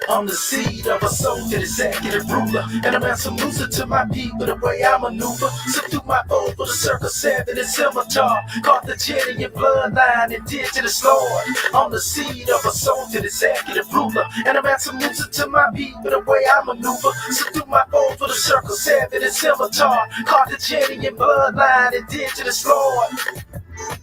I'm the seed of a soldier, executive ruler, and I'm some loser to my people the way I maneuver. Subdue my foe for the circle 7 and scimitar. Carthaginian bloodline, indigenous lord. I'm the seed of a soldier, executive ruler, and I'm some loser to my people the way I maneuver. Subdue my foe for the circle 7 and scimitar. Carthaginian bloodline, indigenous lord.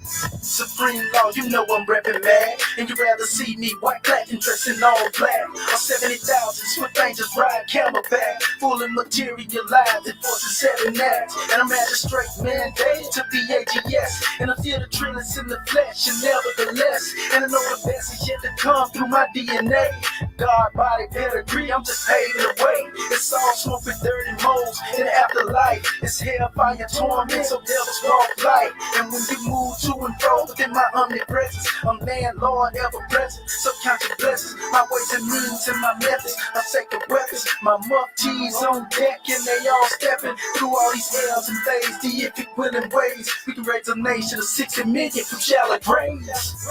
Supreme law, you know I'm reppin' mad. And you'd rather see me white clad and dressed in all black. On 70,000 swift angels ride camelback, full and materialized in forces 7 acts. And I'm magistrate mandated to be AGS. And I feel the trillings in the flesh, and nevertheless. And I know the best is yet to come through my DNA. God body pedigree, I'm just paving the way. It's all smoke with dirt and moles in the afterlife. It's hellfire torment, so devils walk light. And when you move to and fro within my omnipresence, I'm landlord, ever present. So count your blessings, my ways and means and my methods. My sacred weapons, my muftis on deck, and they all stepping through all these L's and days, deific willing ways. We can raise a nation of 60 million from shallow graves.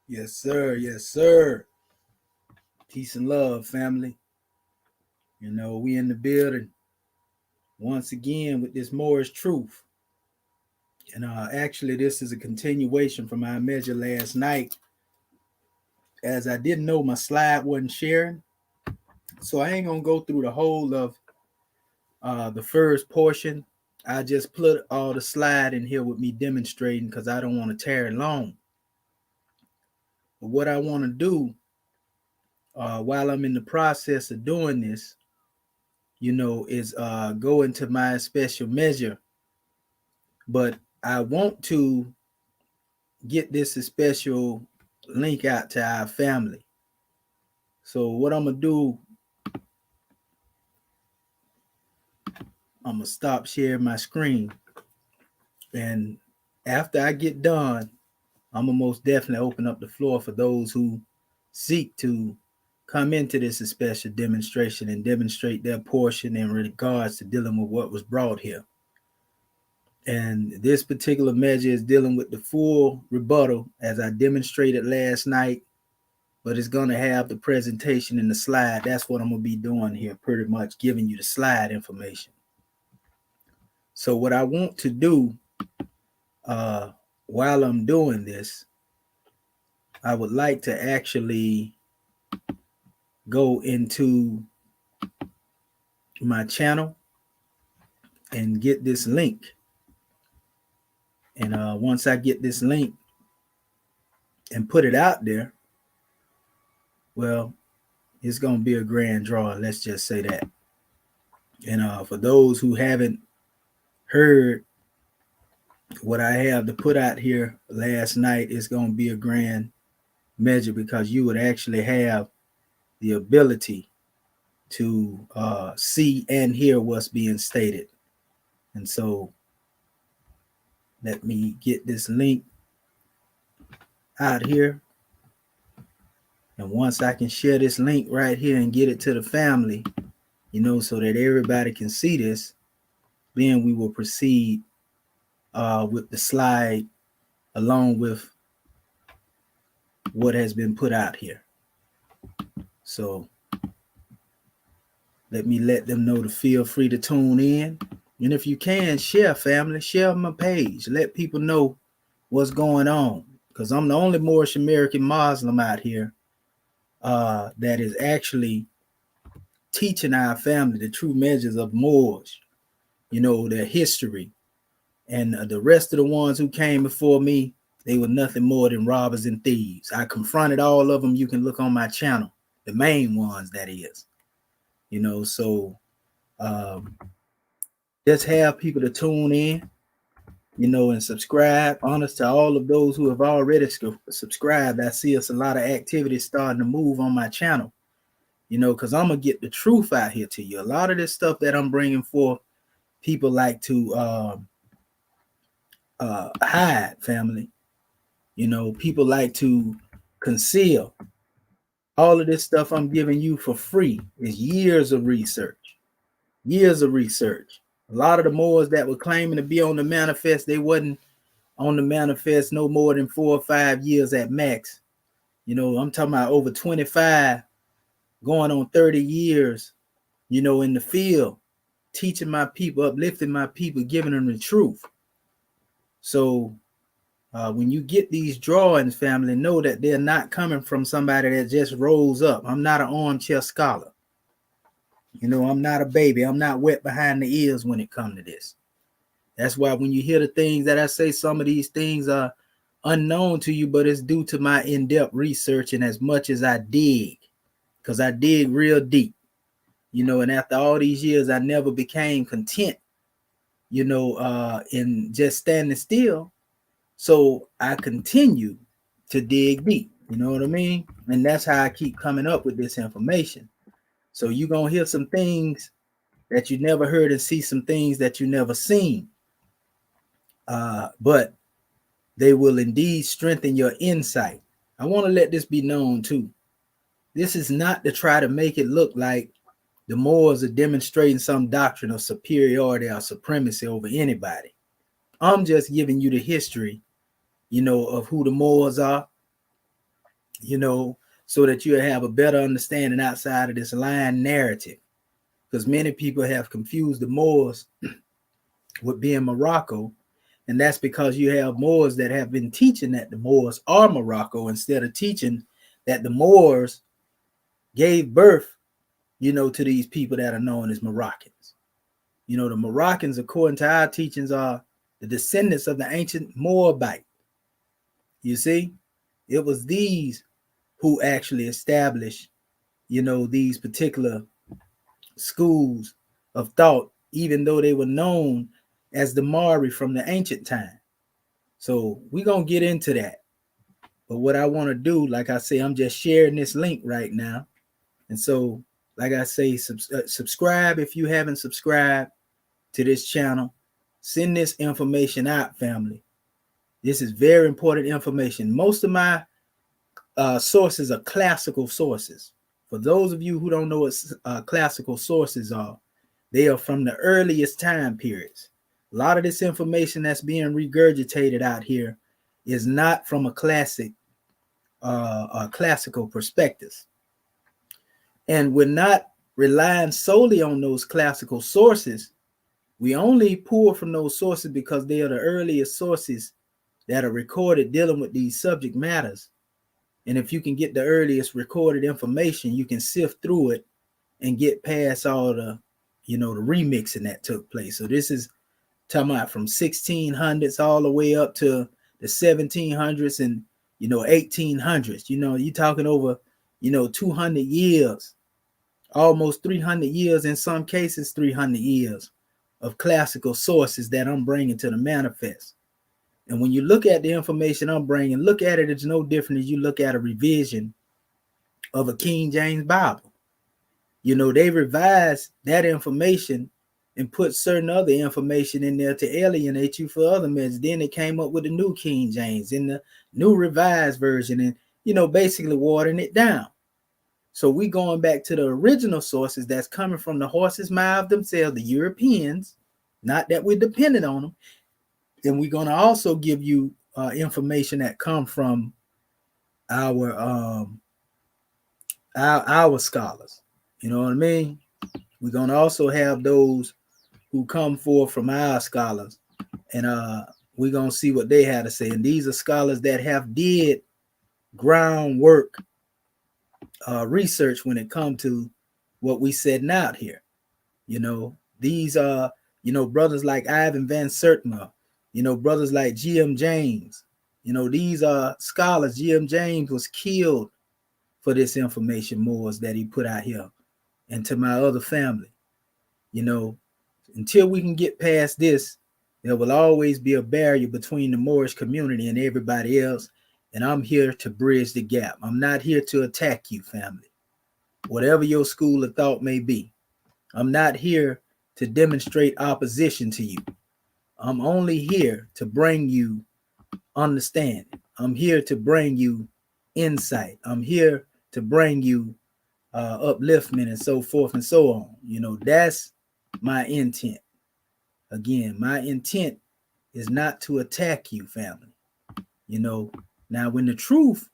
Yes, sir. Yes, sir. Peace and love, family. You know, we in the building once again with this Moorish truth. And actually, this is a continuation from our measure last night. As I didn't know my slide wasn't sharing, so I ain't gonna go through the whole of the first portion. I just put all the slide in here with me demonstrating because I don't want to tear it long. But what I want to do while I'm in the process of doing this, you know, is go into my special measure. But I want to get this special link out to our family. So what I'm gonna do, I'm gonna stop sharing my screen, and after I get done, I'm gonna most definitely open up the floor for those who seek to come into this special demonstration and demonstrate their portion in regards to dealing with what was brought here. And this particular measure is dealing with the full rebuttal as I demonstrated last night, but it's going to have the presentation in the slide. That's what I'm going to be doing here, pretty much giving you the slide information. So what I want to do while I'm doing this, I would like to actually go into my channel and get this link. And once I get this link and put it out there, well, it's going to be a grand draw. Let's just say that. And for those who haven't heard what I have to put out here last night, it's going to be a grand measure because you would actually have the ability to see and hear what's being stated. And so let me get this link out here. And once I can share this link right here and get it to the family, you know, so that everybody can see this, then we will proceed with the slide along with what has been put out here. So let me let them know to feel free to tune in. And if you can, share, family, share my page. Let people know what's going on. Because I'm the only Moorish American Muslim out here that is actually teaching our family the true measures of Moors, you know, their history. And the rest of the ones who came before me, they were nothing more than robbers and thieves. I confronted all of them. You can look on my channel, the main ones, that is. You know, so just have people to tune in, you know, and subscribe. Honest to all of those who have already subscribed. I see us a lot of activity starting to move on my channel, you know, because I'm going to get the truth out here to you. A lot of this stuff that I'm bringing forth, people like to hide, family. You know, people like to conceal. All of this stuff I'm giving you for free is years of research. Years of research. A lot of the Moors that were claiming to be on the manifest, they wasn't on the manifest no more than 4 or 5 years at max. I'm talking about over 25, going on 30 years, in the field, teaching my people, uplifting my people, giving them the truth. So when you get these drawings, family, know that they're not coming from somebody that just rolls up. I'm not an armchair scholar. I'm not a baby. I'm not wet behind the ears when it comes to this. That's why when you hear the things that I say, some of these things are unknown to you, but it's due to my in-depth research and as much as I dig, because I dig real deep, and after all these years, I never became content, in just standing still. So I continue to dig deep, you know what I mean? And that's how I keep coming up with this information. So you're going to hear some things that you never heard and see some things that you never seen. But they will indeed strengthen your insight. I want to let this be known too. This is not to try to make it look like the Moors are demonstrating some doctrine of superiority or supremacy over anybody. I'm just giving you the history, of who the Moors are, so that you'll have a better understanding outside of this lying narrative. Because many people have confused the Moors with being Morocco. And that's because you have Moors that have been teaching that the Moors are Morocco instead of teaching that the Moors gave birth, to these people that are known as Moroccans. The Moroccans, according to our teachings, are the descendants of the ancient Moabite. You see, it was these who actually established, these particular schools of thought, even though they were known as the Mari from the ancient time. So we're going to get into that. But what I want to do, like I say, I'm just sharing this link right now. And so, like I say, subscribe if you haven't subscribed to this channel. Send this information out, family. This is very important information. Most of my sources are classical sources. For those of you who don't know what classical sources are, they are from the earliest time periods. A lot of this information that's being regurgitated out here is not from a classical perspective. And we're not relying solely on those classical sources. We only pull from those sources because they are the earliest sources that are recorded dealing with these subject matters. And if you can get the earliest recorded information, you can sift through it and get past all the, the remixing that took place. So this is talking about from 1600s all the way up to the 1700s and, 1800s. You're talking over, 200 years, almost 300 years, in some cases, 300 years of classical sources that I'm bringing to the manifest. And when you look at the information I'm bringing, look at it, it's no different as you look at a revision of a King James Bible. They revised that information and put certain other information in there to alienate you for other messages. Then they came up with the new King James and the new revised version and, basically watering it down. So we going back to the original sources that's coming from the horse's mouth themselves, the Europeans, not that we're dependent on them. And we're going to also give you information that come from our scholars. You know what I mean? We're going to also have those who come forth from our scholars, and we're going to see what they had to say. And these are scholars that have did groundwork research when it comes to what we setting out here. These are, brothers like Ivan Van Sertima, brothers like G.M. James. These are scholars. G.M. James was killed for this information Moors that he put out here. And to my other family, until we can get past this, there will always be a barrier between the Moorish community and everybody else. And I'm here to bridge the gap. I'm not here to attack you, family. Whatever your school of thought may be, I'm not here to demonstrate opposition to you. I'm only here to bring you understanding. I'm here to bring you insight. I'm here to bring you upliftment and so forth and so on. That's my intent. Again, my intent is not to attack you, family. Now when the truth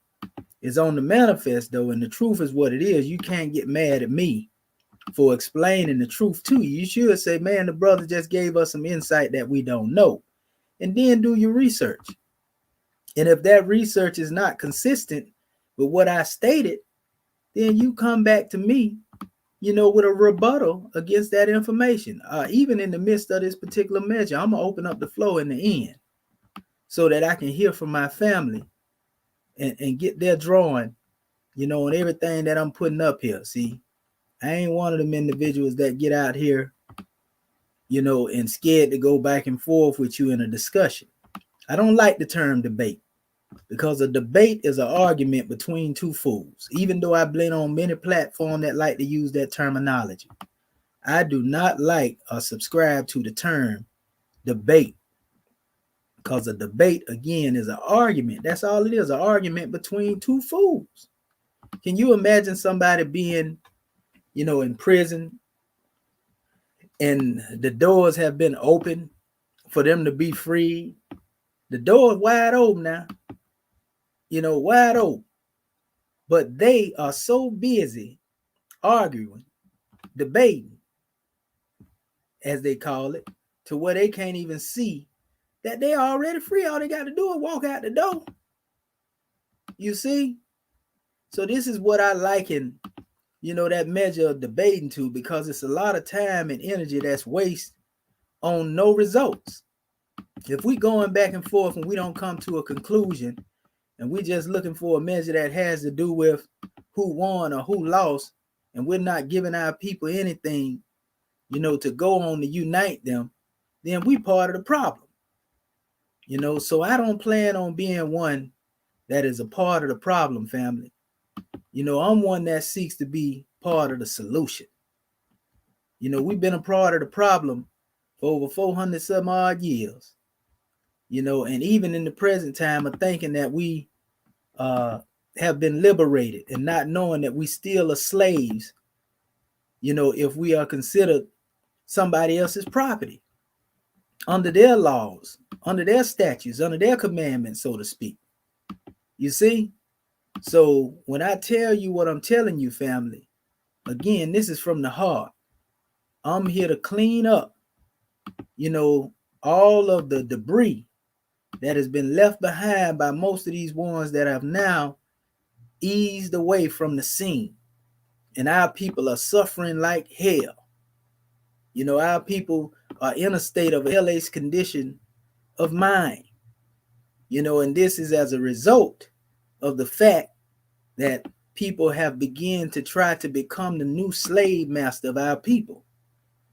is on the manifest, though, and the truth is what it is, you can't get mad at me for explaining the truth to you. You should say, man, the brother just gave us some insight that we don't know. And then do your research. And if that research is not consistent with what I stated, then you come back to me, with a rebuttal against that information. Even in the midst of this particular measure, I'm going to open up the flow in the end so that I can hear from my family and get their drawing, on everything that I'm putting up here. See, I ain't one of them individuals that get out here, and scared to go back and forth with you in a discussion. I don't like the term debate, because a debate is an argument between two fools. Even though I've been on many platforms that like to use that terminology, I do not like or subscribe to the term debate, because a debate, again, is an argument. That's all it is, an argument between two fools. Can you imagine somebody being, in prison and the doors have been opened for them to be free? The door is wide open now, wide open. But they are so busy arguing, debating, as they call it, to where they can't even see that they're already free. All they got to do is walk out the door. You see? So this is what I liken, that measure of debating to, because it's a lot of time and energy that's wasted on no results. If we going back and forth and we don't come to a conclusion, and we just looking for a measure that has to do with who won or who lost, and we're not giving our people anything, to go on to unite them, then we part of the problem. So I don't plan on being one that is a part of the problem, family. I'm one that seeks to be part of the solution. We've been a part of the problem for over 400 some odd years. And even in the present time of thinking that we have been liberated and not knowing that we still are slaves, if we are considered somebody else's property under their laws, under their statutes, under their commandments, so to speak. You see? So when I tell you what I'm telling you, family, again, this is from the heart. I'm here to clean up, all of the debris that has been left behind by most of these ones that have now eased away from the scene. And our people are suffering like hell. Our people are in a state of hellish condition of mind. And this is as a result of the fact that people have begun to try to become the new slave master of our people.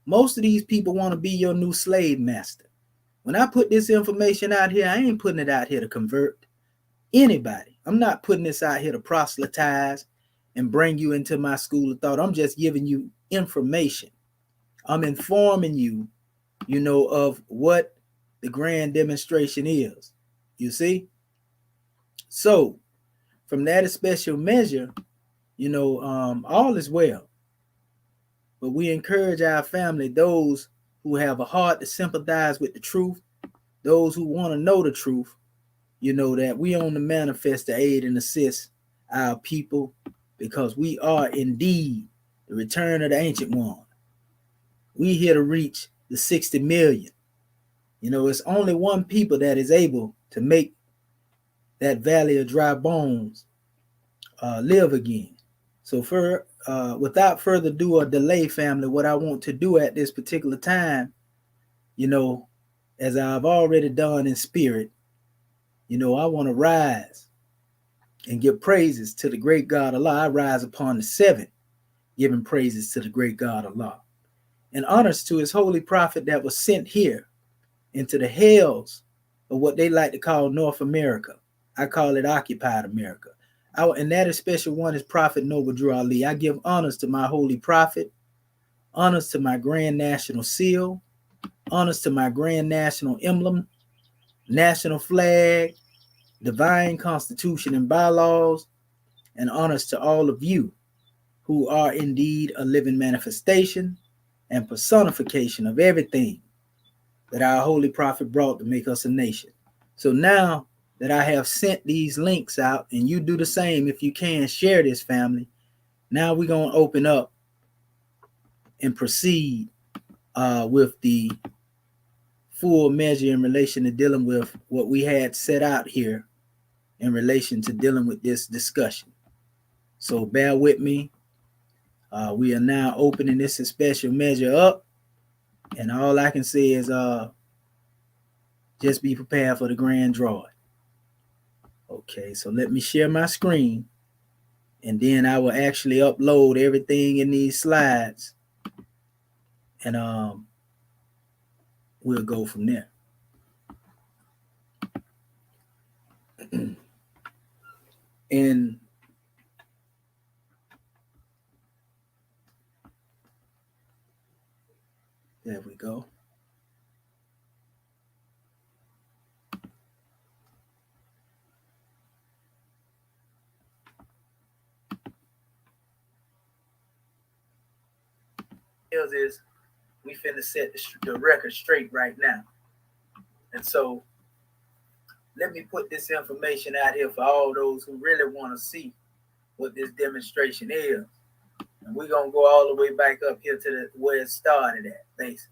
Most of these people want to be your new slave master. When I put this information out here, I ain't putting it out here to convert anybody. I'm not putting this out here to proselytize and bring you into my school of thought. I'm just giving you information. I'm informing you, of what the grand demonstration is. You see? So, from that special measure, all is well. But we encourage our family, those who have a heart to sympathize with the truth, those who want to know the truth, that we on the manifest to aid and assist our people, because we are indeed the return of the ancient one. We here to reach the 60 million. It's only one people that is able to make that valley of dry bones live again. So without further ado or delay, family, what I want to do at this particular time, as I've already done in spirit, I want to rise and give praises to the great God Allah. I rise upon the seventh, giving praises to the great God Allah, and honors to his holy prophet that was sent here into the hells of what they like to call North America. I call it occupied America. And that special one is Prophet Noble Drew Ali. I give honors to my holy prophet, honors to my grand national seal, honors to my grand national emblem, national flag, divine constitution and bylaws, and honors to all of you who are indeed a living manifestation and personification of everything that our holy prophet brought to make us a nation. So now that I have sent these links out, and you do the same if you can, share this, family. Now we're going to open up and proceed with the full measure in relation to dealing with what we had set out here in relation to dealing with this discussion. So bear with me. We are now opening this special measure up, and all I can say is just be prepared for the grand drawing. Okay, so let me share my screen, and then I will actually upload everything in these slides, and we'll go from there. And there we go. Is we finna set the record straight right now. And so let me put this information out here for all those who really want to see what this demonstration is. And we're going to go all the way back up here to where it started at, basically.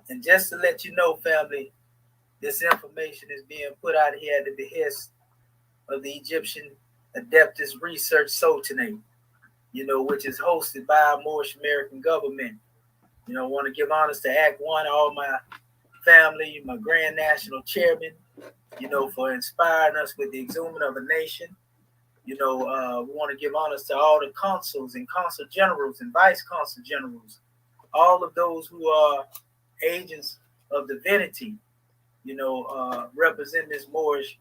And just to let you know, family, this information is being put out here at the behest of the Egyptian Adeptus Research Sultanate, which is hosted by our Moorish American government. I want to give honors to Act One, all my family, my Grand National Chairman, for inspiring us with the exhuming of a nation. We want to give honors to all the consuls and consul generals and vice consul generals, all of those who are agents of divinity, represent this Moorish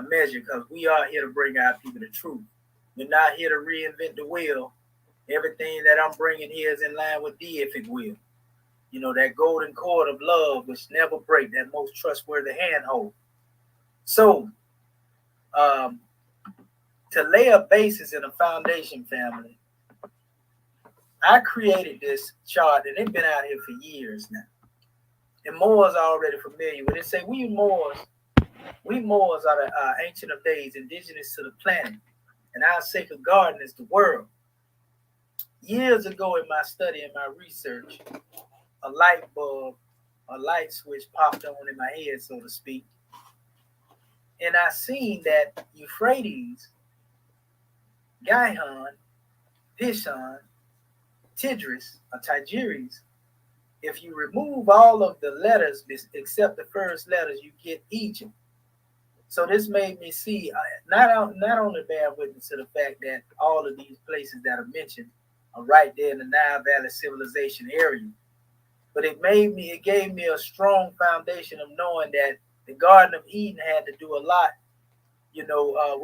measure, because we are here to bring our people the truth. We're not here to reinvent the wheel. Everything that I'm bringing here is in line with deific will. That golden cord of love which never break, that most trustworthy handhold. So, to lay a basis and a foundation, family, I created this chart, and it's been out here for years now. And Moors are already familiar with it. Say we Moors are the ancient of days, indigenous to the planet, and our sacred garden is the world. Years ago in my study and my research, a light bulb, a light switch popped on in my head, so to speak. And I seen that Euphrates, Gihon, Pishon, Tigris, or Tigris, if you remove all of the letters except the first letters, you get Egypt. So this made me see, not only bear witness to the fact that all of these places that are mentioned are right there in the Nile Valley civilization area, but it gave me a strong foundation of knowing that the Garden of Eden had to do a lot, with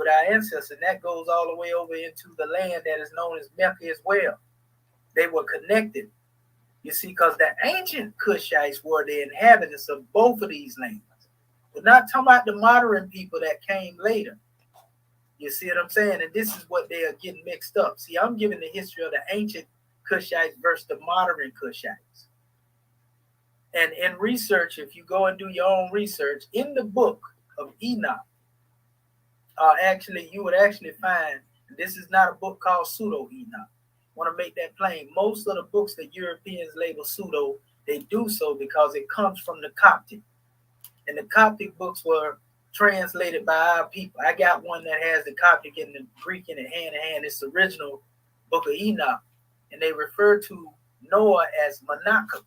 our ancestors, and that goes all the way over into the land that is known as Mecca as well. They were connected, you see, because the ancient Cushites were the inhabitants of both of these lands. We're not talking about the modern people that came later. You see what I'm saying? And this is what they are getting mixed up. See, I'm giving the history of the ancient Cushites versus the modern Cushites. And in research, if you go and do your own research, in the book of Enoch, you would actually find, this is not a book called Pseudo-Enoch. I want to make that plain. Most of the books that Europeans label pseudo, they do so because it comes from the Coptic. And the Coptic books were translated by our people. I got one that has the Coptic and the Greek in it hand in hand. It's the original book of Enoch. And they refer to Noah as Menachem.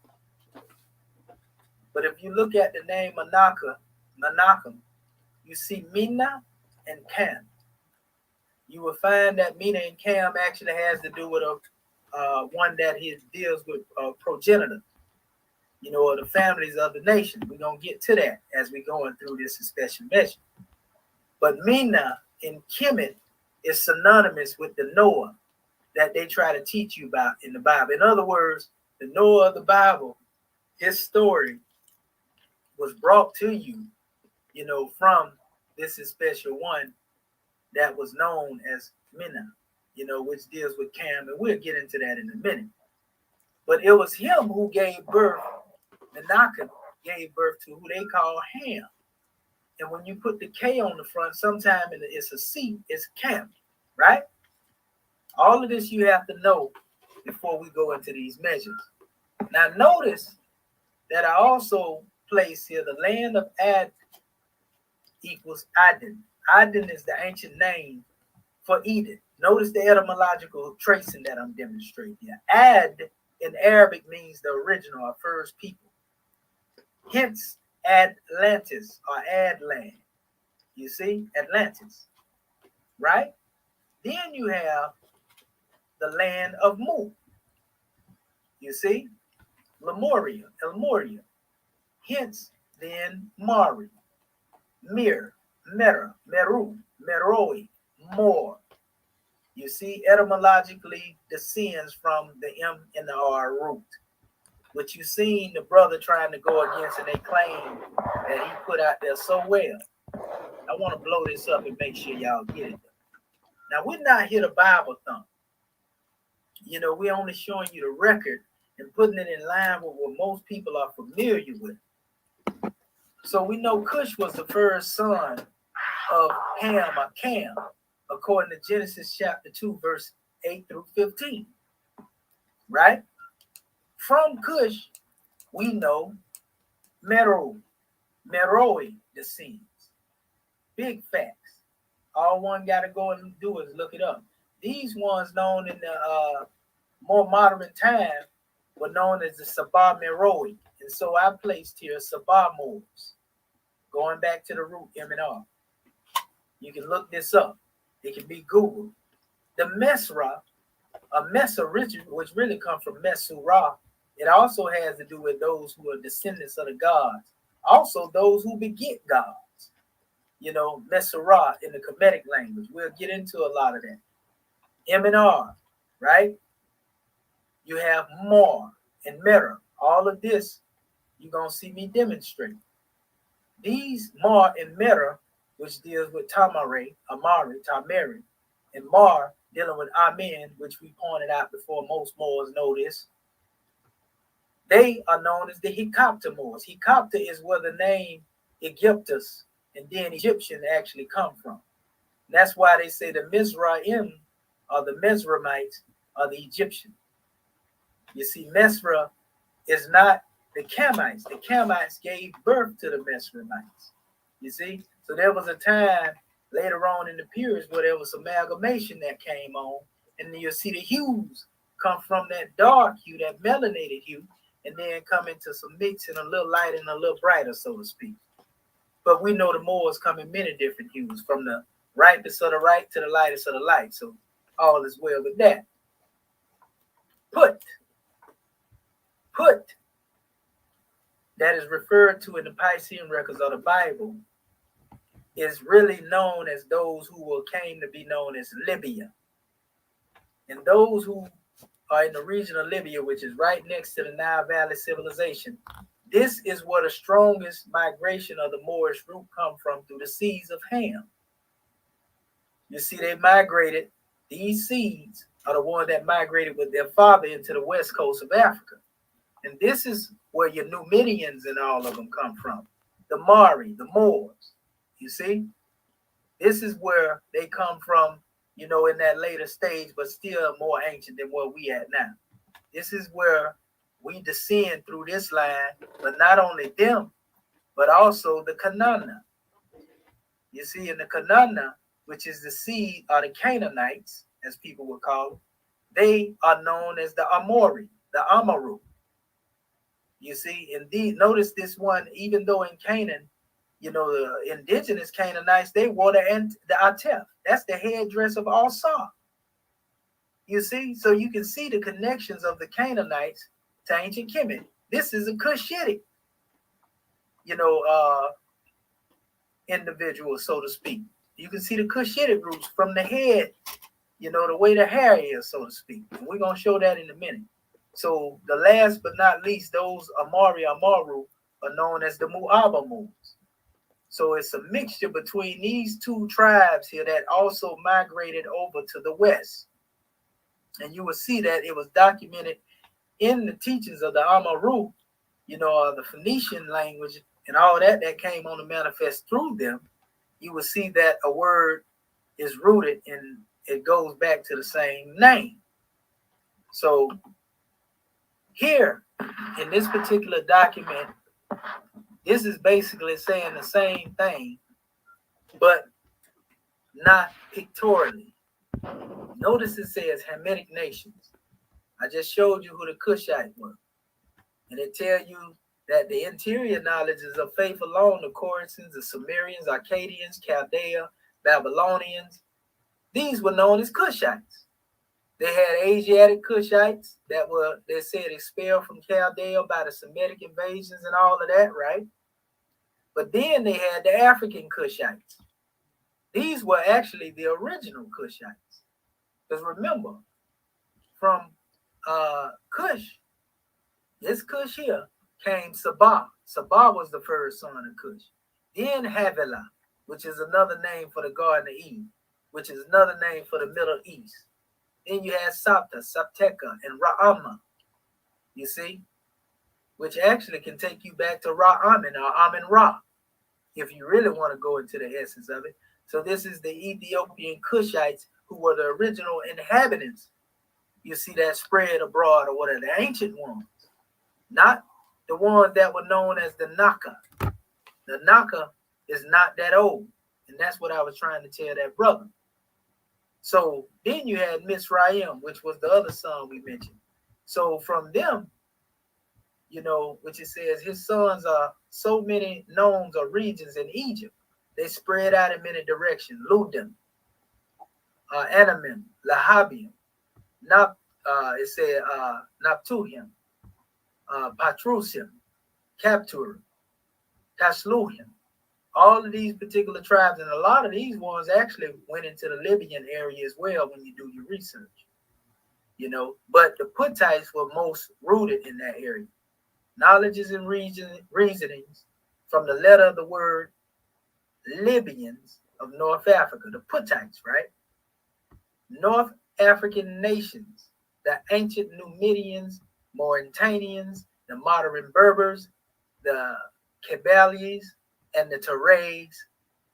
But if you look at the name Menachem, you see Mina and Cam. You will find that Mina and Cam actually has to do with one that he deals with progenitor, or the families of the nation. We're going to get to that as we're going through this special measure. But Mina in Kemet is synonymous with the Noah that they try to teach you about in the Bible. In other words, the Noah of the Bible, his story was brought to you, from this special one that was known as Mina, which deals with Cam, and we'll get into that in a minute. But it was him who gave birth Anakin gave birth to who they call Ham. And when you put the K on the front, sometime it's a C, it's Cam, right? All of this you have to know before we go into these measures. Now notice that I also place here the land of Ad equals Aden. Aden is the ancient name for Eden. Notice the etymological tracing that I'm demonstrating here. Ad in Arabic means the original or first people. Hence Atlantis or Adland. You see, Atlantis, right? Then you have the land of Mu. You see, Lemuria, Elmoria. Hence, then Mari, Mir, Mera, Meru, Meroi, Mor. You see, etymologically descends from the M and the R root. What you seen the brother trying to go against, and they claim that he put out there so well. I want to blow this up and make sure y'all get it. Now, we're not here to Bible thump. You know, we're only showing you the record and putting it in line with what most people are familiar with. So we know Cush was the first son of Ham or Cam, according to Genesis chapter 2, verse 8 through 15. Right? From Cush, we know Meroi descends. Big facts. All one got to go and do is look it up. These ones known in the more modern time were known as the Sabah Meroi. And so I placed here Sabah Moors, going back to the root M and R. You can look this up. It can be Googled. The Mesra, a Mesa ritual, which really comes from Mesurah, it also has to do with those who are descendants of the gods. Also, those who beget gods. You know, Mesurah in the Kemetic language. We'll get into a lot of that. M and R, right? You have Mor and Mera. All of this, you're going to see me demonstrate. These Mor and Mera, which deals with Tamari, and Mar dealing with Amen, which we pointed out before, most Moors know this. They are known as the Hikapta Moors. Hikapta is where the name Egyptus and then Egyptian actually come from. And that's why they say the Mizraim or the Mizraimites are the Egyptians. You see, Mesra is not the Kamites. The Kamites gave birth to the Mizraimites. You see? So there was a time later on in the periods where there was amalgamation that came on, and then you'll see the hues come from that dark hue, that melanated hue, and then come into some mix and a little light and a little brighter, so to speak. But we know the Moors come in many different hues, from the ripest of the right to the lightest of the light. So all is well with that. Put, that is referred to in the Piscean records of the Bible, is really known as those who came to be known as Libya. And those who are in the region of Libya, which is right next to the Nile Valley civilization, this is where the strongest migration of the Moorish root come from, through the seas of Ham. You see, they migrated. These seeds are the ones that migrated with their father into the west coast of Africa. And this is where your Numidians and all of them come from. The Mari, the Moors. You see? This is where they come from, you know, in that later stage, but still more ancient than where we at now. This is where we descend through this line, but not only them, but also the Kanana. You see, in the Kanana, which is the seed of the Canaanites, as people would call them, they are known as the Amori, the Amaru. You see, indeed, notice this one, even though in Canaan, you know, the indigenous Canaanites, they wore the Atef. That's the headdress of Asa. You see, so you can see the connections of the Canaanites to ancient Kemet. This is a Cushitic, you know, individual, so to speak. You can see the Cushitic roots from the head, you know, the way the hair is, so to speak. And we're going to show that in a minute. So the last but not least, those Amaru are known as the Muaba Moons. So it's a mixture between these two tribes here that also migrated over to the west. And you will see that it was documented in the teachings of the Amaru, the Phoenician language and all that came on to manifest through them, you will see that a word is rooted and it goes back to the same name. So here in this particular document, this is basically saying the same thing, but not pictorially. Notice it says Hamitic nations. I just showed you who the Cushite were. And it tells you that the interior knowledges of faith alone, the Corinthians, the Sumerians, Akkadians, Chaldea, Babylonians, these were known as Cushites. They had Asiatic Cushites that were, they said, expelled from Chaldea by the Semitic invasions and all of that, right? But then they had the African Cushites. These were actually the original Cushites. Because remember, from Cush, this Cush here, came Sabah. Sabah was the first son of Cush. Then Havilah, which is another name for the Garden of Eden, which is another name for the Middle East. Then you had Sapta, Sapteka, and Ra'ama, you see, which actually can take you back to Ra'amin or Amin Ra, if you really want to go into the essence of it. So this is the Ethiopian Cushites who were the original inhabitants. You see that spread abroad, or whatever, the ancient ones, not the ones that were known as the Naka. The Naka is not that old, and that's what I was trying to tell that brother. So then you had Mizraim, which was the other son we mentioned. So from them, which it says his sons are so many knowns or regions in Egypt. They spread out in many directions. Ludim, Anamim, Lahabium, it said Naptuhim, Patrusim, Capturim, Tasluhim. All of these particular tribes, and a lot of these ones actually went into the Libyan area as well when you do your research. But the Puttites were most rooted in that area. Knowledges and reasonings from the letter of the word Libyans of North Africa, the Puttites, right? North African nations, the ancient Numidians, Mauritanians, the modern Berbers, the Kabyles, and the Tuaregs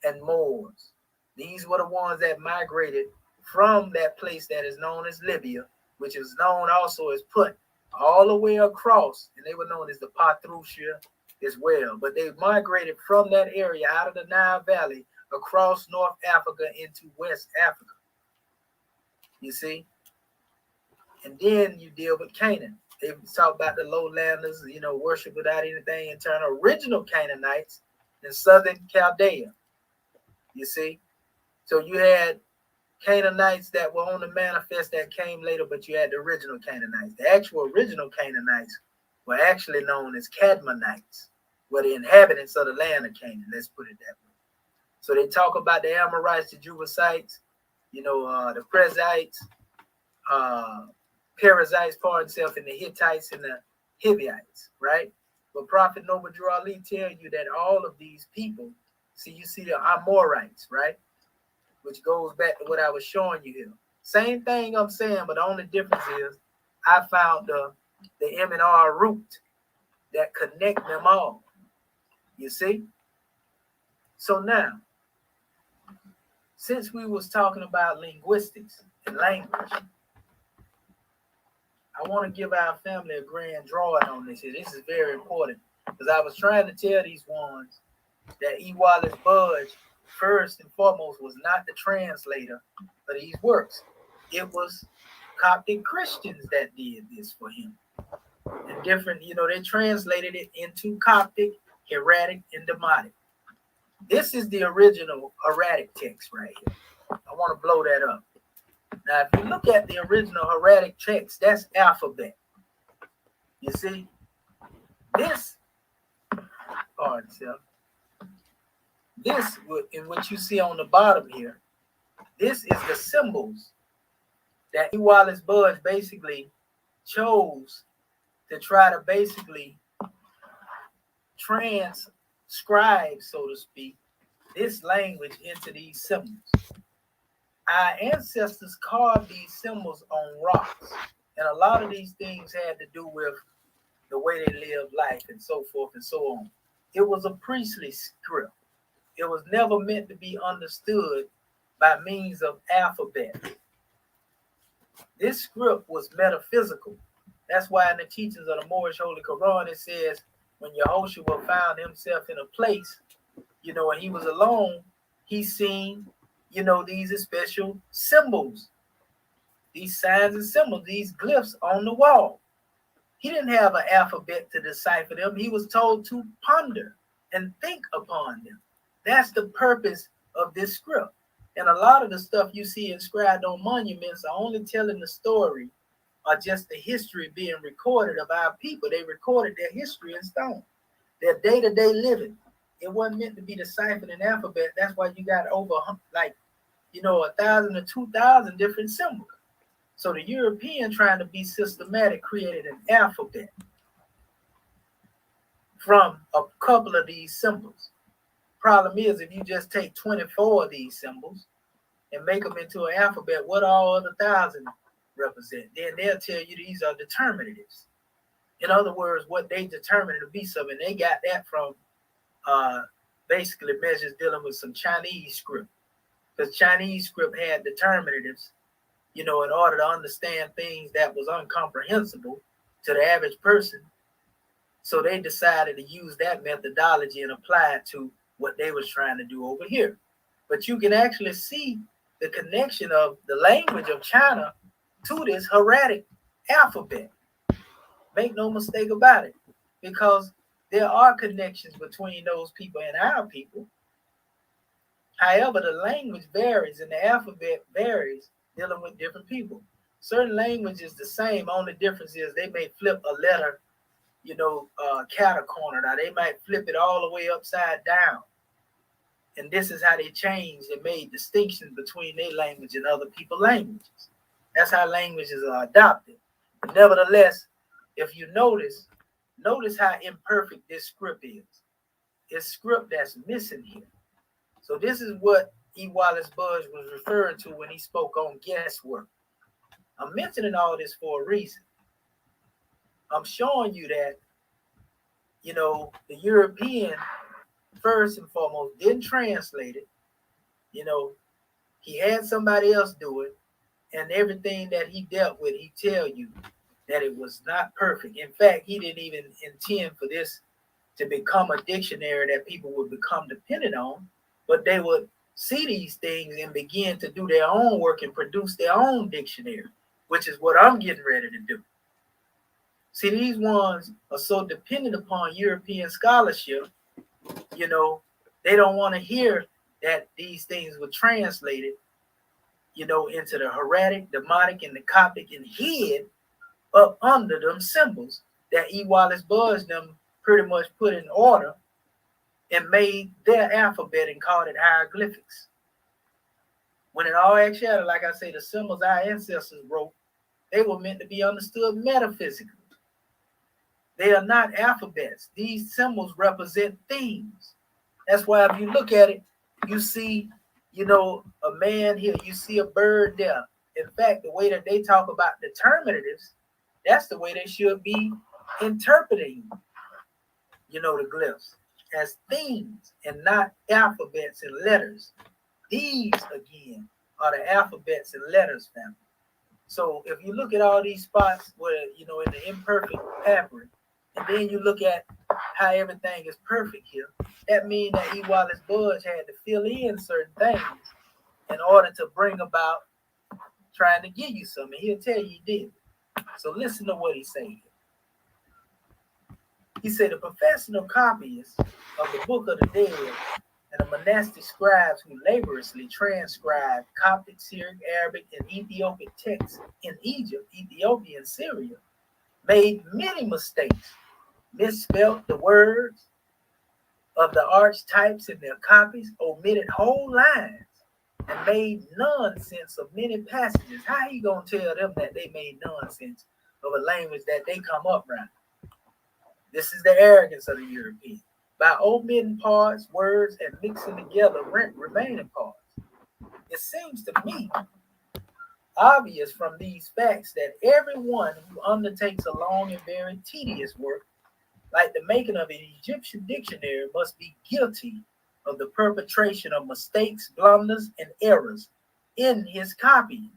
and Moors. These were the ones that migrated from that place that is known as Libya, which is known also as Put, all the way across, and they were known as the Pathrusia as well. But they migrated from that area out of the Nile Valley across North Africa into West Africa. You see? And then you deal with Canaan. They talk about the lowlanders, worship without anything internal. Original Canaanites in southern Chaldea. You see? So you had Canaanites that were on the manifest that came later, but you had the original Canaanites. The actual original Canaanites were actually known as Cadmonites, were the inhabitants of the land of Canaan. Let's put it that way. So they talk about the Amorites, the Jebusites, the Perizzites, Perizzites, pardon himself, and the Hittites and the Hivites, right? But Prophet Noble Drew Ali tell you that all of these people, you see the Amorites, right? Which goes back to what I was showing you here. Same thing I'm saying, but the only difference is I found the M&R root that connect them all. You see? So now, since we was talking about linguistics and language, I want to give our family a grand drawing on this here. This is very important because I was trying to tell these ones that E. Wallace Budge, first and foremost, was not the translator for these works. It was Coptic Christians that did this for him. And different, they translated it into Coptic, Hieratic, and Demotic. This is the original Hieratic text right here. I want to blow that up. Now, if you look at the original Hieratic text, that's alphabet. You see? This, this, in what you see on the bottom here, this is the symbols that E. Wallace Budge basically chose to try to basically transcribe, so to speak, this language into these symbols. Our ancestors carved these symbols on rocks, and a lot of these things had to do with the way they lived life, and so forth and so on. It was a priestly script. It was never meant to be understood by means of alphabet. This script was metaphysical. That's why in the teachings of the Moorish Holy Quran it says when Yahushua found himself in a place, and he was alone, he seen, these special symbols, these signs and symbols, these glyphs on the wall. He didn't have an alphabet to decipher them. He was told to ponder and think upon them. That's the purpose of this script. And a lot of the stuff you see inscribed on monuments are only telling the story or just the history being recorded of our people. They recorded their history in stone, their day-to-day living. It wasn't meant to be deciphered in alphabet. That's why you got over 1,000 or 2,000 different symbols. So the European, trying to be systematic, created an alphabet from a couple of these symbols. Problem is, if you just take 24 of these symbols and make them into an alphabet, what all other 1,000 represent? Then they'll tell you these are determinatives. In other words, what they determined to be something. They got that from basically measures dealing with some Chinese script. Because Chinese script had determinatives, in order to understand things that was incomprehensible to the average person. So they decided to use that methodology and apply it to what they was trying to do over here. But you can actually see the connection of the language of China to this hieratic alphabet. Make no mistake about it, because there are connections between those people and our people. However, the language varies and the alphabet varies dealing with different people. Certain languages the same, only difference is they may flip a letter, counter-cornered, or they might flip it all the way upside down. And this is how they changed and made distinctions between their language and other people's languages. That's how languages are adopted. But nevertheless, if you notice how imperfect this script is. It's script that's missing here. So this is what E. Wallace Budge was referring to when he spoke on guesswork. I'm mentioning all this for a reason. I'm showing you that, the European, first and foremost, didn't translate it. He had somebody else do it, and everything that he dealt with, he tell you that it was not perfect. In fact, he didn't even intend for this to become a dictionary that people would become dependent on, but they would see these things and begin to do their own work and produce their own dictionary, which is what I'm getting ready to do. See, these ones are so dependent upon European scholarship, they don't want to hear that these things were translated, into the hieratic, demotic, and the Coptic, and hid up under them symbols that E. Wallace Budge them pretty much put in order and made their alphabet and called it hieroglyphics. When in all actuality, like I say, the symbols our ancestors wrote, they were meant to be understood metaphysically. They are not alphabets. These symbols represent things. That's why if you look at it, you see, a man here, you see a bird there. In fact, the way that they talk about determinatives, that's the way they should be interpreting, the glyphs as things and not alphabets and letters. These, again, are the alphabets and letters family. So if you look at all these spots where, in the imperfect papyrus, and then you look at how everything is perfect here, that means that E. Wallace Budge had to fill in certain things in order to bring about trying to give you something. He'll tell you he did. So listen to what he said. He said the professional copyists of the Book of the Dead and the monastic scribes who laboriously transcribed Coptic, Syriac, Arabic, and Ethiopic texts in Egypt, Ethiopia, and Syria made many mistakes, misspelled the words of the archetypes in their copies, omitted whole lines, and made nonsense of many passages. How you gonna tell them that they made nonsense of a language that they come up around? This is the arrogance of the European. By omitting parts, words, and mixing together remaining parts. It seems to me obvious from these facts that everyone who undertakes a long and very tedious work, like the making of an Egyptian dictionary, must be guilty of the perpetration of mistakes, blunders, and errors in his copying,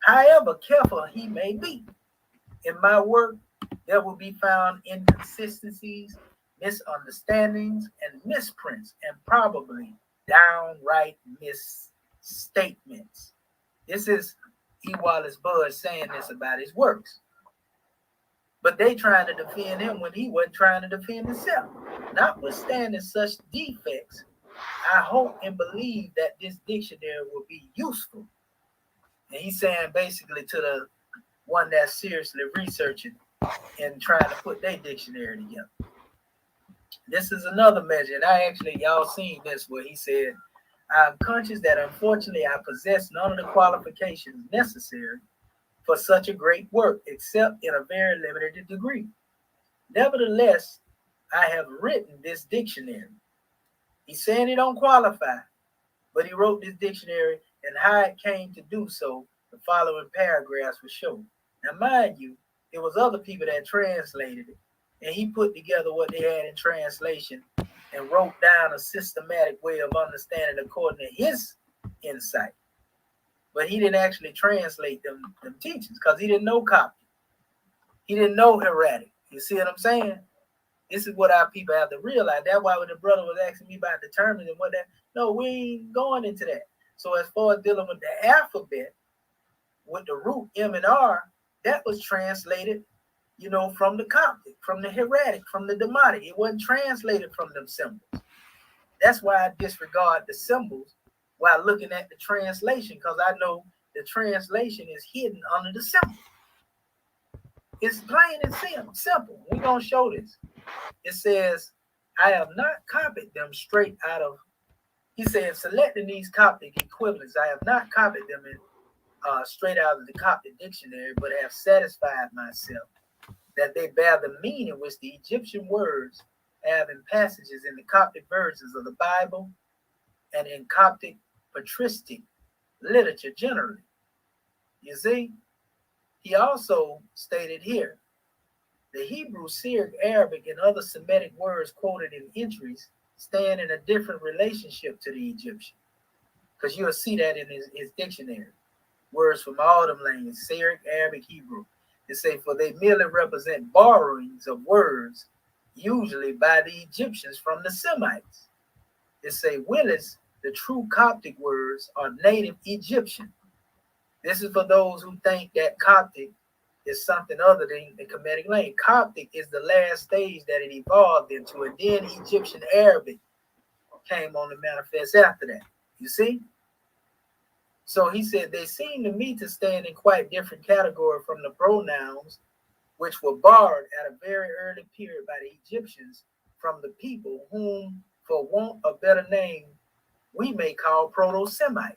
however careful he may be. In my work, there will be found inconsistencies, misunderstandings, and misprints, and probably downright misstatements. This is E. Wallace Bud saying this about his works. But they trying to defend him when he wasn't trying to defend himself. Notwithstanding such defects, I hope and believe that this dictionary will be useful. And he's saying basically to the one that's seriously researching and trying to put their dictionary together. This is another measure, and y'all seen this where he said, I'm conscious that unfortunately I possess none of the qualifications necessary for such a great work, except in a very limited degree. Nevertheless, I have written this dictionary. He's saying he don't qualify, but he wrote this dictionary, and how it came to do so, the following paragraphs will show. Now, mind you, it was other people that translated it, and he put together what they had in translation and wrote down a systematic way of understanding according to his insight. But he didn't actually translate them teachings because he didn't know Coptic. He didn't know Hieratic. You see what I'm saying? This is what our people have to realize. That's why when the brother was asking me about the terms and what that, no, we ain't going into that. So as far as dealing with the alphabet, with the root M and R, that was translated, from the Coptic, from the Hieratic, from the Demotic. It wasn't translated from them symbols. That's why I disregard the symbols while looking at the translation, because I know the translation is hidden under the symbol. It's plain and simple. We're going to show this. It says, I have not copied them straight out of, he said, selecting these Coptic equivalents, I have not copied them straight out of the Coptic dictionary, but have satisfied myself that they bear the meaning which the Egyptian words have in passages in the Coptic versions of the Bible and in Coptic patristic literature generally. You see, he also stated here, the Hebrew, Syriac, Arabic, and other Semitic words quoted in entries stand in a different relationship to the Egyptian, because you'll see that in his dictionary. Words from all them languages, Syriac, Arabic, Hebrew. They say, for they merely represent borrowings of words, usually by the Egyptians from the Semites. They say, Willis, the true Coptic words are native Egyptian. This is for those who think that Coptic is something other than the Kemetic language. Coptic is the last stage that it evolved into, and then Egyptian Arabic came on to manifest after that. You see? So he said, they seem to me to stand in quite different category from the pronouns, which were borrowed at a very early period by the Egyptians from the people whom, for want of better name, we may call Proto-Semites.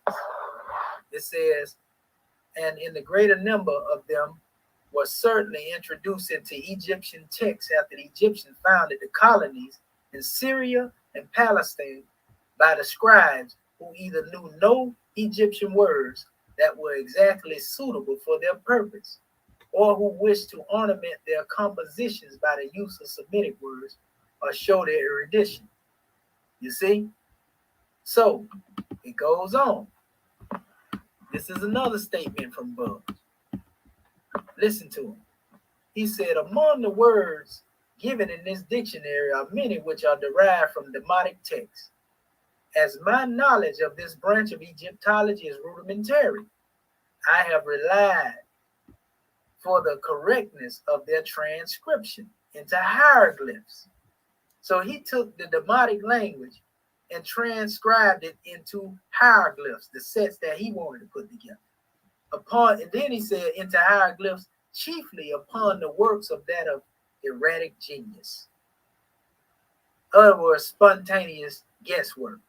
It says, and in the greater number of them was certainly introduced into Egyptian texts after the Egyptians founded the colonies in Syria and Palestine by the scribes who either knew no Egyptian words that were exactly suitable for their purpose, or who wished to ornament their compositions by the use of Semitic words or show their erudition. You see? So it goes on. This is another statement from Bud. Listen to him. He said, among the words given in this dictionary are many which are derived from Demotic texts. As my knowledge of this branch of Egyptology is rudimentary, I have relied for the correctness of their transcription into hieroglyphs. So he took the Demotic language and transcribed it into hieroglyphs, the sets that he wanted to put together. And then he said into hieroglyphs, chiefly upon the works of that of erratic genius. In other words, spontaneous guesswork.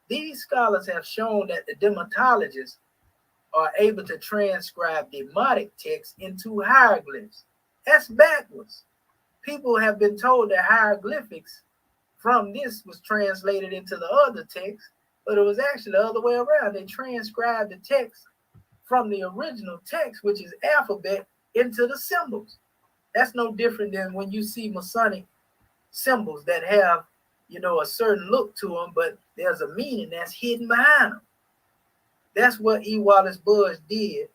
These scholars have shown that the demonologists are able to transcribe demotic texts into hieroglyphs. That's backwards. People have been told that hieroglyphics from this was translated into the other text, but it was actually the other way around. They transcribed the text from the original text, which is alphabet, into the symbols. That's no different than when you see Masonic symbols that have, a certain look to them, but there's a meaning that's hidden behind them. That's what E. Wallace Budge did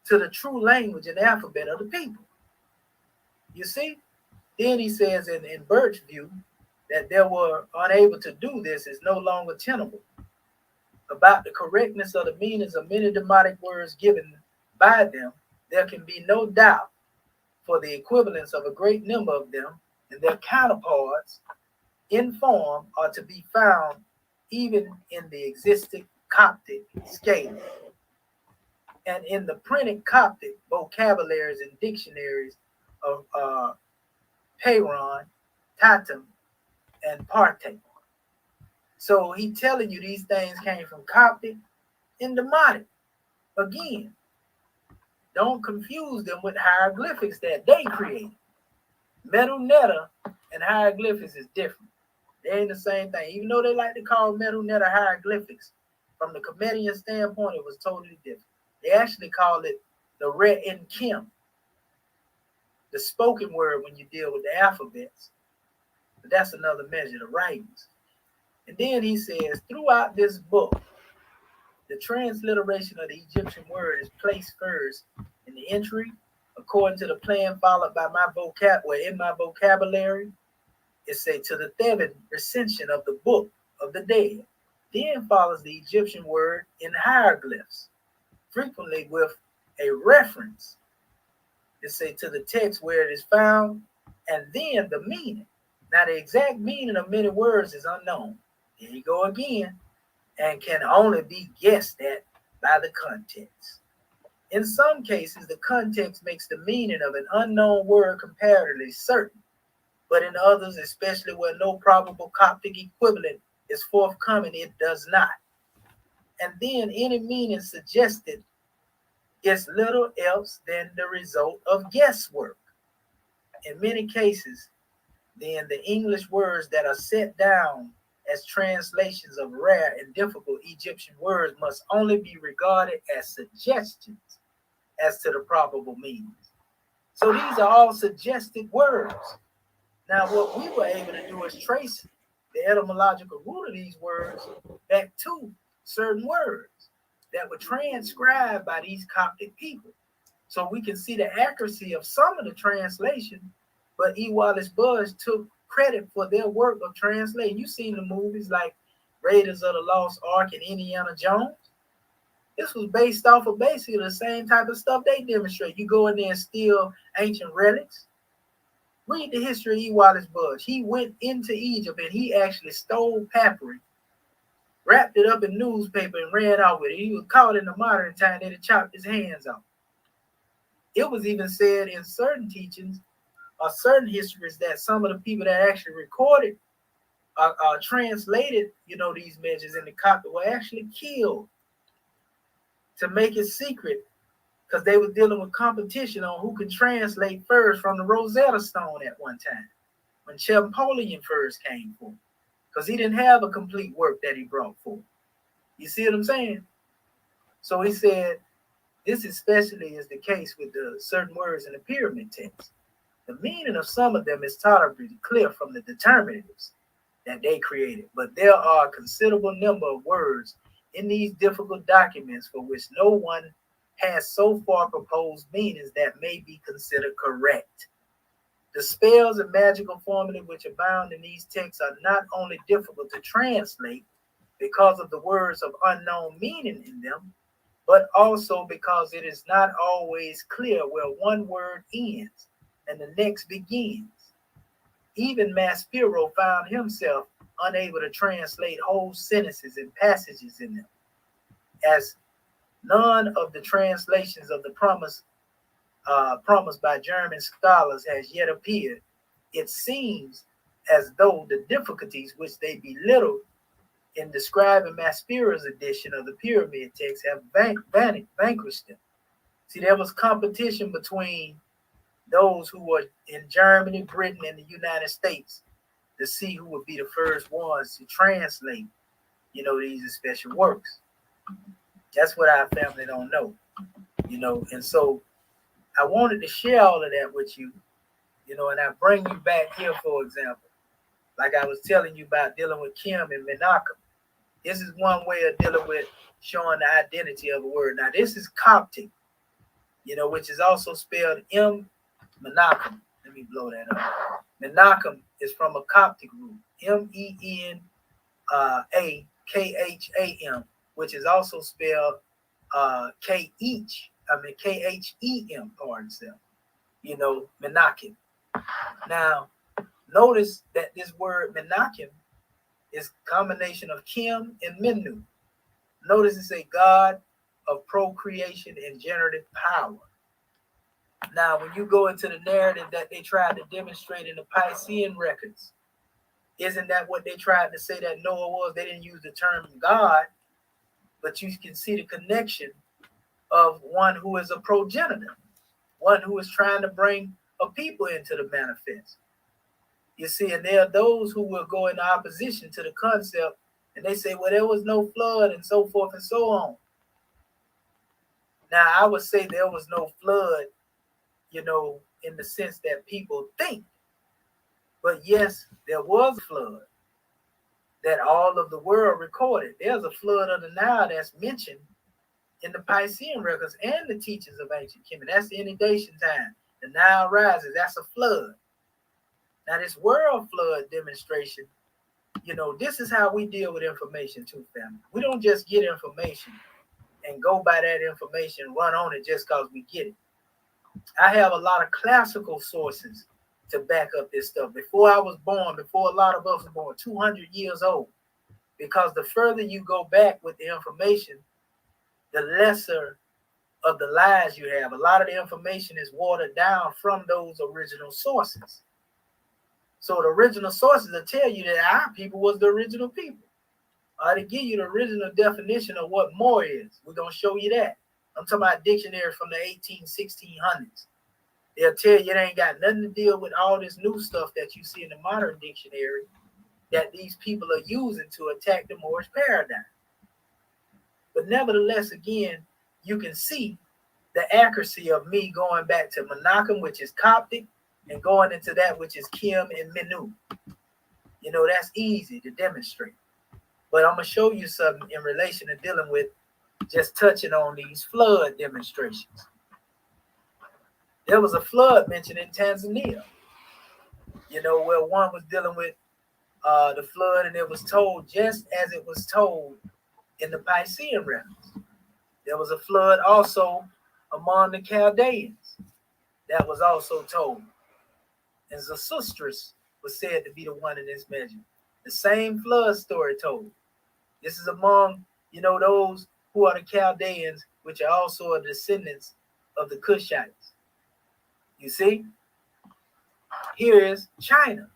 to the true language and alphabet of the people. You see? Then he says in Burt's view that they were unable to do this is no longer tenable. About the correctness of the meanings of many demotic words given by them, there can be no doubt, for the equivalence of a great number of them and their counterparts in form are to be found even in the existing Coptic scale and in the printed Coptic vocabularies and dictionaries of Peyron, Tatum, and Parthe. So he telling you these things came from Coptic and Demotic. Again, don't confuse them with hieroglyphics that they created. Metal Netta and hieroglyphics is different. They ain't the same thing. Even though they like to call Metal Netta hieroglyphics, from the Comedian standpoint, it was totally different. They actually call it the Re-en Kim, the spoken word when you deal with the alphabets. But that's another measure, the writings. And then he says, throughout this book, the transliteration of the Egyptian word is placed first in the entry, according to the plan followed by in my vocabulary. It say to the Theban recension of the book of the dead. Then follows the Egyptian word in hieroglyphs, frequently with a reference. It say to the text where it is found, and then the meaning. Now the exact meaning of many words is unknown. Here you go again, and can only be guessed at by the context. In some cases, the context makes the meaning of an unknown word comparatively certain, but in others, especially where no probable Coptic equivalent is forthcoming, it does not. And then any meaning suggested is little else than the result of guesswork. In many cases, then the English words that are set down as translations of rare and difficult Egyptian words must only be regarded as suggestions as to the probable meanings. So these are all suggested words. Now, what we were able to do is trace the etymological root of these words back to certain words that were transcribed by these Coptic people. So we can see the accuracy of some of the translation, but E. Wallace Budge took credit for their work of translating. You've seen the movies like Raiders of the Lost Ark and Indiana Jones. This was based off of basically the same type of stuff they demonstrate. You go in there and steal ancient relics. Read the history of E. Wallace Budge. He went into Egypt and he actually stole papyri, wrapped it up in newspaper and ran out with it. He was caught in the modern time, they'd have chopped his hands off. It was even said in certain teachings or certain histories that some of the people that actually recorded translated, these measures in the Coptic were actually killed to make it secret, because they were dealing with competition on who could translate first from the Rosetta Stone at one time, when Champollion first came forth, because he didn't have a complete work that he brought forth. You see what I'm saying? So he said, this especially is the case with the certain words in the pyramid text. The meaning of some of them is tolerably clear from the determinatives that they created, but there are a considerable number of words in these difficult documents for which no one has so far proposed meanings that may be considered correct. The spells and magical formulae which abound in these texts are not only difficult to translate because of the words of unknown meaning in them, but also because it is not always clear where one word ends and the next begins. Even Maspero found himself unable to translate whole sentences and passages in them, as none of the translations of the promised by German scholars has yet appeared. It seems as though the difficulties which they belittled in describing Maspero's edition of the pyramid text have vanquished them. See, there was competition between those who were in Germany, Britain, and the United States to see who would be the first ones to translate, these special works. That's what our family don't know, you know. And so I wanted to share all of that with you, you know, and I bring you back here, for example, like I was telling you about dealing with Kim and Menachem. This is one way of dealing with showing the identity of a word. Now, this is Coptic, you know, which is also spelled M. Menachem. Let me blow that up. Menachem is from a Coptic root, Menakham, which is also spelled Khem, pardon self, you know, Menachem. Now, notice that this word Menachem is a combination of Kim and Menu. Notice it's a god of procreation and generative power. Now, when you go into the narrative that they tried to demonstrate in the Piscean records, isn't that what they tried to say that Noah was? They didn't use the term God, but you can see the connection of one who is a progenitor, one who is trying to bring a people into the manifest. You see, and there are those who will go in opposition to the concept, and they say, well, there was no flood and so forth and so on. Now, I would say there was no flood, you know, in the sense that people think. But yes, there was a flood that all of the world recorded. There's a flood of the Nile that's mentioned in the Piscean records and the teachings of ancient Kemet. That's the inundation time. The Nile rises, that's a flood. Now, this world flood demonstration, you know, this is how we deal with information too, family. We don't just get information and go by that information, run on it just because we get it. I have a lot of classical sources to back up this stuff. Before I was born, before a lot of us were born, 200 years old. Because the further you go back with the information, the lesser of the lies you have. A lot of the information is watered down from those original sources. So the original sources will tell you that our people was the original people. To give you the original definition of what more is, we're going to show you that. I'm talking about dictionaries from the 1600s. They'll tell you it ain't got nothing to deal with all this new stuff that you see in the modern dictionary that these people are using to attack the Moorish paradigm. But nevertheless, again, you can see the accuracy of me going back to Menachem, which is Coptic, and going into that which is Kim and Menu. You know, that's easy to demonstrate. But I'm going to show you something in relation to dealing with just touching on these flood demonstrations. There was a flood mentioned in Tanzania, you know, where one was dealing with the flood, and it was told just as it was told in the Piscean records. There was a flood also among the Chaldeans that was also told. And Zosistrus was said to be the one in this measure. The same flood story told. This is among, you know, those who are the Chaldeans, which are also descendants of the Cushites. You see, here is China.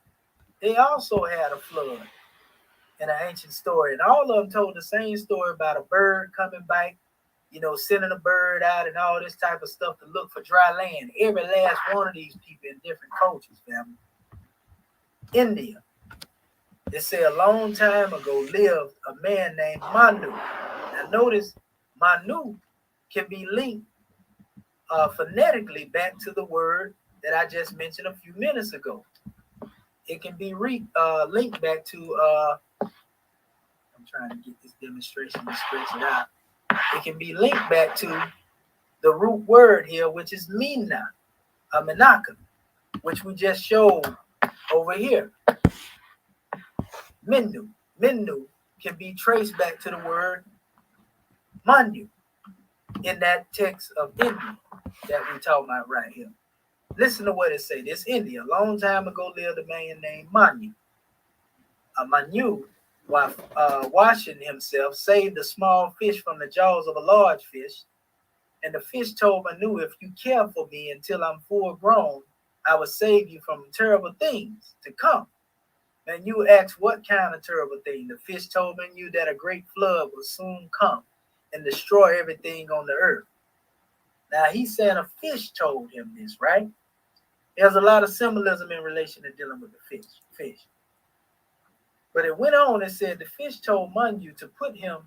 They also had a flood in an ancient story. And all of them told the same story about a bird coming back, you know, sending a bird out and all this type of stuff to look for dry land. Every last one of these people in different cultures, family. India. They say a long time ago lived a man named Manu. Now notice, Manu can be linked phonetically back to the word that I just mentioned a few minutes ago. It can be linked back to, I'm trying to get this demonstration to stretch it out. It can be linked back to the root word here, which is Mina, Menachem, which we just showed over here. Menu. Menu can be traced back to the word Manu in that text of India that we're talking about right here. Listen to what it says. This India, a long time ago, lived a man named Manu. Manu, while washing himself, saved a small fish from the jaws of a large fish. And the fish told Manu, if you care for me until I'm full grown, I will save you from terrible things to come. And you asked what kind of terrible thing? The fish told Manu that a great flood will soon come and destroy everything on the earth. Now he's saying a fish told him this, right? There's a lot of symbolism in relation to dealing with the fish. But it went on and said the fish told Manu to put him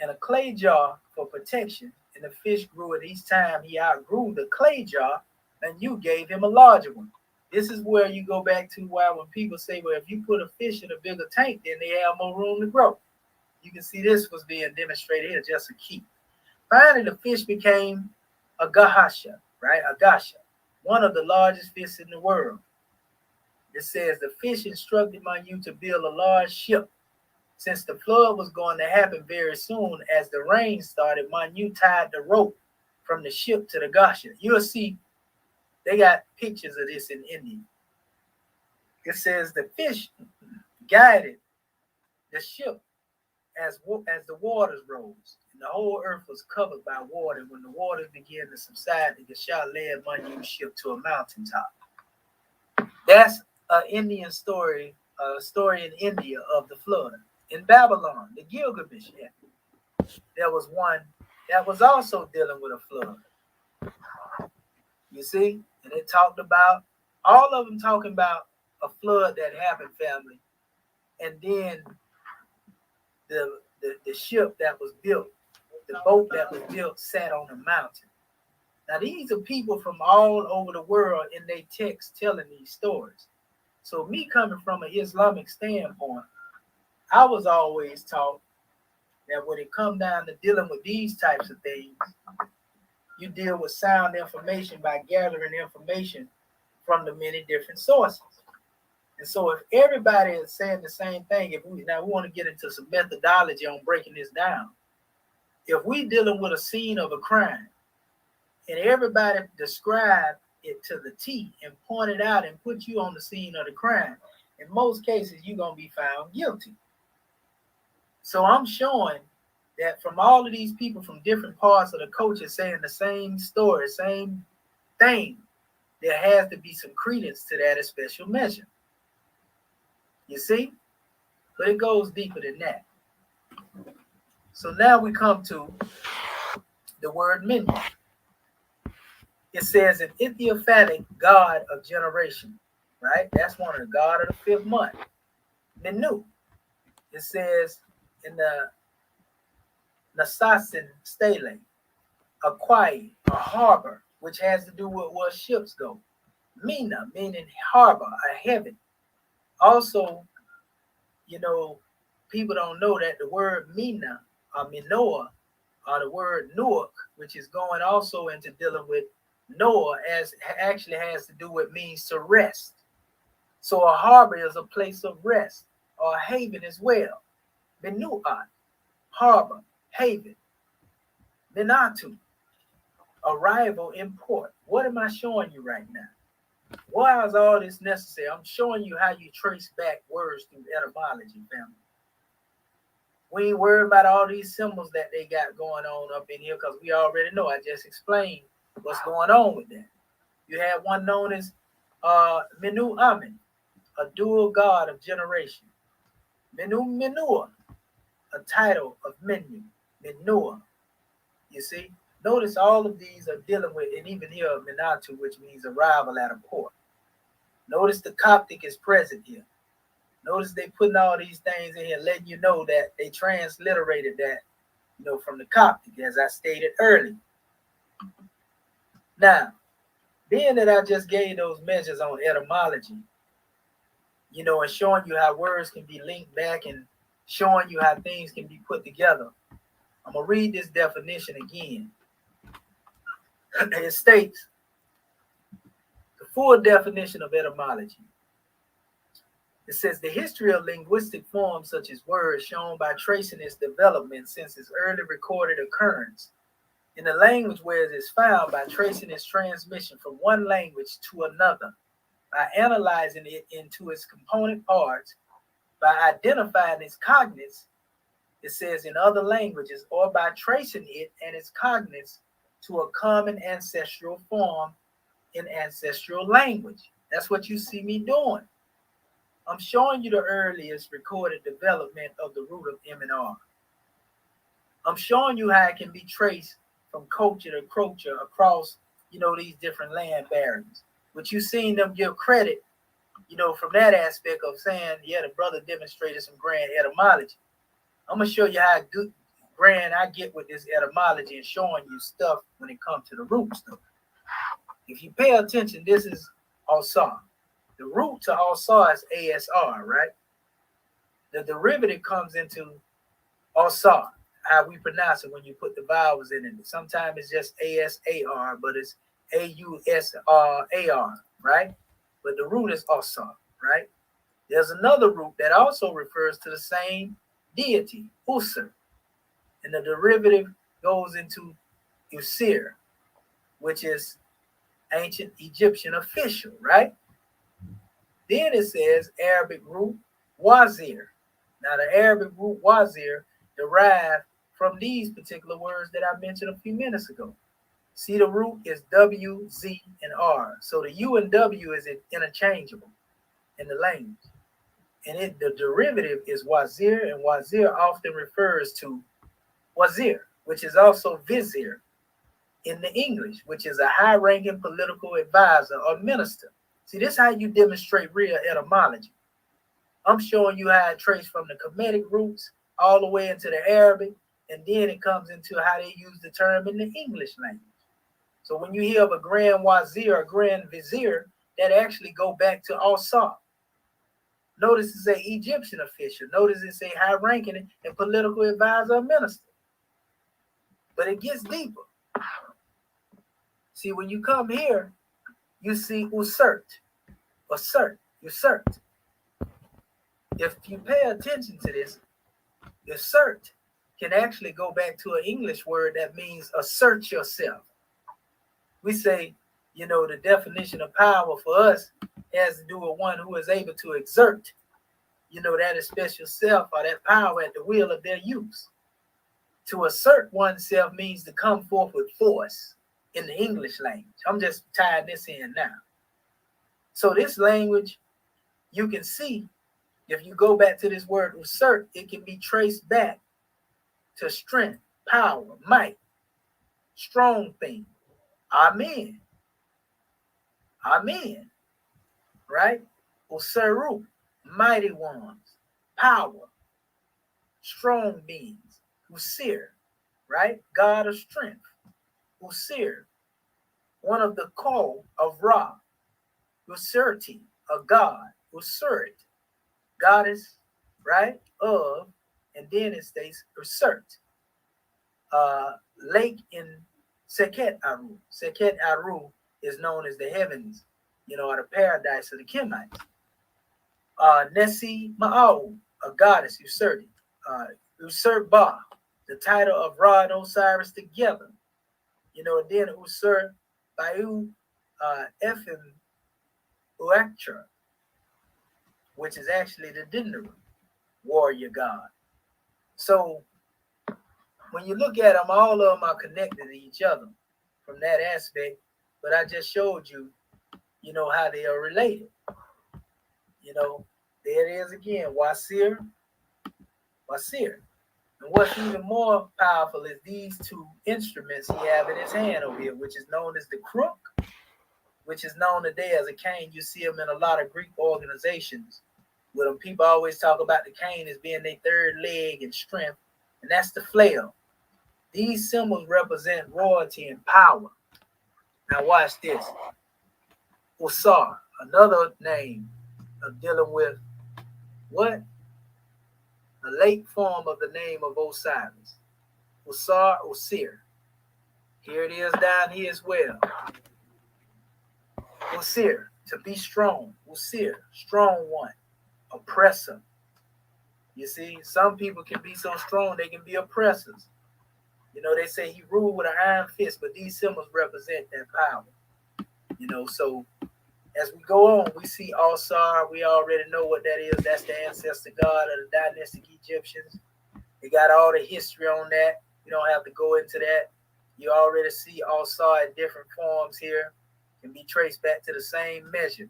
in a clay jar for protection, and the fish grew, and each time he outgrew the clay jar, and you gave him a larger one. This is where you go back to why when people say, well, if you put a fish in a bigger tank, then they have more room to grow. You can see this was being demonstrated here, just a key. Finally, the fish became a gahasha, right? A gasha, one of the largest fish in the world. It says the fish instructed Manu to build a large ship. Since the flood was going to happen very soon, as the rain started, Manu tied the rope from the ship to the gasha. You'll see they got pictures of this in India. It says the fish guided the ship as the waters rose, and the whole earth was covered by water. When the waters began to subside, the Gasha led Manu's ship to a mountaintop. That's an Indian story, a story in India of the flood. In Babylon, the Gilgamesh, there was one that was also dealing with a flood. You see? And it talked about, all of them talking about a flood that happened, family. And then the ship that was built, the boat that was built, sat on a mountain. Now, these are people from all over the world in their text telling these stories. So me coming from an Islamic standpoint, I was always taught that when it comes down to dealing with these types of things, you deal with sound information by gathering information from the many different sources. And so if everybody is saying the same thing, we want to get into some methodology on breaking this down. If we dealing with a scene of a crime and everybody describe it to the T and point it out and put you on the scene of the crime, in most cases, you're going to be found guilty. So I'm showing that from all of these people from different parts of the culture saying the same story, same thing, there has to be some credence to that as special measure. You see? But it goes deeper than that. So now we come to the word Menu. It says an Ethiopic god of generation, right? That's one of the god of the fifth month. Menu. It says in the Nasasin stele, a quay, a harbor, which has to do with where ships go. Mina, meaning harbor, a heaven. Also, people don't know that the word Mina or Minoa, or the word Nuak, which is going also into dealing with Noah, as actually has to do with means to rest. So a harbor is a place of rest, or a haven as well. Menuat, harbor, haven. Minatu, arrival in port. What am I showing you right now? Why is all this necessary? I'm showing you how you trace back words through etymology, family. We ain't worried about all these symbols that they got going on up in here, because we already know. I just explained what's going on with that. You have one known as Menu Amen, a dual god of generation. Menu Menua, a title of Menu, Menua. You see? Notice all of these are dealing with, and even here, Minatu, which means arrival at a port. Notice the Coptic is present here. Notice they putting all these things in here, letting you know that they transliterated that, from the Coptic, as I stated earlier. Now, being that I just gave those measures on etymology, and showing you how words can be linked back and showing you how things can be put together, I'm going to read this definition again. It states, the full definition of etymology. It says the history of linguistic forms such as words shown by tracing its development since its early recorded occurrence in the language where it is found by tracing its transmission from one language to another, by analyzing it into its component parts, by identifying its cognates, it says in other languages, or by tracing it and its cognates to a common ancestral form in ancestral language. That's what you see me doing. I'm showing you the earliest recorded development of the root of M and R. I'm showing you how it can be traced from culture to culture across, these different land barriers. But you've seen them give credit, from that aspect of saying, yeah, the brother demonstrated some grand etymology. I'm going to show you how Grand, I get with this etymology and showing you stuff when it comes to the roots, though. If you pay attention, this is Alsar. The root to Alsar is ASR, right? The derivative comes into Alsar, how we pronounce it when you put the vowels in it. Sometimes it's just ASAR, but it's AUSRAR, right? But the root is Alsar, right? There's another root that also refers to the same deity, Usir, and the derivative goes into Usir, which is ancient Egyptian official, right? Then it says Arabic root wazir. Now the Arabic root wazir derived from these particular words that I mentioned a few minutes ago. See, the root is W, Z, and R. So the U and W is interchangeable in the language. And the derivative is wazir, and wazir often refers to wazir, which is also vizier in the English, which is a high-ranking political advisor or minister. See, this is how you demonstrate real etymology. I'm showing you how it traced from the Kemetic roots all the way into the Arabic, and then it comes into how they use the term in the English language. So when you hear of a grand wazir or grand vizier, that actually go back to Alsar. Notice it's an Egyptian official. Notice it's a high-ranking and political advisor or minister. But it gets deeper. See, when you come here, you see usert, usurped. If you pay attention to this, usurped can actually go back to an English word that means assert yourself. We say, the definition of power for us has to do with one who is able to exert, that special self or that power at the will of their use. To assert oneself means to come forth with force in the English language. I'm just tying this in now. So this language, you can see, if you go back to this word assert, it can be traced back to strength, power, might, strong thing. Amen. Amen. Right? Useru, mighty ones, power, strong beings. Usir, right? God of strength. Usir, one of the call of Ra. Usurti, a god. Usurit, goddess, right? Of, and then it states Usert. Lake in Seket Aru. Seket Aru is known as the heavens, or the paradise of the Kemites. Nessi Ma'au, a goddess, Usurti. Usur Ba, the title of Ra and Osiris together. And then Usur Bayu Ephim Uaktra, which is actually the Dindaru, warrior god. So when you look at them, all of them are connected to each other from that aspect. But I just showed you, how they are related. There it is again, Wasir. And what's even more powerful is these two instruments he have in his hand over here, which is known as the crook, which is known today as a cane. You see them in a lot of Greek organizations. With them, people always talk about the cane as being their third leg and strength, and that's the flail. These symbols represent royalty and power. Now watch this. Usar, another name of dealing with what? A late form of the name of Osiris. Usar, Osir. Here it is down here as well. Usir, to be strong. Usir, strong one. Oppressor. You see, some people can be so strong they can be oppressors. They say he ruled with an iron fist, but these symbols represent that power. So as we go on, we see Alsar. We already know what that is. That's the ancestor god of the dynastic Egyptians. They got all the history on that. You don't have to go into that. You already see Alsar in different forms here. Can be traced back to the same measure,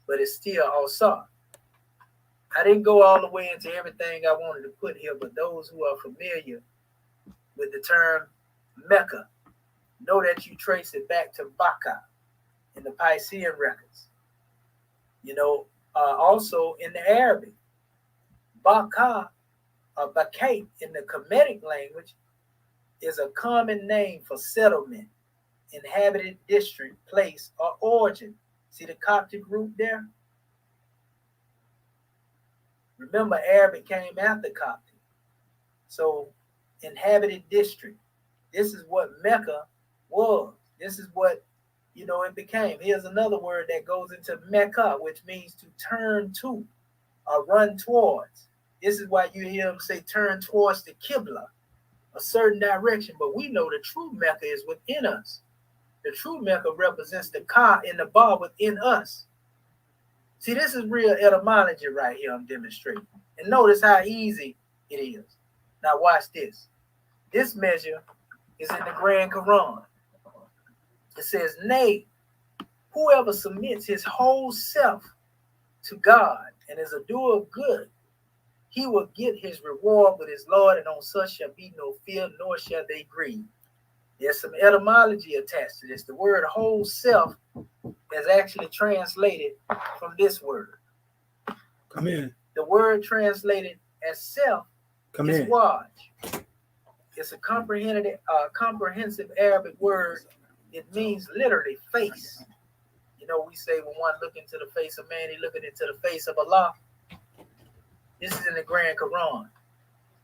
but it's still Alsar. I didn't go all the way into everything I wanted to put here, but those who are familiar with the term Mecca know that you trace it back to Baka in the Piscean records. Also in the Arabic, Baka Bakate in the Kemetic language is a common name for settlement, inhabited district, place, or origin. See the Coptic root there? Remember, Arabic came after Coptic. So, inhabited district. This is what Mecca was. This is what, it became. Here's another word that goes into Mecca, which means to turn to or run towards. This is why you hear them say turn towards the Qibla, a certain direction. But we know the true Mecca is within us. The true Mecca represents the Ka and the Ba within us. See, this is real etymology right here I'm demonstrating. And notice how easy it is. Now watch this. This measure is in the Grand Quran. It says, nay, whoever submits his whole self to God and is a doer of good, he will get his reward with his Lord, and on such shall be no fear, nor shall they grieve. There's some etymology attached to this. The word whole self is actually translated from this word. Come in. The word translated as self is waj. It's a comprehensive Arabic word. It means literally face. We say when one look into the face of man, he looking into the face of Allah. This is in the Grand Quran.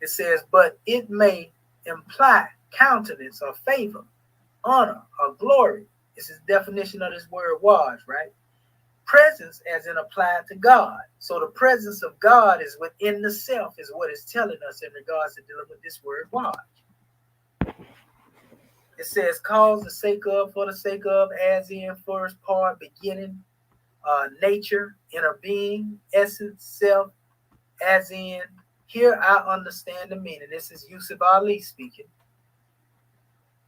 It says, but it may imply countenance or favor, honor or glory. This is the definition of this word waj, right? Presence as in applied to God. So the presence of God is within the self is what it's telling us in regards to dealing with this word waj. It says cause the sake of, for the sake of, as in, first part, beginning, nature, inner being, essence, self, as in. Here I understand the meaning. This is Yusuf Ali speaking.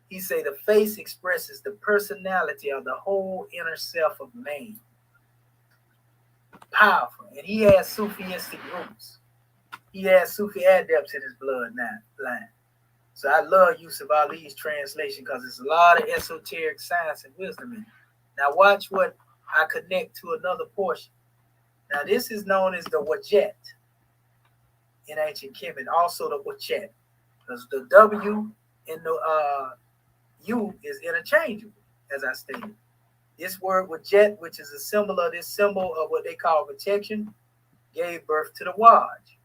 He say the face expresses the personality of the whole inner self of man. Powerful. And he has Sufistic roots. He has Sufi adepts in his bloodline. So I love Yusuf Ali's translation because there's a lot of esoteric science and wisdom in it. Now watch what I connect to another portion. Now this is known as the wajet in ancient Kemet, also the wachet, because the W and the U is interchangeable, as I stated. This word wajet, which is a symbol of of what they call protection, gave birth to the waj.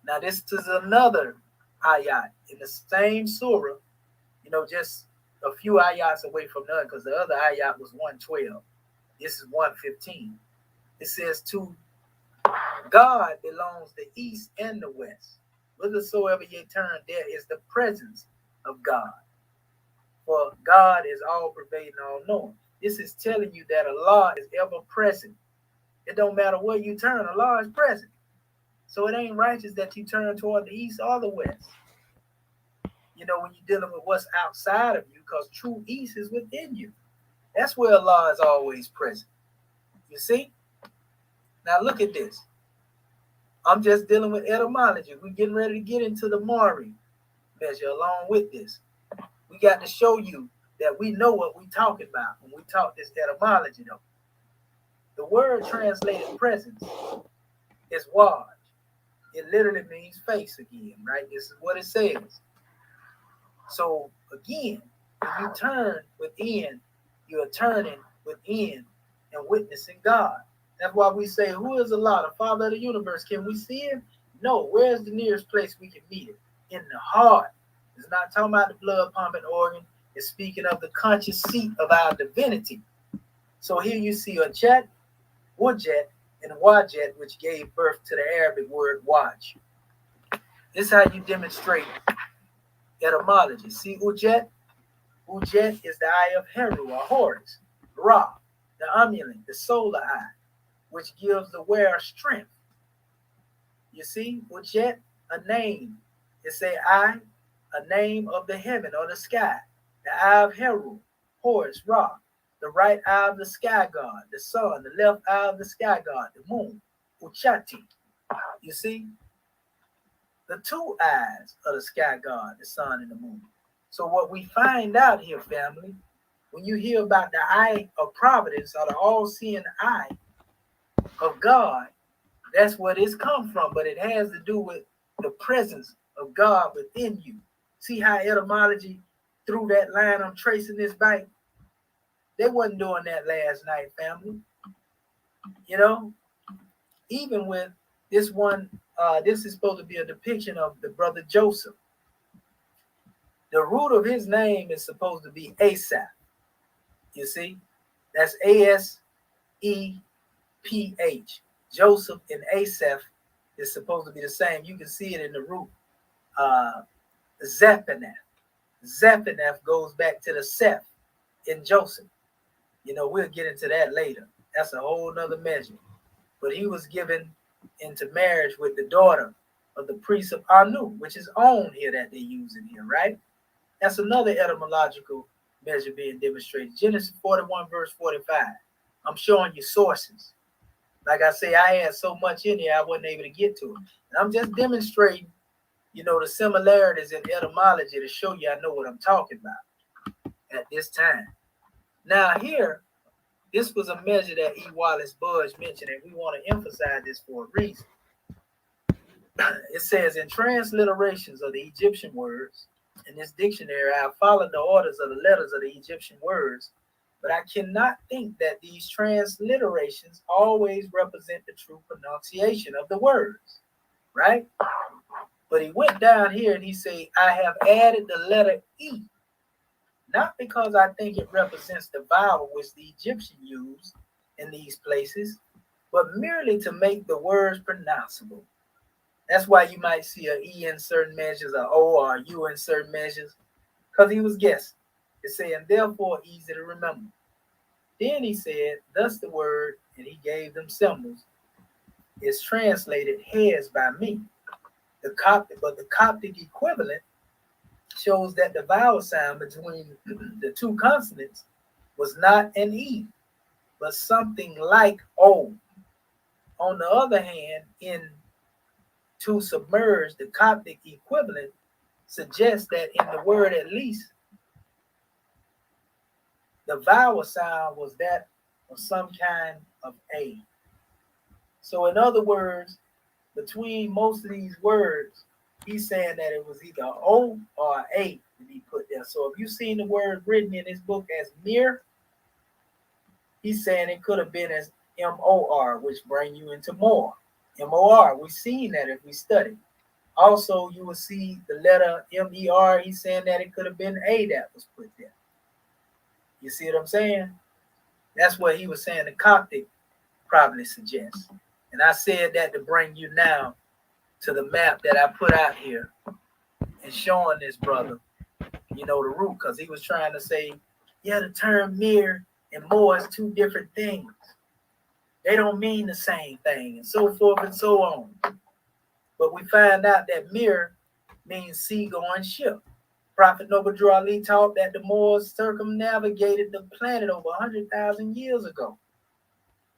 Now this is another ayat in the same surah, just a few ayats away from none, because the other ayat was 112. This is 115. It says, to God belongs the east and the west. Whithersoever ye turn, there is the presence of God. For God is all pervading, all knowing. This is telling you that Allah is ever present. It don't matter where you turn, Allah is present. So it ain't righteous that you turn toward the east or the west. When you're dealing with what's outside of you, because true east is within you. That's where Allah is always present. You see? Now look at this. I'm just dealing with etymology. We're getting ready to get into the Mari measure along with this. We got to show you that we know what we're talking about when we talk this etymology, though. The word translated presence is waj. It literally means face again, right? This is what it says. So again, when you turn within, you're turning within and witnessing God. That's why we say, who is Allah, the Father of the universe? Can we see him? No. Where's the nearest place we can meet him? In the heart. It's not talking about the blood pumping organ. It's speaking of the conscious seat of our divinity. So here you see a jet, wajet, and wajet, which gave birth to the Arabic word waj. This is how you demonstrate etymology. See ujet? Ujet is the eye of Heru or Horus. Ra, the amulet, the solar eye, which gives the wearer strength. You see, ujet, a name. It's a name of the heaven or the sky. The eye of Heru, Horus, Ra. The right eye of the sky god, the sun. The left eye of the sky god, the moon, Uchati. You see? The two eyes of the sky god, the sun and the moon. So what we find out here, family, when you hear about the eye of providence or the all-seeing eye of God, that's where this comes from. But it has to do with the presence of God within you. See how etymology through that line I'm tracing this back? They wasn't doing that last night, family. You know, even with this one, this is supposed to be a depiction of the brother Joseph. The root of his name is supposed to be Asaph. You see, that's Aseph. Joseph and Asaph is supposed to be the same. You can see it in the root. Zephanath. Zephanath goes back to the Seth in Joseph. You know, we'll get into that later. That's a whole nother measure. But he was given into marriage with the daughter of the priest of Anu, which is on here that they're using here, right? That's another etymological measure being demonstrated. Genesis 41, verse 45. I'm showing you sources. Like I say, I had so much in here, I wasn't able to get to it. And I'm just demonstrating, you know, the similarities in etymology to show you I know what I'm talking about at this time. Now here, this was a measure that E. Wallace Budge mentioned, and we want to emphasize this for a reason. It says, in transliterations of the Egyptian words, in this dictionary, I have followed the orders of the letters of the Egyptian words, but I cannot think that these transliterations always represent the true pronunciation of the words, right? But he went down here and he said, I have added the letter E, not because I think it represents the vowel which the Egyptian used in these places, but merely to make the words pronounceable. That's why you might see an E in certain measures, or O or U in certain measures, because he was guessing. It's saying, therefore, easy to remember. Then he said, thus the word, and he gave them symbols, is translated heads by me. But the Coptic equivalent shows that the vowel sound between the two consonants was not an E, but something like O. On the other hand, in to submerge, the Coptic equivalent suggests that in the word at least, the vowel sound was that of some kind of A. So in other words, between most of these words, he's saying that it was either O or A to be put there. So if you've seen the word written in this book as mir, he's saying it could have been as M-O-R, which bring you into more. M-O-R, we've seen that if we study. Also, you will see the letter M-E-R, he's saying that it could have been A that was put there. You see what I'm saying? That's what he was saying the Coptic probably suggests. And I said that to bring you now to the map that I put out here and showing this brother, you know, the root, because he was trying to say, yeah, the term mir and more is two different things. They don't mean the same thing, and so forth and so on. But we find out that mir means seagoing ship. Prophet Noble Drew Ali taught that the Moors circumnavigated the planet over 100,000 years ago.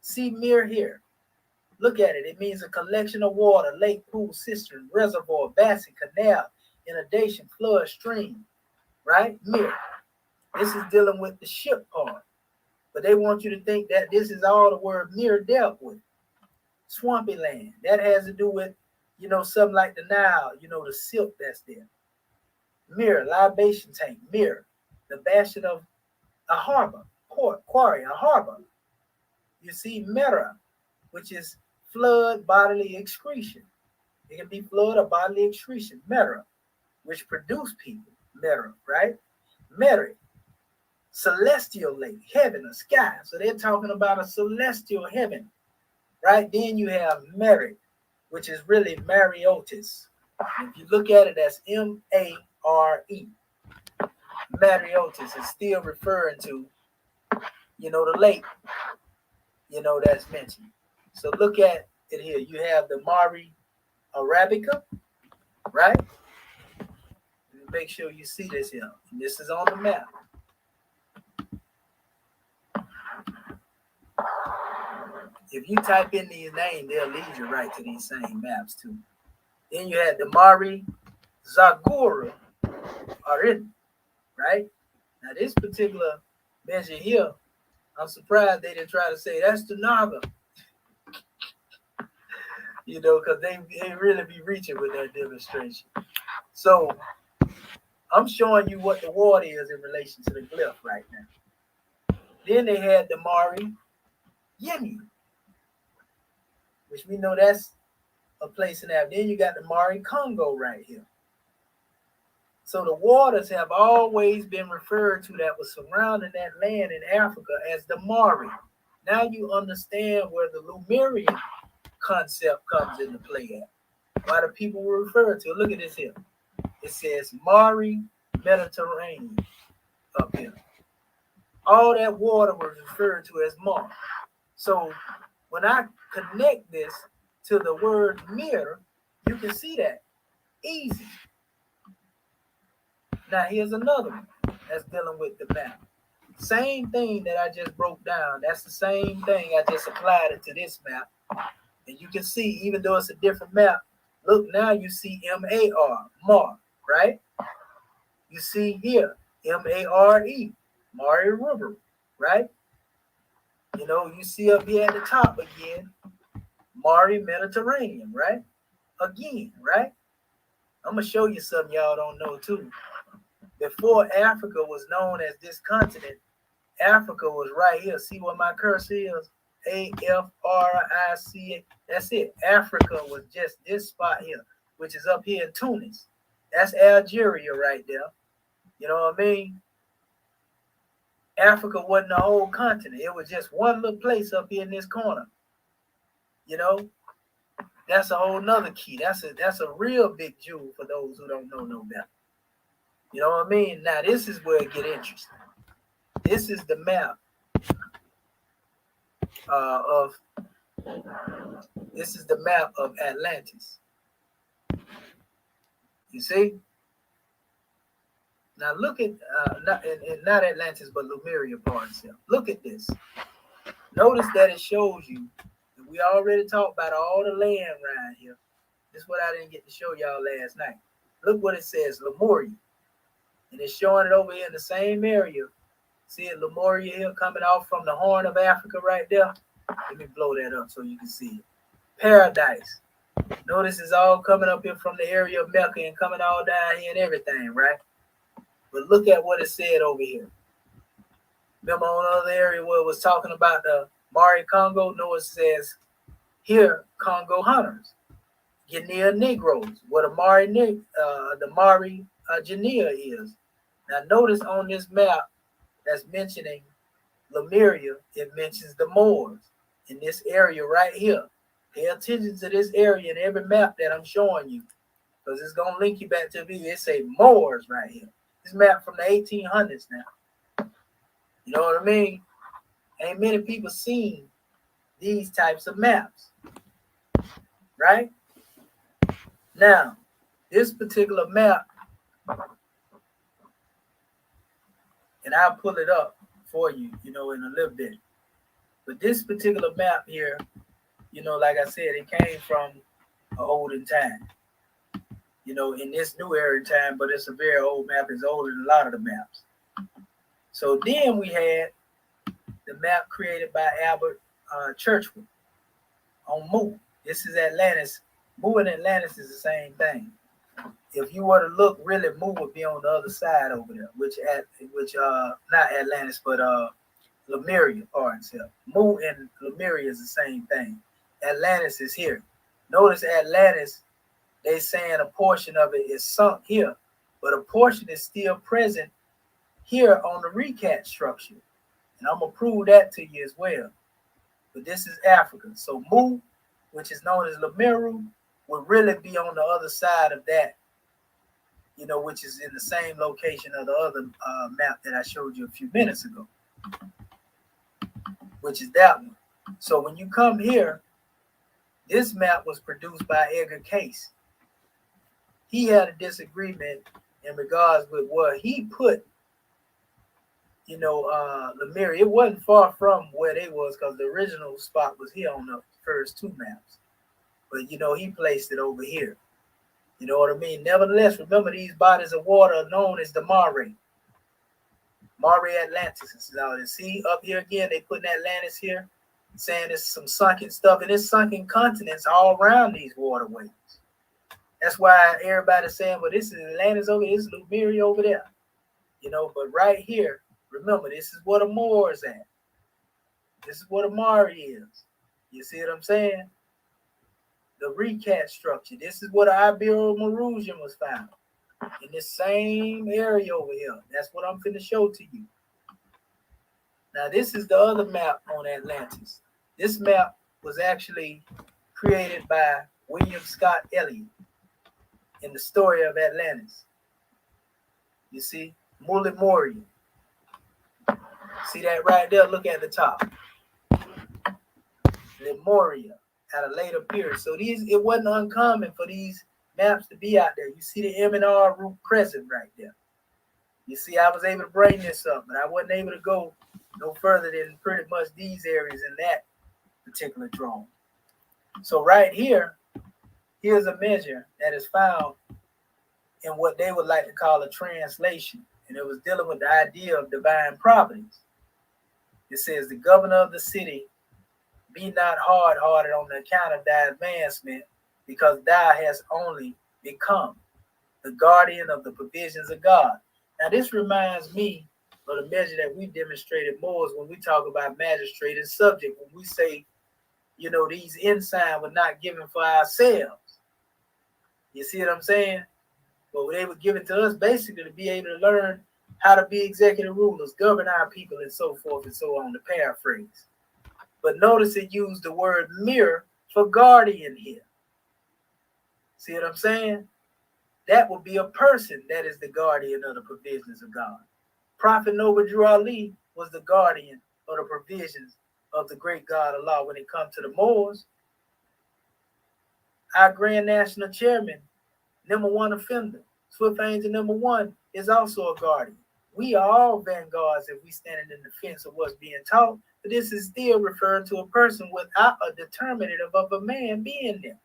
See mir here. Look at it. It means a collection of water, lake, pool, cistern, reservoir, basin, canal, inundation, flood, stream, right? Mir. This is dealing with the ship part. But they want you to think that this is all the word mir dealt with. Swampy land. That has to do with, you know, something like the Nile, you know, the silk that's there. Mir, libation tank, mir, the bastion of a harbor, port, quarry, a harbor. You see mera, which is flood, bodily excretion. It can be flood or bodily excretion, mera, which produce people, mera, right? Merit, celestial lake, heaven, or sky. So they're talking about a celestial heaven, right? Then you have merit, which is really Mariotis. If you look at it, that's M-A-R-E. Mariotis is still referring to, you know, the lake, you know, that's mentioned. So look at it here. You have the Mari Arabica, right? Make sure you see this here. This is on the map. If you type in these names, they'll lead you right to these same maps too. Then you had the Mari Zagura Arin, right? Now this particular measure here, I'm surprised they didn't try to say that's the Naga. You know, because they really be reaching with that demonstration. So I'm showing you what the water is in relation to the glyph right now. Then they had the Mari Yemi, which we know that's a place in that. Then you got the Mari Congo right here. So the waters have always been referred to that was surrounding that land in Africa as the Mari. Now you understand where the Lemurian concept comes into play at. Why the people were referred to. Look at this here. It says Mari Mediterranean up here. All that water was referred to as Mar. So when I connect this to the word mir, you can see that easy. Now here's another one that's dealing with the map. Same thing that I just broke down. That's the same thing. I just applied it to this map. And you can see, even though it's a different map, look, now you see M-A-R, Mar, right? You see here, M-A-R-E, Mari River, right? You know, you see up here at the top again, Mari Mediterranean, right? Again, right? I'm going to show you something y'all don't know too. Before Africa was known as this continent, Africa was right here. See what my cursor is? A-F-R-I-C-A. That's it. Africa was just this spot here, which is up here in Tunis. That's Algeria right there. You know what I mean? Africa wasn't a whole continent. It was just one little place up here in this corner. You know? That's a whole nother key. That's a real big jewel for those who don't know no better. You know what I mean? Now this is where it get interesting. This is the map of Atlantis. You see? Now look at not Atlantis, but Lemuria part itself. Look at this. Notice that it shows you that we already talked about all the land around here. This is what I didn't get to show y'all last night. Look what it says, Lemuria. And it's showing it over here in the same area. See it, Lemuria here coming off from the Horn of Africa right there. Let me blow that up so you can see it. Paradise. Notice it's all coming up here from the area of Mecca and coming all down here and everything, right? But look at what it said over here. Remember on the other area where it was talking about the Mari Congo? Notice it says here, Congo hunters. Guinea Negroes, where the Mari Guinea is. Now notice on this map that's mentioning Lemuria, it mentions the Moors in this area right here. Pay attention to this area in every map that I'm showing you, because it's going to link you back to me. It say Moors right here. This map from the 1800s now. You know what I mean? Ain't many people seen these types of maps, right? Now, this particular map, and I'll pull it up for you, you know, in a little bit. But this particular map here, you know, like I said, it came from an olden time. You know, in this new era time, but it's a very old map. It's older than a lot of the maps. So then we had the map created by Albert Churchward on Mu. This is Atlantis. Mu and Atlantis is the same thing. If you were to look, really, Mu would be on the other side over there, which not Atlantis, but Lemuria part itself. Mu and Lemuria is the same thing. Atlantis is here. Notice Atlantis, they saying a portion of it is sunk here, but a portion is still present here on the recap structure. And I'm going to prove that to you as well. But this is Africa. So Mu, which is known as Lemuria, would really be on the other side of that, you know, which is in the same location of the other map that I showed you a few minutes ago, which is that one. So when you come here, this map was produced by Edgar Cayce. He had a disagreement in regards with what he put, you know, Lemuria. It wasn't far from where they was, because the original spot was here on the first two maps. But, you know, he placed it over here. You know what I mean? Nevertheless, remember these bodies of water are known as the Mari. Mari Atlantis. See up here again, they put Atlantis here. saying there's some sunken stuff, and there's sunken continents all around these waterways. That's why everybody's saying, well, this is Atlantis over here, this is Lemuria over there. You know, but right here, remember, this is what a Moor is at. This is what a Mari is. You see what I'm saying? The recap structure. This is what Ibero-Mauritian was found. In this same area over here. That's what I'm finna show to you. Now, this is the other map on Atlantis. This map was actually created by William Scott Elliott in the story of Atlantis. You see? Lemuria. See that right there? Look at the top. Lemuria at a later period. So it wasn't uncommon for these maps to be out there. You see the M and R root present right there. You see, I was able to bring this up, but I wasn't able to go no further than pretty much these areas in that particular drone. So right here, here's a measure that is found in what they would like to call a translation. And it was dealing with the idea of divine providence. It says, the governor of the city, be not hard-hearted on the account of thy advancement, because thou hast only become the guardian of the provisions of God. Now, this reminds me of the measure that we demonstrated Moors when we talk about magistrate and subject, when we say, you know, these ensigns were not given for ourselves. You see what I'm saying? But they were given to us basically to be able to learn how to be executive rulers, govern our people, and so forth and so on, to paraphrase. But notice it used the word mirror for guardian here. See what I'm saying? That would be a person that is the guardian of the provisions of God. Prophet Noble Drew Ali was the guardian of the provisions of the great God Allah when it comes to the Moors. Our Grand National Chairman, number one offender, Swift Angel number one, is also a guardian. We are all vanguards if we stand in defense of what's being taught, but this is still referring to a person without a determinative of a man being there.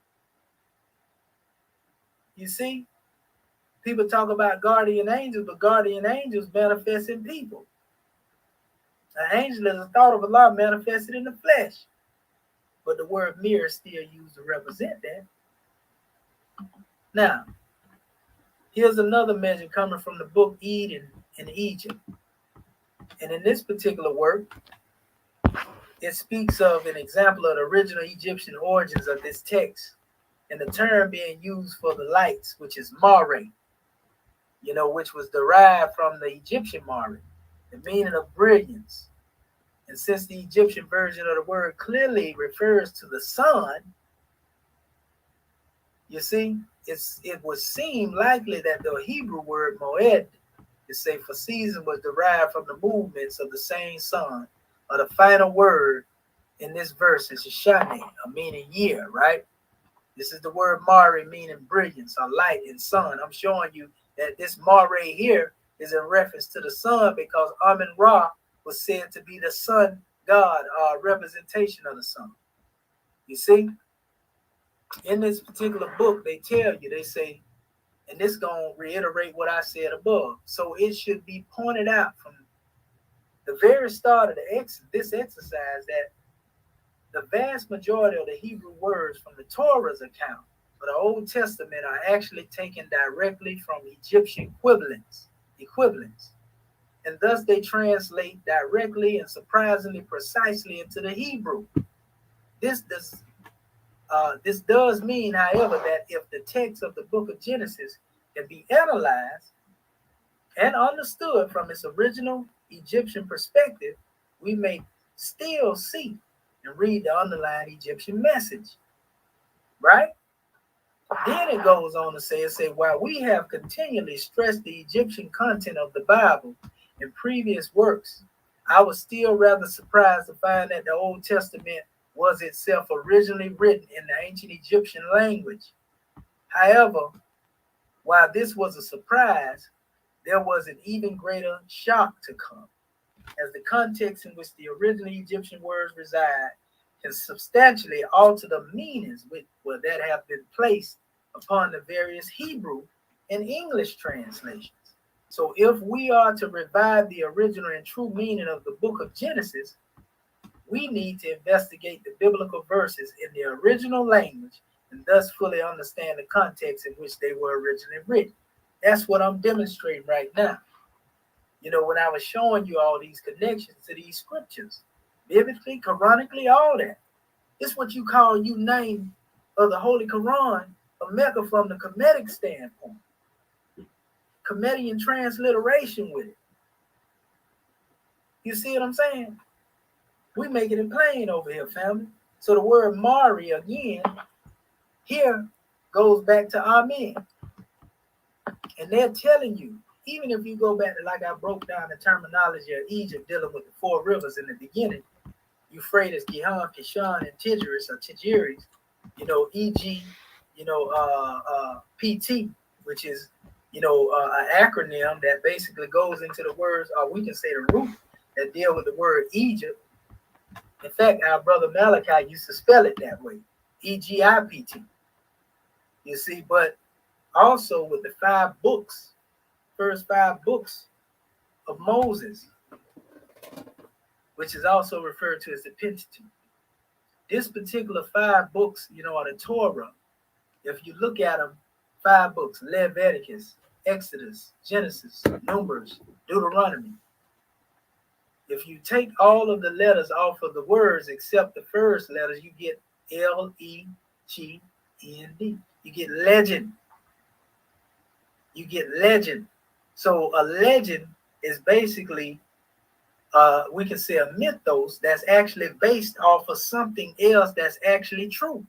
You see? People talk about guardian angels, but guardian angels manifest in people. An angel is a thought of Allah manifested in the flesh. But the word mirror is still used to represent that. Now, here's another measure coming from the book Eden in Egypt. And in this particular work, it speaks of an example of the original Egyptian origins of this text, and the term being used for the lights, which is mare, you know, which was derived from the Egyptian mare, the meaning of brilliance. And since the Egyptian version of the word clearly refers to the sun, you see, it would seem likely that the Hebrew word moed, to say for season, was derived from the movements of the same sun, or the final word in this verse is shane, meaning year, right? This is the word mare, meaning brilliance or light and sun. I'm showing you that this mare here is in reference to the sun because Amun-Ra was said to be the sun god, representation of the sun. You see, in this particular book, they tell you, they say, and this gonna reiterate what I said above. So it should be pointed out from the very start of this exercise that the vast majority of the Hebrew words from the Torah's account of the Old Testament are actually taken directly from Egyptian equivalents, and thus they translate directly and surprisingly precisely into the Hebrew. This does mean, however, that if the text of the book of Genesis can be analyzed and understood from its original Egyptian perspective, we may still see and read the underlying Egyptian message, right? Then it goes on to say, while we have continually stressed the Egyptian content of the Bible in previous works, I was still rather surprised to find that the Old Testament was itself originally written in the ancient Egyptian language. However, while this was a surprise, there was an even greater shock to come, as the context in which the original Egyptian words reside can substantially alter the meanings that have been placed upon the various Hebrew and English translations. So if we are to revive the original and true meaning of the book of Genesis, We need to investigate the biblical verses in their original language and thus fully understand the context in which they were originally written. That's what I'm demonstrating right now. You know, when I was showing you all these connections to these scriptures, biblically, Quranically, all that. It's what you call, you name of the Holy Quran, a mecca from the Kemetic standpoint. Comedian transliteration with it. You see what I'm saying? We making it plain over here, family. So the word Mari, again, here goes back to Amen. And they're telling you, even if you go back to, like I broke down the terminology of Egypt dealing with the four rivers in the beginning, Euphrates, Gihon, Kishon, and Tigris, or Tigris, you know, E.G., you know, PT, which is, you know, an acronym that basically goes into the words, or we can say the root that deal with the word Egypt. In fact, our brother Malachi used to spell it that way, E-G-I-P-T. You see, but also with the first five books of Moses, which is also referred to as the Pentateuch. This particular 5 books, you know, are the Torah. If you look at them, 5 books: Leviticus, Exodus, Genesis, Numbers, Deuteronomy. If you take all of the letters off of the words except the first letters, you get Legend. You get legend. You get legend. So a legend is basically, we can say a mythos that's actually based off of something else that's actually true.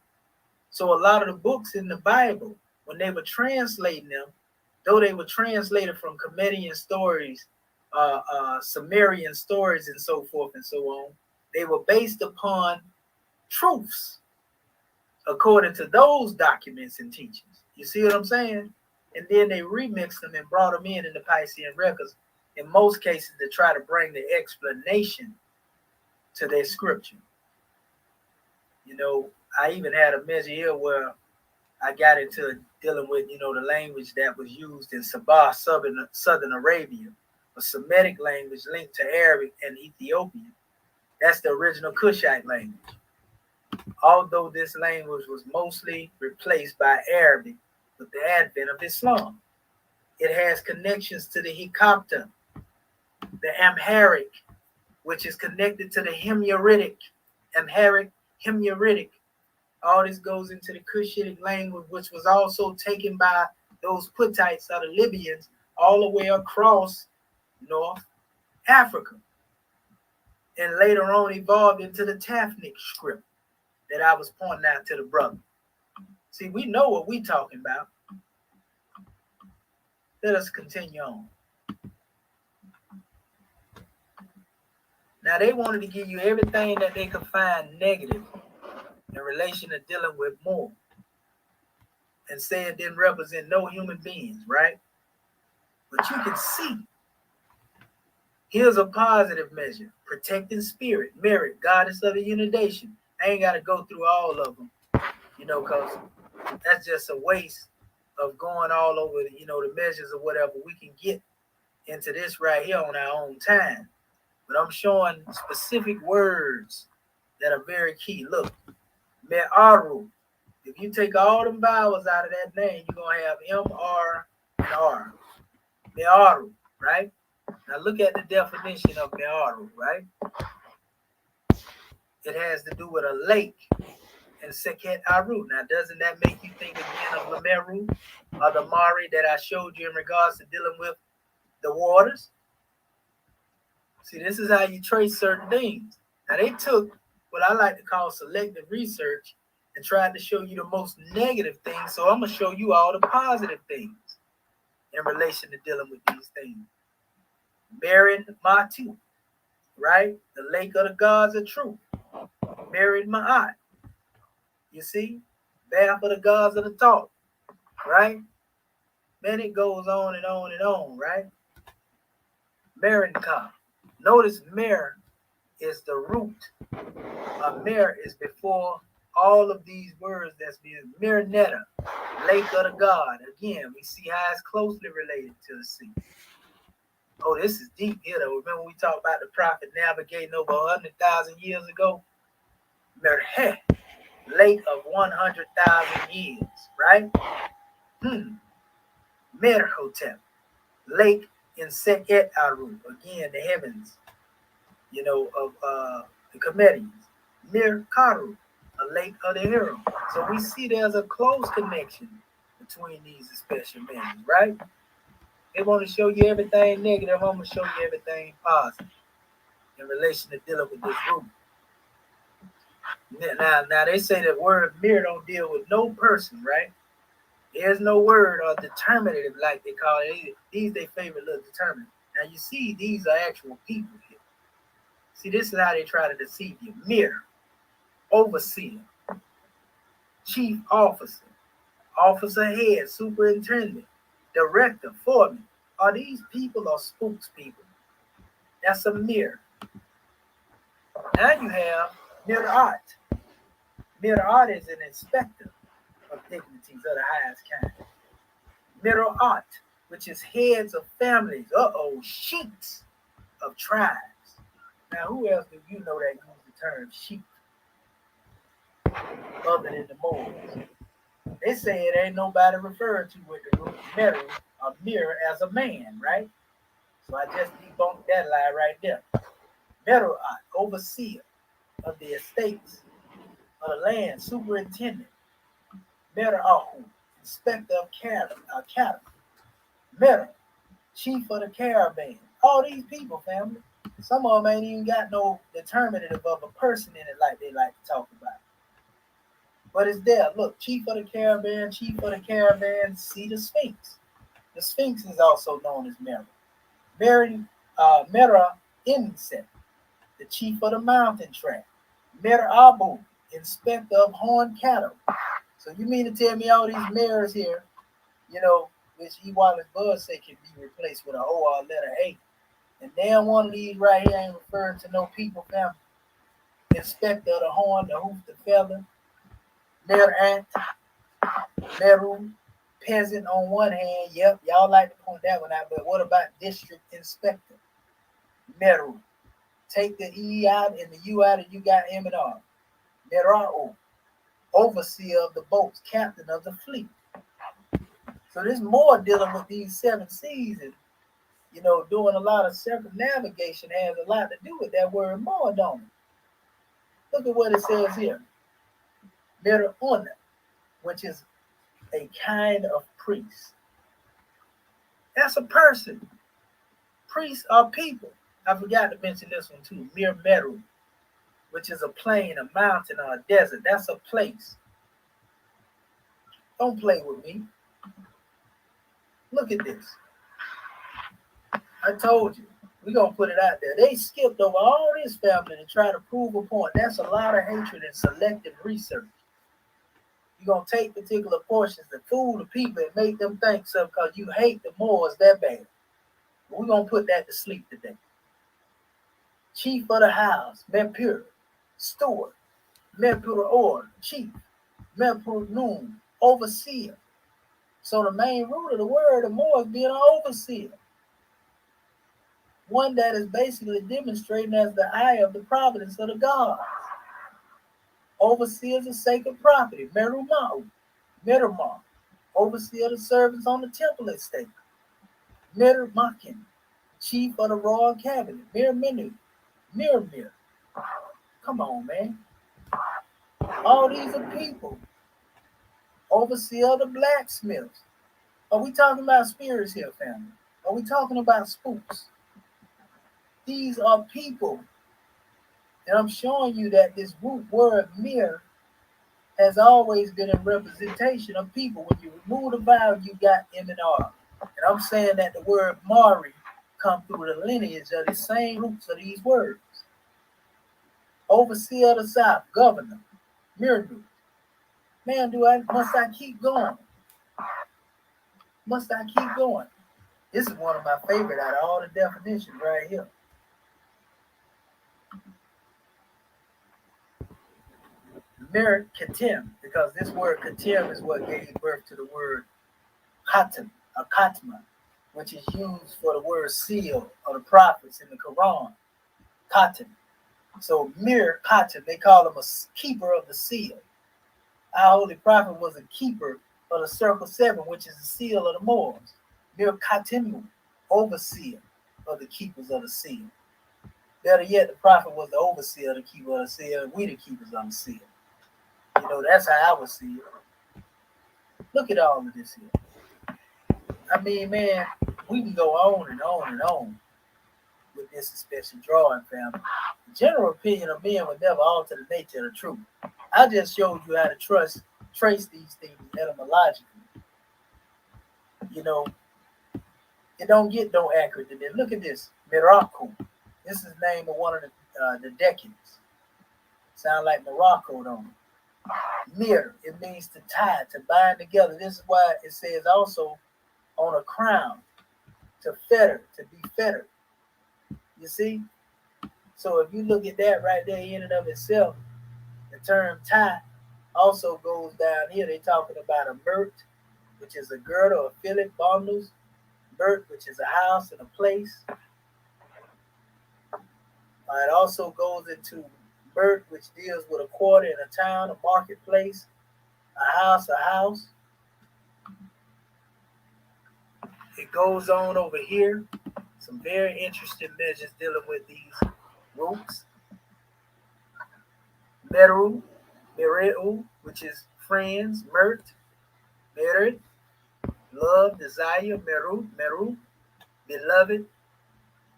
So a lot of the books in the Bible, when they were translating them, though they were translated from Comedian stories, Sumerian stories, and so forth and so on, they were based upon truths according to those documents and teachings. You see what I'm saying? And then they remixed them and brought them in the Piscean records, in most cases, to try to bring the explanation to their scripture. You know, I even had a measure here where I got into dealing with, you know, the language that was used in Sabah, Southern Arabia, a Semitic language linked to Arabic and Ethiopian. That's the original Kushite language. Although this language was mostly replaced by Arabic with the advent of Islam, it has connections to the Hikapta, the Amharic, which is connected to the Himyaritic, Amharic, Himyaritic. All this goes into the Cushitic language, which was also taken by those Puttites or the Libyans all the way across North Africa, and later on evolved into the Tafnic script that I was pointing out to the brother. See, we know what we're talking about. Let us continue on. Now, they wanted to give you everything that they could find negative in relation to dealing with more, and say it didn't represent no human beings, right? But you can see, here's a positive measure: protecting spirit, merit, goddess of the unidation. I ain't got to go through all of them, you know, because that's just a waste of going all over, you know, the measures or whatever. We can get into this right here on our own time. But I'm showing specific words that are very key. Look, Me'aru. If you take all them vowels out of that name, you're going to have M, R, and R. Me'aru, right? Now look at the definition of Me'aru, right? It has to do with a lake and Seket Aru. Now, doesn't that make you think again of Lameru or the Mari that I showed you in regards to dealing with the waters? See, this is how you trace certain things. Now, they took what I like to call selective research and tried to show you the most negative things. So I'm going to show you all the positive things in relation to dealing with these things. Merid Matu, right? The lake of the gods of truth. Merid Ma'at. You see? Bath of the gods of the thought, right? Then it goes on and on and on, right? Merinka. Notice Mer is the root. Mer is before all of these words that's being Merinetta, lake of the god. Again, we see how it's closely related to the sea. Oh, this is deep here though. Remember we talked about the prophet navigating over 100,000 years ago? Merhe, lake of 100,000 years, right? Merhotep, lake in Sekhet Aru, again the heavens, of the Comedians. Mir Karu, a lake of the hero. So we see there's a close connection between these special men, right? They want to show you everything negative. I'm going to show you everything positive in relation to dealing with this group. Now they say that word mir don't deal with no person, right? There's no word or determinative like they call it. These they favorite little determinative. Now you see, these are actual people here. See, this is how they try to deceive you. Mir, overseer, chief officer, officer head, superintendent, director, foreman. Are these people or spokespeople? That's a mir. Now you have mir art. Mir art is an inspector of dignities of the highest kind. Mir art, which is heads of families, sheiks of tribes. Now, who else do you know that use the term sheik other than the Moors? They say it ain't nobody referred to with the root meru or mir as a man, right? So I just debunked that lie right there. Meruat, overseer of the estates of the land, superintendent. Meraahu, inspector of cattle. Meru, chief of the caravan. All these people, family. Some of them ain't even got no determinative of a person in it like they like to talk about. But it's there. Look, chief of the caravan, see the Sphinx. The Sphinx is also known as Mera. Mera Insect, the chief of the mountain track. Mera Abu, inspector of horned cattle. So you mean to tell me all these mares here, which Wallace Bud say can be replaced with an O or a letter A. And damn one of these right here ain't referring to no people, family. Inspector of the horn, the hoof, the feather. Mare ant, Meru, peasant on one hand. Yep, y'all like to point that one out, but what about district inspector? Meru. Take the E out and the U out and you got M and R. Merao, overseer of the boats, captain of the fleet. So there's more dealing with these seven seas and, doing a lot of circumnavigation has a lot to do with that word more, don't it? Look at what it says here. Meruna, which is a kind of priest. That's a person. Priests are people. I forgot to mention this one too. Mir Meru, which is a plain, a mountain, or a desert. That's a place. Don't play with me. Look at this. I told you. We're going to put it out there. They skipped over all this, family, to try to prove a point. That's a lot of hatred and selective research. You're going to take particular portions to fool the people and make them think something because you hate the Moors that bad. But we're going to put that to sleep today. Chief of the house, Mepur, steward, Mepur or chief, Mepur noon, overseer. So the main root of the word of Moor is being an overseer. One that is basically demonstrating as the eye of the providence of the gods. Overseers of sacred property, Merumau, Merumah, overseer of the servants on the temple estate. Mermakin, chief of the royal cabinet, Mirminu, Mirmir. Come on, man. All these are people. Overseer of the blacksmiths. Are we talking about spirits here, family? Are we talking about spooks? These are people. And I'm showing you that this root word mir has always been a representation of people. When you remove the vowel, you got M and R. And I'm saying that the word Mari come through the lineage of the same roots of these words. Overseer of the South, governor, Mirdu. Man, must I keep going? Must I keep going? This is one of my favorite out of all the definitions right here. Mir Katim, because this word Katim is what gave birth to the word Khatam, or Khatma. which is used for the word seal of the prophets in the Quran, Khatam. So Mir Khatam, they call him a keeper of the seal. Our holy prophet was a keeper of the circle 7, which is the seal of the Moors. Mir Khatimu, overseer of the keepers of the seal. Better yet, the prophet was the overseer of the keeper of the seal, and we the keepers of the seal. You know, that's how I would see it. Look at all of this here. I mean, man, we can go on and on and on with this special drawing, family. The general opinion of men would never alter the nature of the truth. I just showed you how to trace these things etymologically. You know, it don't get no accurate than this. Look at this, Morocco. This is the name of one of the decades. Sound like Morocco, don't it? Mir, it means to tie, to bind together. This is why it says also on a crown, to fetter, to be fettered. You see? So if you look at that right there in and of itself, the term tie also goes down here. They're talking about a burt, which is a girdle, a fillet, bundles. Burt, which is a house and a place. It also goes into burt, which deals with a quarter in a town, a marketplace, a house, It goes on over here. Some very interesting measures dealing with these roots. Meru, Mereu, which is friends, Mert, Merit, love, desire, Meru, beloved,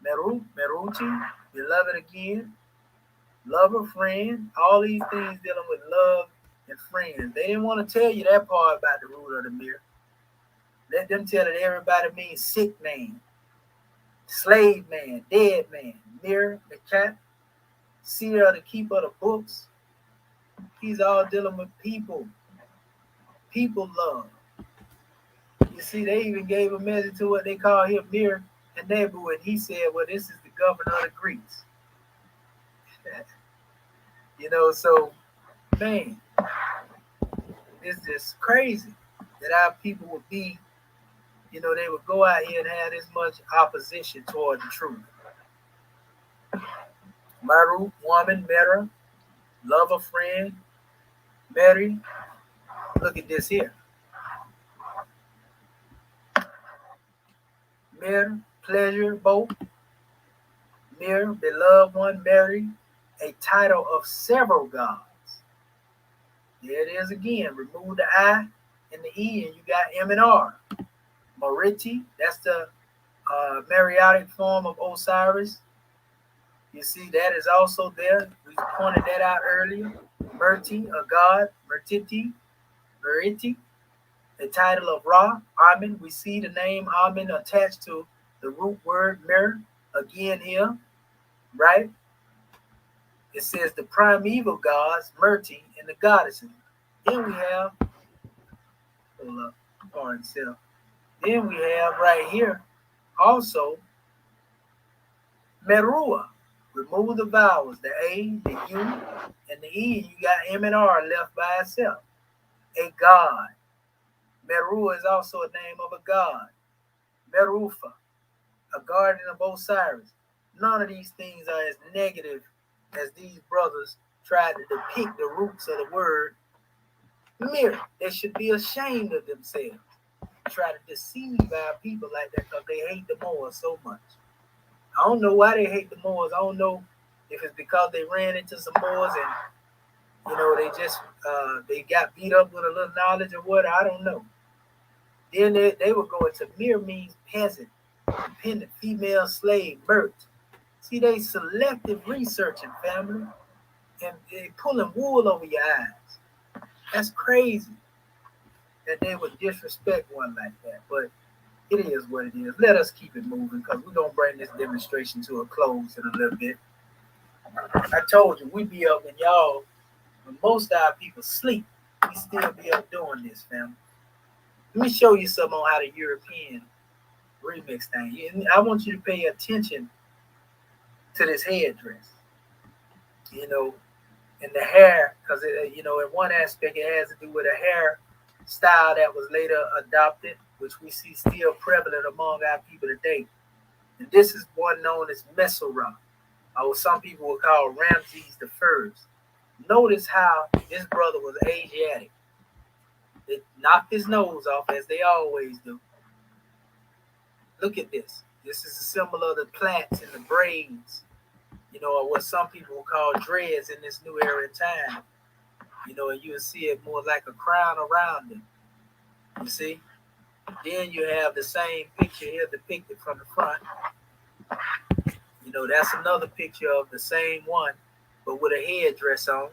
Meru, Meruti, beloved again, lover, friend, all these things dealing with love and friends. They didn't want to tell you that part about the root of the mirror. Let them tell it everybody means sick man, slave man, dead man, mirror, the cat, seer, the keeper of the books. He's all dealing with people love. You see, they even gave a message to what they call him Mir and Nebu, and he said, well, this is the governor of the Greeks. You know, so, man, it's just crazy that our people would be, you know, they would go out here and have this much opposition toward the truth. Maru, woman, Mera, lover, friend, Mary. Look at this here. Mir, pleasure, both. Mir, beloved one, Mary, a title of several gods. There it is again. Remove the I and the E, and you got M and R. Moriti, that's the Mariotic form of Osiris. You see, that is also there. We pointed that out earlier. Merti, a god. Meriti, the title of Ra. Amen. We see the name Amen attached to the root word Mer again here, right? It says the primeval gods, Merti, and the goddesses. Then we have, Then we have right here also Merua. Remove the vowels, the A, the U, and the E. You got M and R left by itself. A god. Merua is also a name of a god. Merufa, a guardian of Osiris. None of these things are as negative as these brothers tried to depict the roots of the word Mir. They should be ashamed of themselves. Try to deceive our people like that because they hate the Moors so much. I don't know why they hate the Moors. I don't know if it's because they ran into some Moors and, you know, they just they got beat up with a little knowledge or what. I don't know. Then they would go into Mir means peasant, dependent, female slave, birth. See, they selective researching, family, and they pulling wool over your eyes. That's crazy that they would disrespect one like that. But it is what it is. Let us keep it moving because we're going to bring this demonstration to a close in a little bit. I told you, we be up when y'all, when most of our people sleep, we still be up doing this, family. Let me show you something on how the European remix thing. I want you to pay attention to this headdress, you know, and the hair, because, you know, in one aspect, it has to do with a hair style that was later adopted which we see still prevalent among our people today. And this is one known as Mesura, or what some people will call Ramses the First. Notice how this brother was Asiatic. They knocked his nose off as they always do. Look at this. This is a symbol of the plaits and the braids, or what some people will call dreads in this new era in time. And you'll see it more like a crown around it. You see? Then you have the same picture here depicted from the front. That's another picture of the same one, but with a headdress on.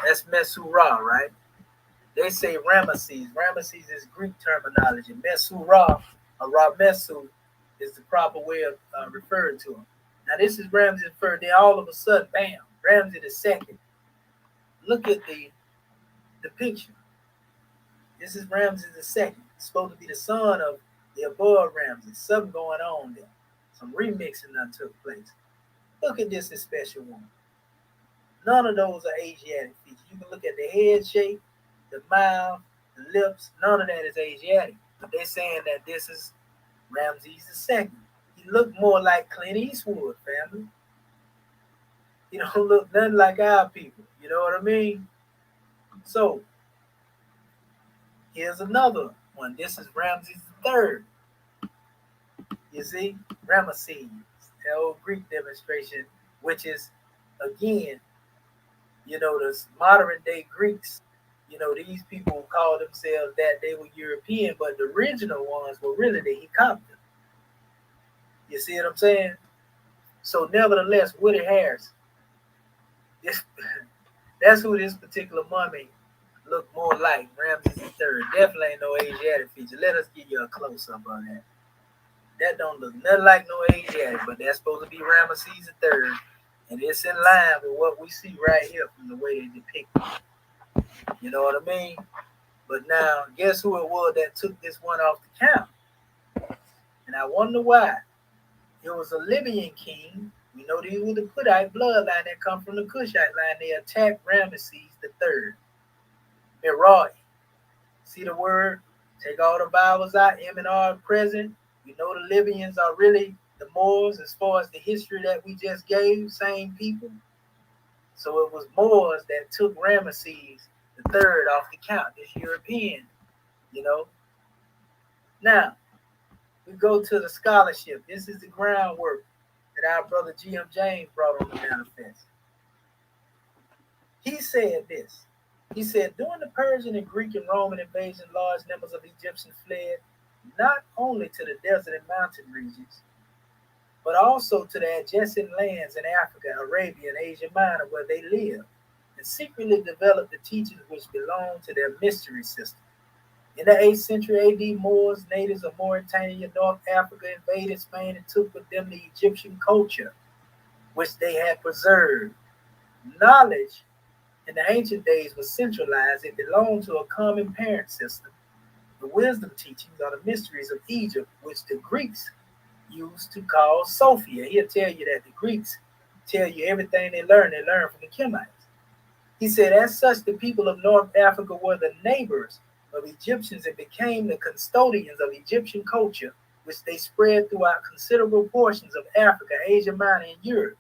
That's Mesura, right? They say Ramesses. Ramesses is Greek terminology. Mesura, or Ramesu, is the proper way of referring to him. Now, this is Ramses first. Then all of a sudden, bam, Ramses the second. Look at the picture. This is Ramses the second. It's supposed to be the son of the above Ramses. Something going on there. Some remixing that took place. Look at this special one. None of those are Asiatic features. You can look at the head shape, the mouth, the lips. None of that is Asiatic. But they're saying that this is Ramses II. He looked more like Clint Eastwood, family. He don't look nothing like our people. You know what I mean? So, here's another one. This is Ramses III. You see? Ramesses. The old Greek demonstration, which is, again, the modern day Greeks, these people call themselves that they were European, but the original ones were really the Hecopter. You see what I'm saying? So nevertheless, Woody Harris, that's who this particular mummy looked more like, Ramses III. Definitely ain't no Asiatic feature. Let us give you a close-up on that. That don't look nothing like no Asiatic, but that's supposed to be Ramses III. And it's in line with what we see right here from the way they depict it. You know what I mean? But now, guess who it was that took this one off the count? And I wonder why. It was a Libyan king. We know these were the Kushite bloodline that come from the Kushite line. They attacked Ramesses III. Meroe. See the word? Take all the vowels out, M and R present. We know the Libyans are really the Moors as far as the history that we just gave, same people. So it was Moors that took Ramesses III off the count, this European, Now, we go to the scholarship. This is the groundwork that our brother G.M. James brought on the manifest. He said this. He said, during the Persian and Greek and Roman invasion, large numbers of Egyptians fled not only to the desert and mountain regions, but also to the adjacent lands in Africa, Arabia, and Asia Minor where they lived, and secretly developed the teachings which belonged to their mystery system. In the 8th century AD, Moors, natives of Mauritania, North Africa, invaded Spain and took with them the Egyptian culture, which they had preserved. Knowledge in the ancient days was centralized. It belonged to a common parent system. The wisdom teachings are the mysteries of Egypt, which the Greeks used to call Sophia. He'll tell you that the Greeks tell you everything they learn from the Kemites. He said, as such, the people of North Africa were the neighbors of Egyptians and became the custodians of Egyptian culture, which they spread throughout considerable portions of Africa, Asia Minor, and Europe.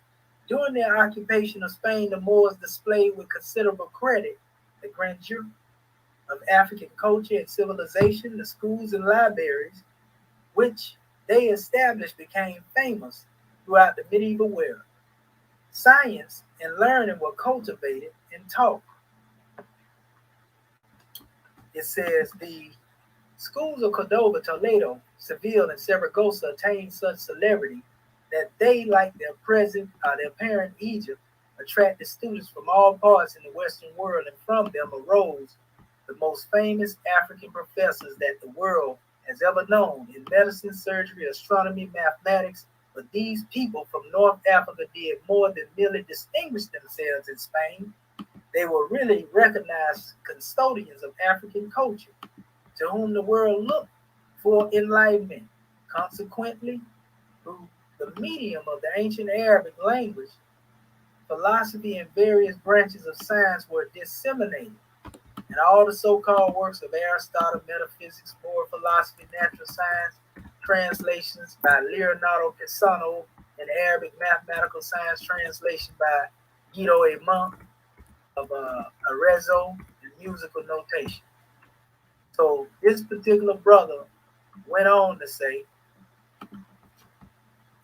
During their occupation of Spain, the Moors displayed with considerable credit the grandeur of African culture and civilization. The schools and libraries which they established became famous throughout the medieval world. Science and learning were cultivated and taught. It says the schools of Cordova, Toledo, Seville, and Saragossa attained such celebrity that they, like their parent Egypt, attracted students from all parts in the Western world, and from them arose the most famous African professors that the world has ever known in medicine, surgery, astronomy, mathematics. But these people from North Africa did more than merely distinguish themselves in Spain. They were really recognized custodians of African culture, to whom the world looked for enlightenment. Consequently, through the medium of the ancient Arabic language, philosophy and various branches of science were disseminated. And all the so-called works of Aristotle, metaphysics, moral philosophy, natural science, translations by Leonardo Pisano, and Arabic mathematical science translation by Guido A. Monk of Arezzo, and musical notation. So this particular brother went on to say,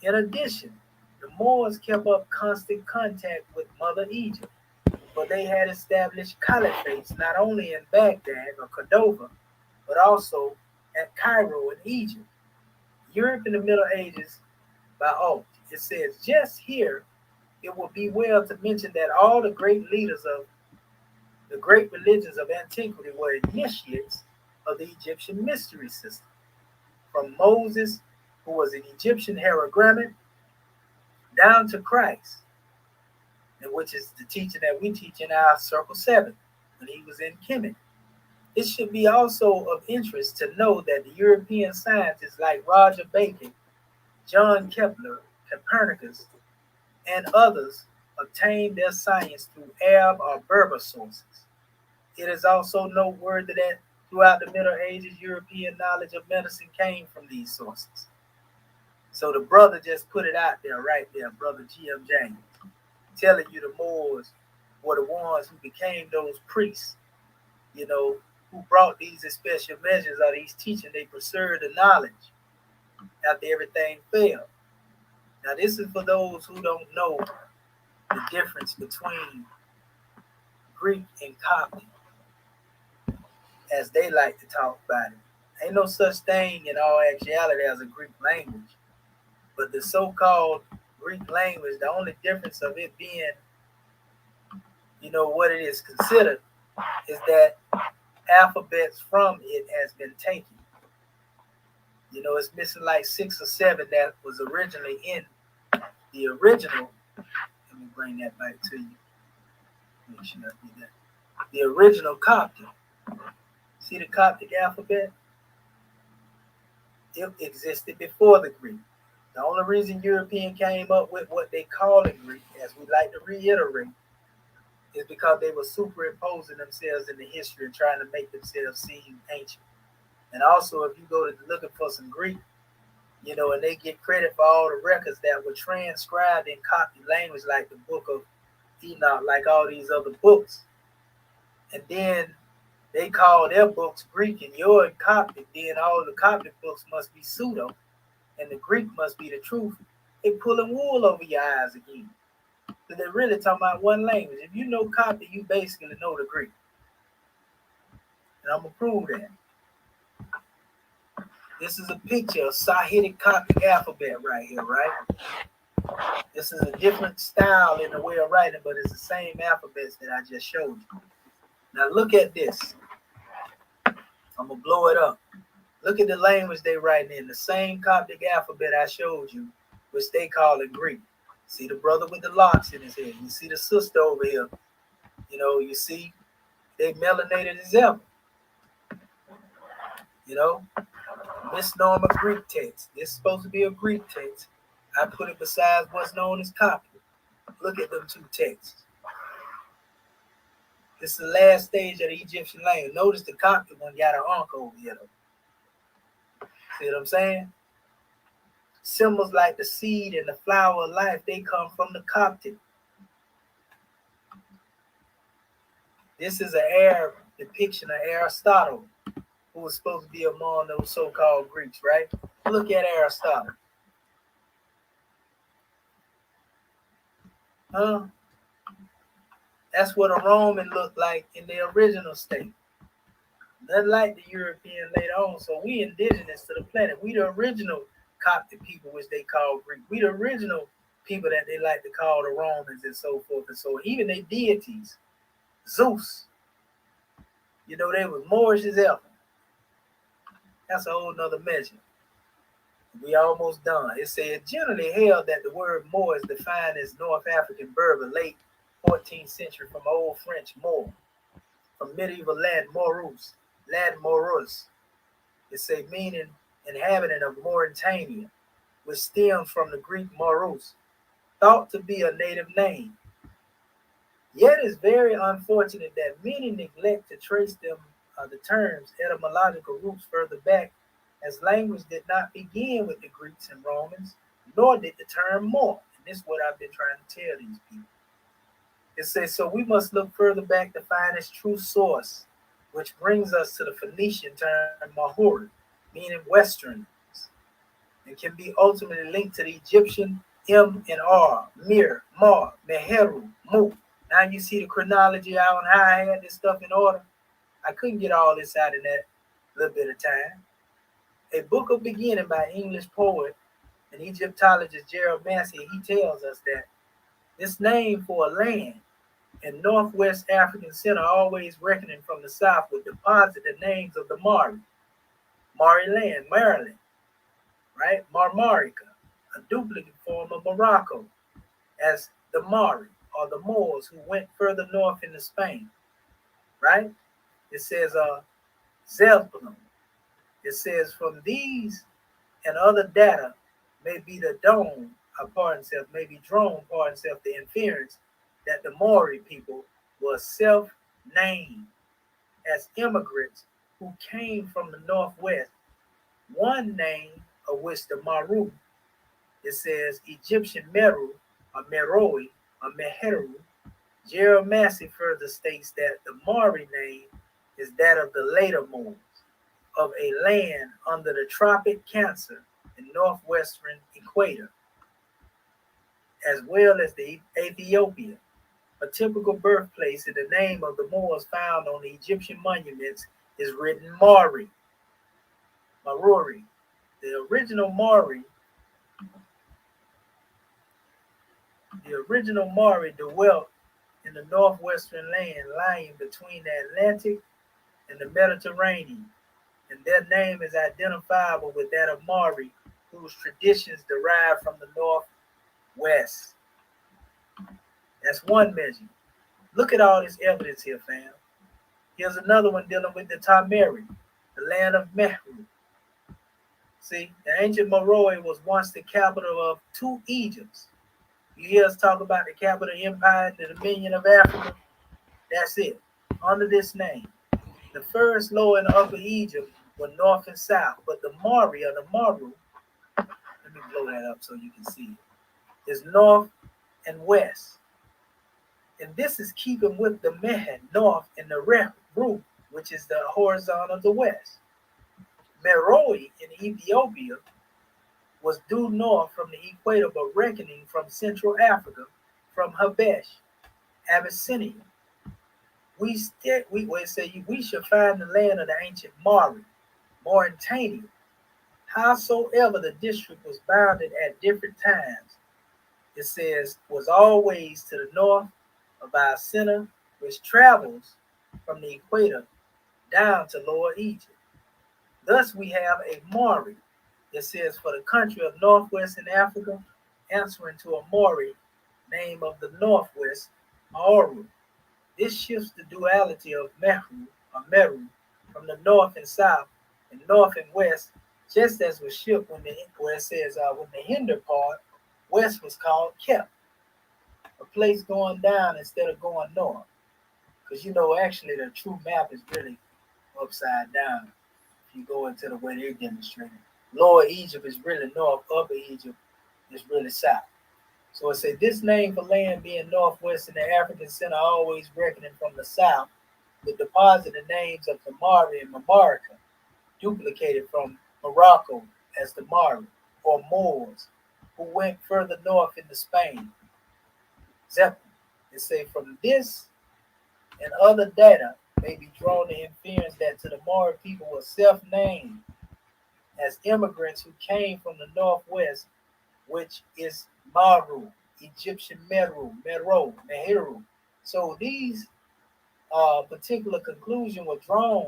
in addition, the Moors kept up constant contact with Mother Egypt, for they had established caliphates not only in Baghdad or Cordova, but also at Cairo in Egypt. Europe in the Middle Ages, it says, just here, it would be well to mention that all the great leaders of the great religions of antiquity were initiates of the Egyptian mystery system. From Moses, who was an Egyptian hieroglyphic, down to Christ, and which is the teaching that we teach in our Circle 7 when he was in Kemet. It should be also of interest to know that the European scientists like Roger Bacon, John Kepler, Copernicus, and others obtained their science through Arab or Berber sources. It is also noteworthy that throughout the Middle Ages, European knowledge of medicine came from these sources. So the brother just put it out there right there, brother G.M. James, telling you the Moors were the ones who became those priests, who brought these special measures or these teachings. They preserved the knowledge after everything failed. Now, this is for those who don't know the difference between Greek and Coptic, as they like to talk about it. Ain't no such thing in all actuality as a Greek language. But the so-called Greek language, the only difference of it being, what it is considered, is that alphabets from it has been taken. It's missing like 6 or 7 that was originally in the original. Let me bring that back to you. Make sure I do that. The original Coptic. See the Coptic alphabet? It existed before the Greek. The only reason European came up with what they call the Greek, as we like to reiterate, is because they were superimposing themselves in the history and trying to make themselves seem ancient. And also, if you go to looking for some Greek, and they get credit for all the records that were transcribed in Coptic language, like the Book of Enoch, like all these other books. And then they call their books Greek and you're in Coptic, then all the Coptic books must be pseudo, and the Greek must be the truth. They're pulling wool over your eyes again. So they're really talking about one language. If you know Coptic, you basically know the Greek. And I'm going to prove that. This is a picture of Sahidic Coptic alphabet right here, right? This is a different style in the way of writing, but it's the same alphabets that I just showed you. Now look at this. I'm going to blow it up. Look at the language they writing in. The same Coptic alphabet I showed you, which they call it Greek. See the brother with the locks in his head. You see the sister over here. You see they melanated as ever. Misnomer Greek text. This is supposed to be a Greek text. I put it beside what's known as Coptic. Look at them two texts. This is the last stage of the Egyptian language. Notice the Coptic one got an ankh over here. See what I'm saying? Symbols like the seed and the flower of life, they come from the Coptic. This is an Arab depiction of Aristotle, who was supposed to be among those so-called Greeks, right? Look at Aristotle. That's what a Roman looked like in their original state. Nothing like the European later on. So we indigenous to the planet. We the original Coptic people, which they call Greek. We the original people that they like to call the Romans and so forth and so on. Even their deities, Zeus, they was Moorish as ever. That's a whole nother measure. We almost done. It said generally held that the word Moor is defined as North African Berber, late 14th century from Old French Moor, from medieval Latin Morus, Latin Morus. It's a meaning inhabitant of Mauritania, which stems from the Greek Morus, thought to be a native name. Yet it's very unfortunate that many neglect to trace them the terms etymological roots further back, as language did not begin with the Greeks and Romans, nor did the term more. And this is what I've been trying to tell these people. It says, so we must look further back to find its true source, which brings us to the Phoenician term Mahuri, meaning Western, and can be ultimately linked to the Egyptian M and R, Mir, Mar, Meheru, Mu. Now you see the chronology out on how I had this stuff in order. I couldn't get all this out in that little bit of time. A Book of Beginning by English poet and Egyptologist Gerald Massey, he tells us that this name for a land in northwest African center, always reckoning from the south, would deposit the names of the Mari, Mari land, Maryland, right? Marmarica, a duplicate form of Morocco, as the Mari or the Moors who went further north into Spain, right? It says Zelplum. It says from these and other data may be the dome, pardon self, may be drawn, pardon self, the inference that the Maori people were self-named as immigrants who came from the northwest. One name of which the Maru, it says Egyptian Meru or Meroi or Meheru. Gerald Massey further states that the Maori name is that of the later Moors of a land under the tropic Cancer and northwestern equator, as well as the Ethiopia. A typical birthplace in the name of the Moors found on the Egyptian monuments is written Mari, Maruri. The original Mari dwelt in the northwestern land lying between the Atlantic and the Mediterranean, and their name is identifiable with that of Mari, whose traditions derive from the northwest. That's one measure. Look at all this evidence here, fam. Here's another one dealing with the Tameri, the land of Mehru. See, the ancient Meroe was once the capital of two Egypts. You hear us talk about the capital empire, the dominion of Africa? That's it. Under this name. The first, lower, and upper Egypt were north and south, but the Mari or the Maru, let me blow that up so you can see it, is north and west. And this is keeping with the Mehed, north, and the Rehu, which is the horizon of the west. Meroe in Ethiopia was due north from the equator, but reckoning from Central Africa, from Habesh, Abyssinia. We should find the land of the ancient Mari, Mauritania. Howsoever the district was bounded at different times, it says, was always to the north of our center, which travels from the equator down to Lower Egypt. Thus we have a Mari. It says for the country of northwestern Africa, answering to a Mori, name of the northwest, Maoru. This shifts the duality of Meru or Meru from the north and south and north and west, just as was shipped when where it says when the hinder part, west was called Kep, a place going down instead of going north. Because actually the true map is really upside down. If you go into the way they're demonstrating, Lower Egypt is really north, Upper Egypt is really south. So it said this name for land being northwest in the African center, always reckoning from the south, the deposit the names of the Mari and Mamarica, duplicated from Morocco as the Mari or Moors, who went further north into Spain. Zeppelin. It say from this and other data may be drawn the inference that to the Mari people were self-named as immigrants who came from the northwest, which is Maru, Egyptian Meru, Meheru. So these particular conclusions were drawn,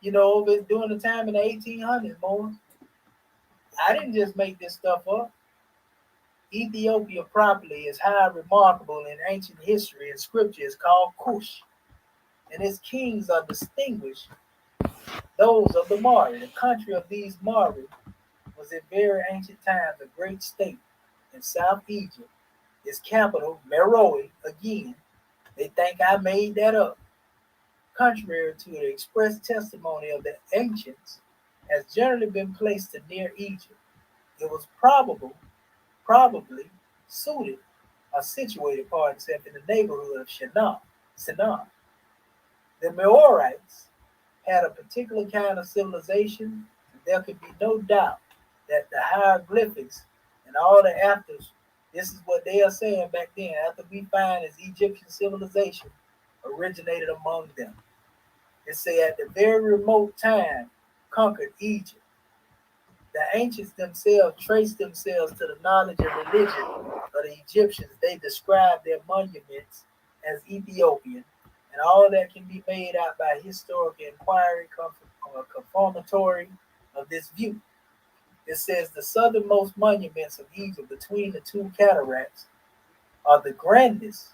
during the time in the 1800s, more. I didn't just make this stuff up. Ethiopia properly is how remarkable in ancient history and scripture is called Cush, and its kings are distinguished those of the Mari. The country of these Mari was in very ancient times a great state in South Egypt. Its capital, Meroe, again, They think I made that up. Contrary to the express testimony of the ancients, has generally been placed to near Egypt. It was probably suited or situated for itself in the neighborhood of Sinai. The Maorites had a particular kind of civilization. There could be no doubt that the hieroglyphics and all the afters, this is what they are saying back then, after we find as Egyptian civilization originated among them. It say at the very remote time conquered Egypt. The ancients themselves traced themselves to the knowledge and religion of the Egyptians. They describe their monuments as Ethiopian, and all that can be made out by historical inquiry confirmatory of this view. It says the southernmost monuments of Egypt between the two cataracts are the grandest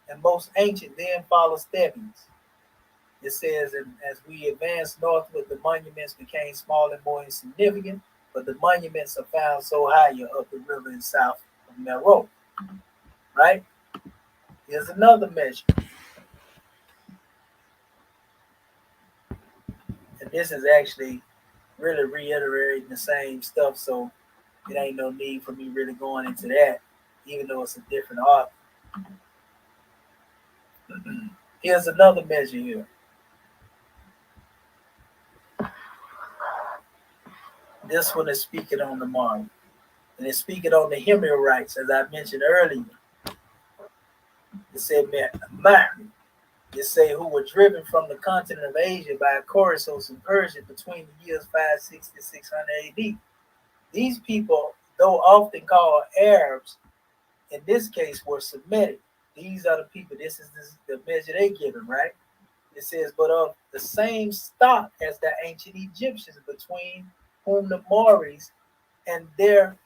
and most ancient, then follows Thebes. It says, and as we advance northward, the monuments became smaller and more insignificant, but the monuments are found so higher up the river in south of Meroe. Right? Here's another measure. And this is actually really reiterating the same stuff, so it ain't no need for me really going into that, even though it's a different art. Here's another measure here. This one is speaking on the Mari. And it's speaking on the Himyarites, as I mentioned earlier. It said Mahri. It said who were driven from the continent of Asia by Choresos and Persia between the years 560 and 600 AD. These people, though often called Arabs, in this case were Semitic. These are the people, this is the measure they given, right? It says, but of the same stock as the ancient Egyptians, between whom the Maoris, and there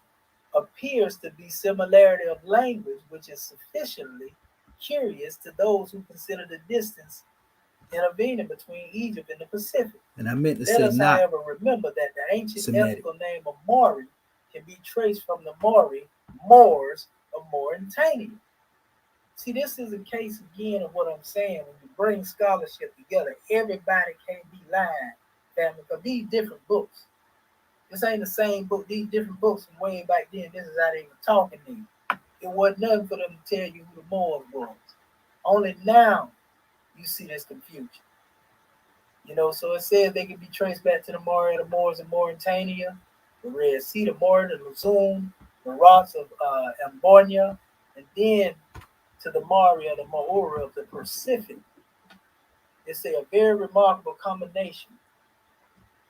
appears to be similarity of language, which is sufficiently curious to those who consider the distance intervening between Egypt and the Pacific. And I meant to Let say us, not however, remember that the ancient Semitic. ethical name of Maori can be traced from the Moors of Mauritania. See, this is a case again of what I'm saying. When you bring scholarship together, everybody can't be lying, family, because these different books. This ain't the same book. These different books from way back then. This is how they were talking to you. It wasn't nothing for them to tell you who the Moors was. Only now you see this confusion. You know, so it says they can be traced back to the Moors of Mauritania, the Red Sea, the Moor, the Luzon, the rocks of Ambonia, and then to the Mari or the Maori of the Pacific. It's a very remarkable combination.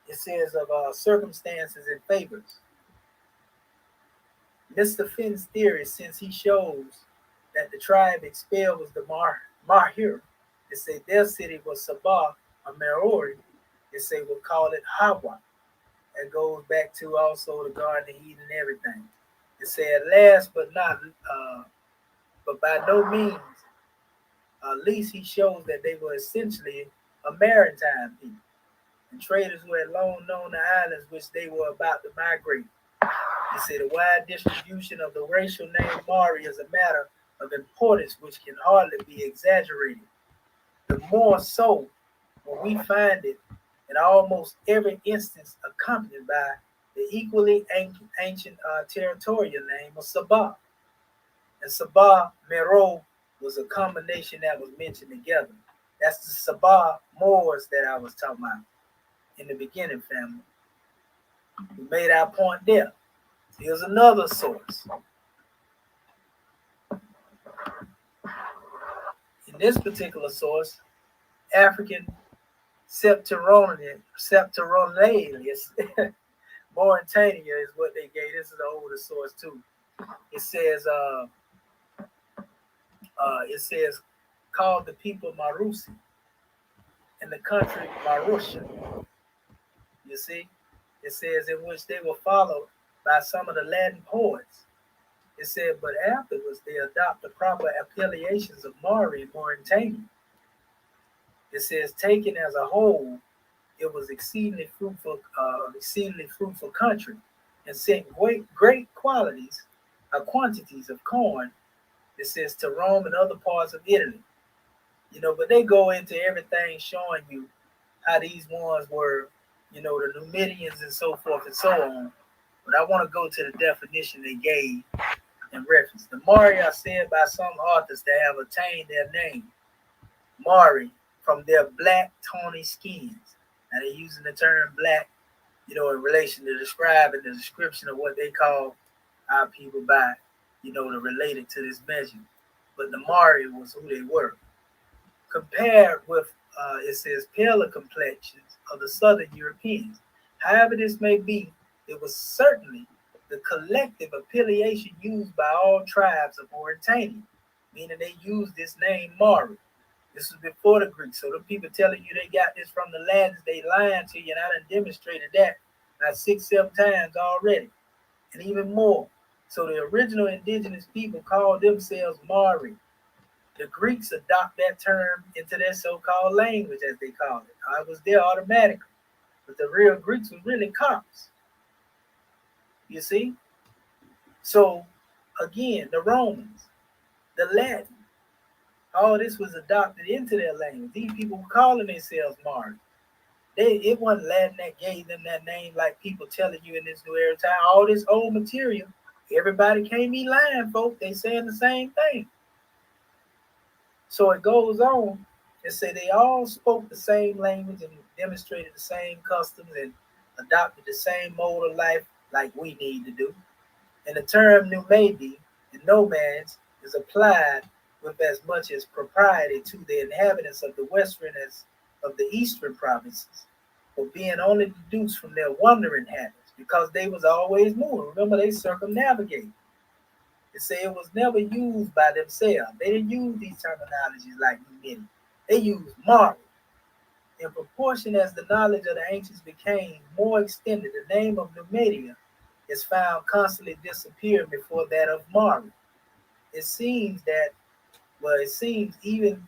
It says of circumstances and favors. Mr. Finn's theory, since he shows that the tribe expelled was the Mahir, they say their city was Sabah, or Maori, they say we'll call it Hawa. That goes back to also the Garden of Eden and everything. It said last but by no means, at least he shows that they were essentially a maritime people and traders who had long known the islands which they were about to migrate. He said the wide distribution of the racial name Mari is a matter of importance which can hardly be exaggerated. The more so when we find it in almost every instance accompanied by the equally ancient territorial name of Sabah. And Sabah Meroe was a combination that was mentioned together. That's the Sabah Moors that I was talking about in the beginning, family. We made our point there. Here's another source. In this particular source, African Septuagint, Mauritania is what they gave. This is the oldest source too. It says, called the people Marusi in the country Marusha. You see, it says in which they were followed by some of the Latin poets. It said, but afterwards they adopt the proper appellations of Mari and Mauritania. It says, taken as a whole, it was exceedingly fruitful country, and sent great quantities of corn. It says to Rome and other parts of Italy. But they go into everything showing you how these ones were, the Numidians and so forth and so on. But I want to go to the definition they gave in reference. The Mari are said by some authors to have attained their name, Mari, from their black tawny skins. Now they're using the term black, in relation to describing the description of what they call our people by, to relate it to this measure. But the Mari was who they were. Compared with, it says, paler complexions of the southern Europeans. However this may be, it was certainly the collective affiliation used by all tribes of Mauritania, meaning they used this name Mari. This was before the Greeks. So the people telling you they got this from the Latins, they lying to you, and I done demonstrated that about 6-7 times already, and even more. So the original indigenous people called themselves Mari. The Greeks adopt that term into their so-called language, as they call it. I was there automatically, but the real Greeks was really Copts. You see? So again, the Romans, the Latin, all this was adopted into their language. These people were calling themselves Mari. It wasn't Latin that gave them that name, like people telling you in this new era time. All this old material, everybody can't be lying, folks. They saying the same thing. So it goes on and say they all spoke the same language and demonstrated the same customs and adopted the same mode of life like we need to do. And the term Numidi and nomads is applied with as much as propriety to the inhabitants of the western as of the eastern provinces, for being only deduced from their wandering habits, because they was always moving. Remember, they circumnavigated. They say it was never used by themselves. They didn't use these terminologies like Numidi. They used Mari. In proportion as the knowledge of the ancients became more extended, the name of Numidia is found constantly disappearing before that of Mari. It seems even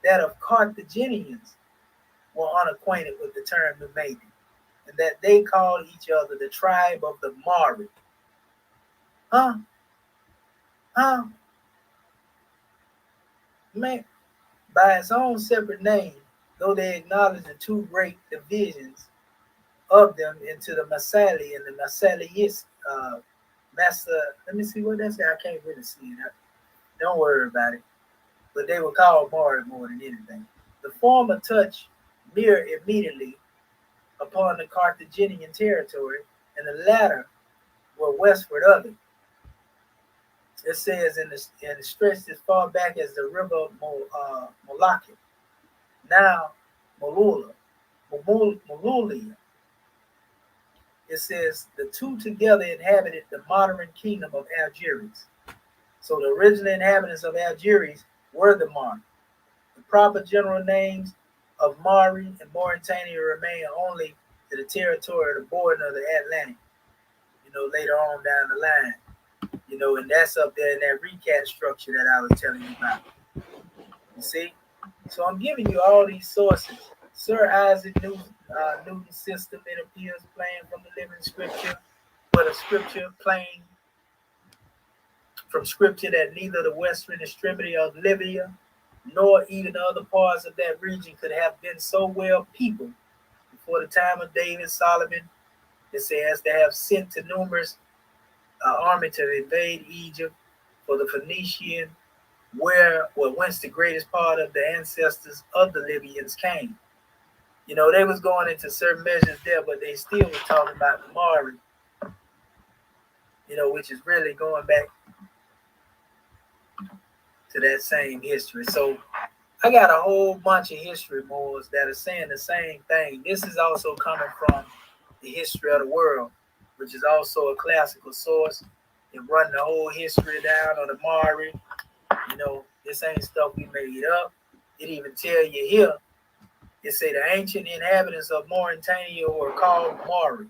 that of Carthaginians were unacquainted with the term Numidi, and that they called each other the tribe of the Mari. Huh? Man, by its own separate name, though they acknowledge the two great divisions of them into the Masali and the Masalis, let me see what that's. I can't really see it. Don't worry about it. But they were called Mari more than anything. The former touched near immediately upon the Carthaginian territory, and the latter were westward of it. It says in the stretched as far back as the river Molaki, now Molulia. It says the two together inhabited the modern kingdom of Algiers. So the original inhabitants of Algiers were the Mari. The proper general names of Mari and Mauritania remain only to the territory of the border of the Atlantic, later on down the line. And that's up there in that recap structure that I was telling you about. You see? So I'm giving you all these sources. Sir Isaac Newton's system, it appears, plain from the living scripture, but a scripture plain from scripture that neither the western extremity of Libya nor even other parts of that region could have been so well peopled before the time of David, Solomon. It says they have sent to numerous army to invade Egypt for the Phoenician, whence the greatest part of the ancestors of the Libyans came. They was going into certain measures there, but they still were talking about the Mari, which is really going back to that same history. So I got a whole bunch of history Moors that are saying the same thing. This is also coming from the History of the World, which is also a classical source. It run the whole history down on the Mari. This ain't stuff we made up. It even tell you here, it say the ancient inhabitants of Mauritania were called Mari,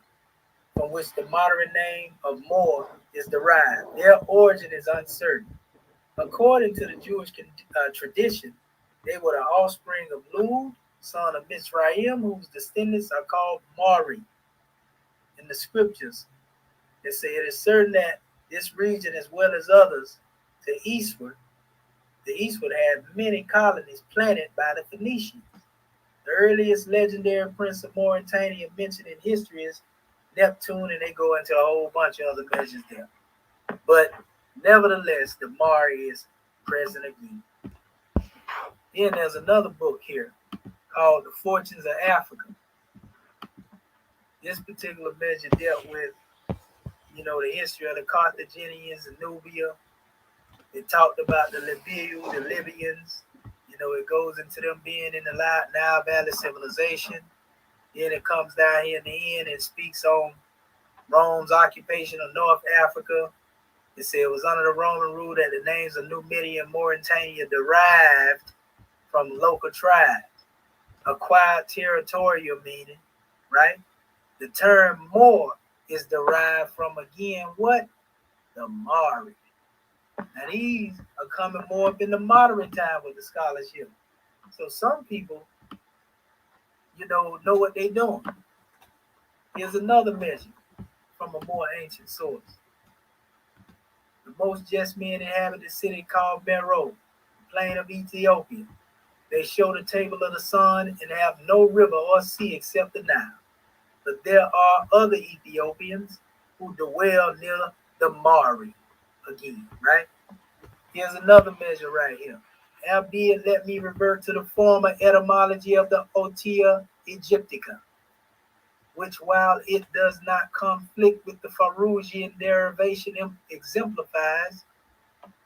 from which the modern name of Moor is derived. Their origin is uncertain. According to the Jewish tradition, they were the offspring of Lud, son of Mizraim, whose descendants are called Mari. In the scriptures, they say it is certain that this region, as well as others to eastward, the eastward had many colonies planted by the Phoenicians. The earliest legendary prince of Mauritania mentioned in history is Neptune, and they go into a whole bunch of other measures there. But nevertheless, the Mari is present again. Then there's another book here called The Fortunes of Africa. This particular measure dealt with, the history of the Carthaginians and Nubia. It talked about the Libyans. It goes into them being in the Nile Valley civilization. Then it comes down here in the end and speaks on Rome's occupation of North Africa. It said it was under the Roman rule that the names of Numidia and Mauritania derived from local tribes, acquired territorial meaning, right? The term Moor is derived from, again, what? The Mari. Now these are coming more up in the modern time with the scholarship. So some people, know what they're doing. Here's another measure from a more ancient source. The most just men inhabit the city called Meroe, plain of Ethiopia. They show the table of the sun and have no river or sea except the Nile. But there are other Ethiopians who dwell near the Mari again, right? Here's another measure right here. Albeit, let me revert to the former etymology of the Otia Egyptica, which, while it does not conflict with the Pharusian derivation, exemplifies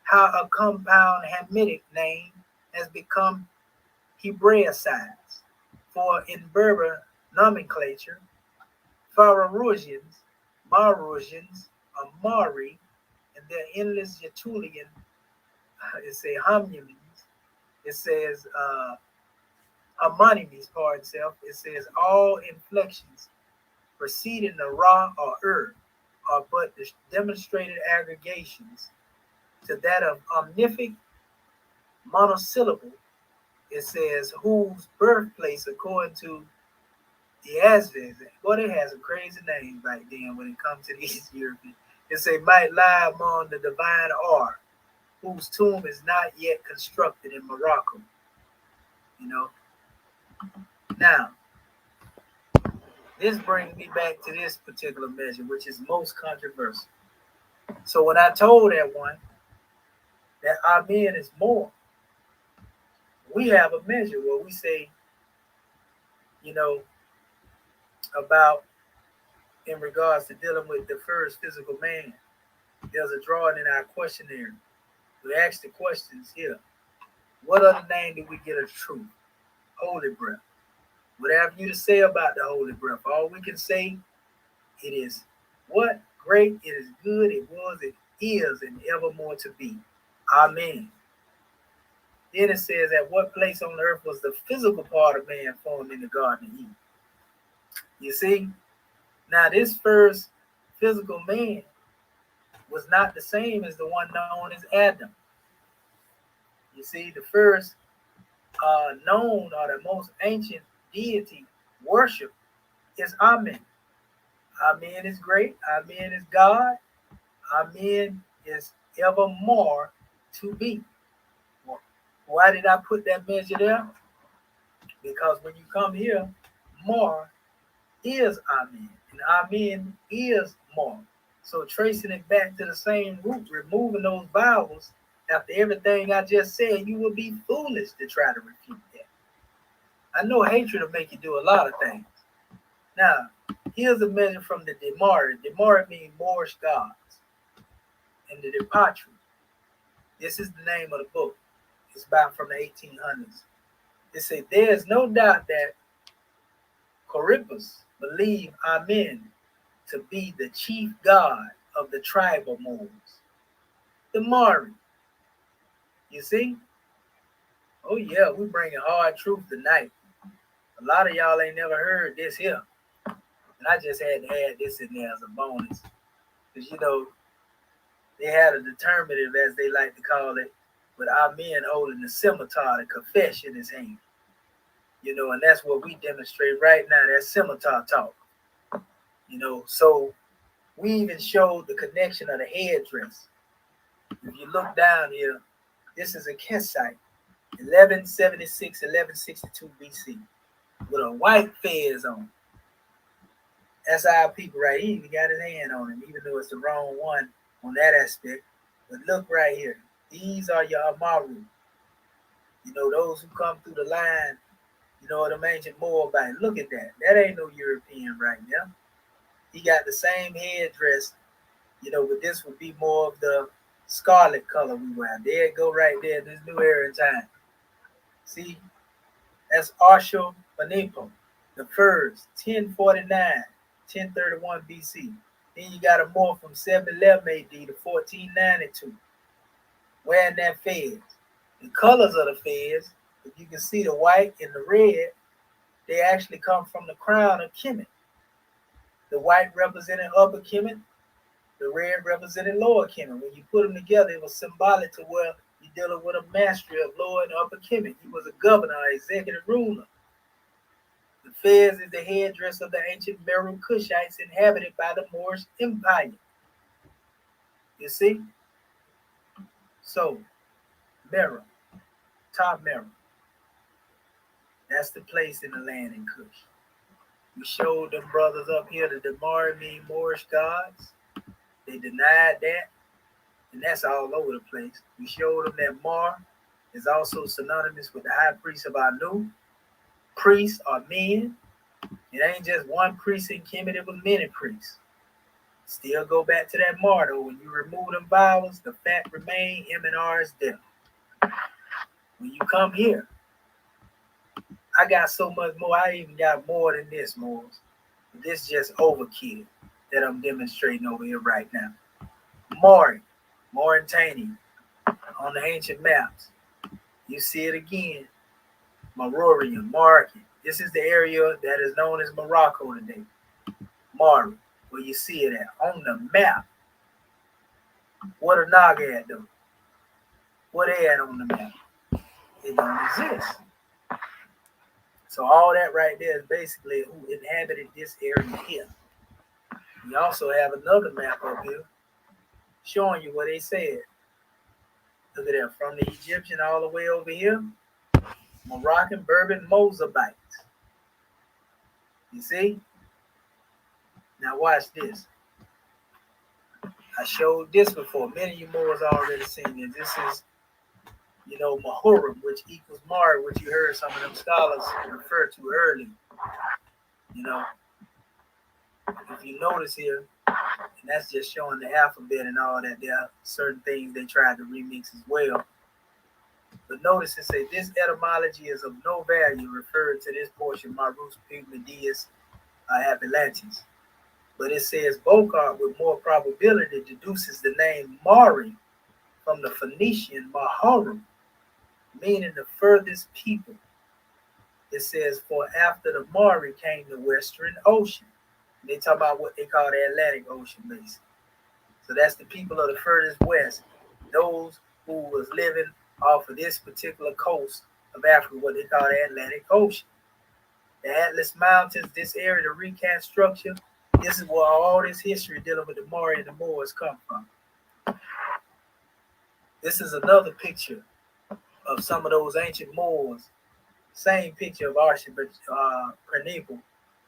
how a compound Hamitic name has become Hebraicized. For in Berber nomenclature, Pharusians, Marusians, Amari, and their endless Getulian, it says homonyms, it says homonymies, pardon itself, it says all inflections preceding the Ra or are but demonstrated aggregations to that of omnific monosyllable. It says whose birthplace, according to the Aztec, boy, they had some crazy names back then when it comes to these Europeans. It say might lie among the divine R, whose tomb is not yet constructed in Morocco. Now, this brings me back to this particular measure, which is most controversial. So when I told that one that our men is more, we have a measure where we say, about in regards to dealing with the first physical man. There's a drawing in our questionnaire. We ask the questions here. What other name did we get of truth? Holy breath. What have you to say about the holy breath? All we can say, it is what? Great, it is good, it was, it is, and evermore to be. Amen. Then it says, at what place on earth was the physical part of man formed in the Garden of Eden? You see? Now, this first physical man was not the same as the one known as Adam. You see, the first known or the most ancient deity worship is Amen. Amen is great. Amen is God. Amen is evermore to be. Why did I put that measure there? Because when you come here, more is Amen. And Amen is more. So tracing it back to the same root, removing those vowels, after everything I just said, you will be foolish to try to refute that. I know hatred will make you do a lot of things. Now, here's a measure from the Demari. Demari means Moorish gods. And the Depatri. This is the name of the book. It's about from the 1800s. It says, there is no doubt that Corippus believed Amen to be the chief god of the tribe of Moors, the Mari. You see? Oh yeah, we bringing hard truth tonight. A lot of y'all ain't never heard this here. And I just had to add this in there as a bonus. Because, they had a determinative, as they like to call it, with our men holding the scimitar, the confess in his hand. And that's what we demonstrate right now, that scimitar talk. So we even showed the connection of the headdress. If you look down here, This is a Kessite, 1176, 1162 BC, with a white fez on. That's our people right here. He even got his hand on him, even though it's the wrong one on that aspect. But look right here. These are your Amaru. You know, those who come through the line, you know, them ancient Moabites. Look at that. That ain't no European right now. He got the same headdress, you know, but this would be more of the scarlet color we wear. There it go right there, this new era in time. See? That's Ashurbanipal, the furs, 1049, 1031 BC. Then you got a more from 711 AD to 1492. Wearing that fez. The colors of the fez, if you can see the white and the red, they actually come from the crown of Kemet. The white represented Upper Kemet, the red represented Lower Kemet. When you put them together, it was symbolic to where you're dealing with a mastery of Lower and Upper Kemet. He was a governor, an executive ruler. The fez is the headdress of the ancient Meru Kushites inhabited by the Moorish Empire. You see? So, Meru, top Meru. That's the place in the land in Kush. We showed them brothers up here the Damari mean Moorish gods. They denied that, and that's all over the place. We showed them that Mar is also synonymous with the high priest of Anu. Priests are men. It ain't just one priest in Kemet, it was many priests. Still go back to that Mar though. When you remove them vowels, the fact remain, M and R is death. When you come here, I got so much more. I even got more than this, Moors. This is just overkill that I'm demonstrating over here right now. Mauritania, on the ancient maps. You see it again. Marorian, Marken. This is the area that is known as Morocco today. Mari, where you see it at, on the map. What are Naga at though? What they at on the map? It don't exist. So all that right there is basically who inhabited this area here. We also have another map up here showing you what they said. Look at that, from the Egyptian all the way over here, Moroccan, Berber, Mozabites. You see? Now watch this. I showed this before. Many of you Moors already seen this. This is, you know, Mahurim, which equals Mari, which you heard some of them scholars refer to earlier. You know, if you notice here, and that's just showing the alphabet and all that, there are certain things they tried to remix as well. But notice it say this etymology is of no value referring to this portion, Marus Pygmalius Atlantis. But it says Bokar with more probability deduces the name Mari from the Phoenician Maharum, meaning the furthest people. It says, for after the Mari came the Western Ocean. They talk about what they call the Atlantic Ocean, basically. So that's the people of the furthest west, those who was living off of this particular coast of Africa, what they call the Atlantic Ocean. The Atlas Mountains, this area, the recast structure, this is where all this history dealing with the Mari and the Moors come from. This is another picture of some of those ancient Moors. Same picture of Ashurbanipal,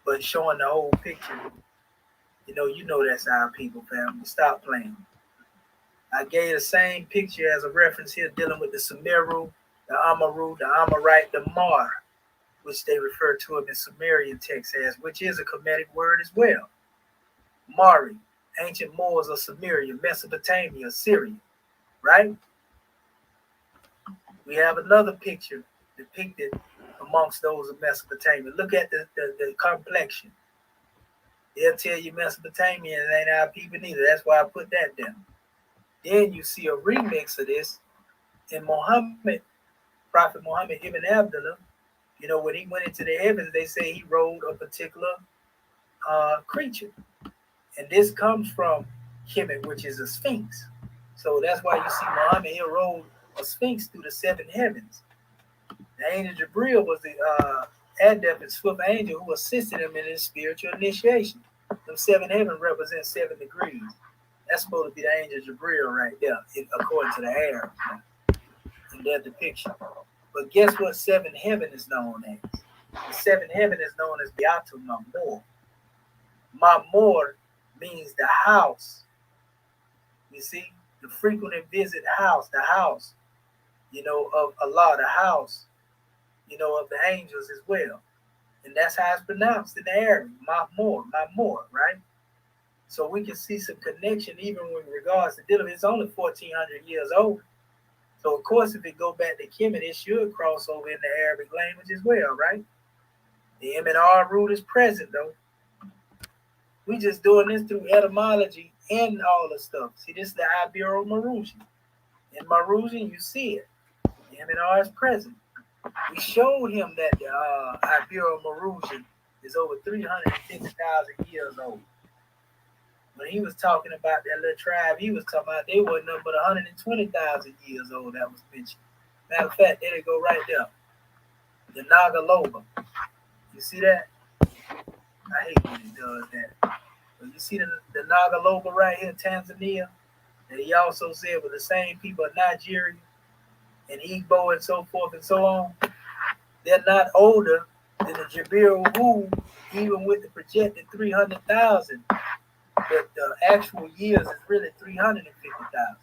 but showing the whole picture. You know that's our people, family. Stop playing. I gave the same picture as a reference here dealing with the Sumeru, the Amaru, the Amorite, the Mar, which they refer to them in Sumerian texts as, which is a Kemetic word as well. Mari, ancient Moors of Sumeria, Mesopotamia, Syria, right? We have another picture depicted amongst those of Mesopotamia. Look at the complexion. They'll tell you Mesopotamians ain't our people neither. That's why I put that down. Then you see a remix of this in Muhammad, Prophet Muhammad Ibn Abdullah. You know, when he went into the heavens, they say he rode a particular creature. And this comes from Kemet, which is a sphinx. So that's why you see Muhammad, he rode a sphinx through the seven heavens. The angel Jibril was the adept and swift angel who assisted him in his spiritual initiation. Them seven heavens represent 7 degrees. That's supposed to be the angel Jibril right there, according to the Arabs. their depiction. But guess what seventh heaven is known as? The seventh heaven is known as BOULE Mamor. Mamor means the house. You see, the frequent visit house, the house, of Allah, the house, of the angels as well. And that's how it's pronounced in the Arabic, Mamor, right? So we can see some connection even with regards to Dillim. It's only 1,400 years old. So of course, if it go back to Kemet, it should cross over in the Arabic language as well, right? The M and R root is present though. We just doing this through etymology and all the stuff. See, this is the Ibero-Marusian. In Marusian, you see it. The M and R is present. We showed him that the Ibero-Marusian is over 350,000 years old. When he was talking about that little tribe, he was talking about they wasn't nothing but 120,000 years old that was mentioned. Matter of fact, there they go right there. The Nagaloba. You see that? I hate when it does that. But you see the Nagaloba right here, Tanzania, that he also said were the same people of Nigeria and Igbo and so forth and so on. They're not older than the Jabiru who, even with the projected 300,000, but the actual years is really 350,000.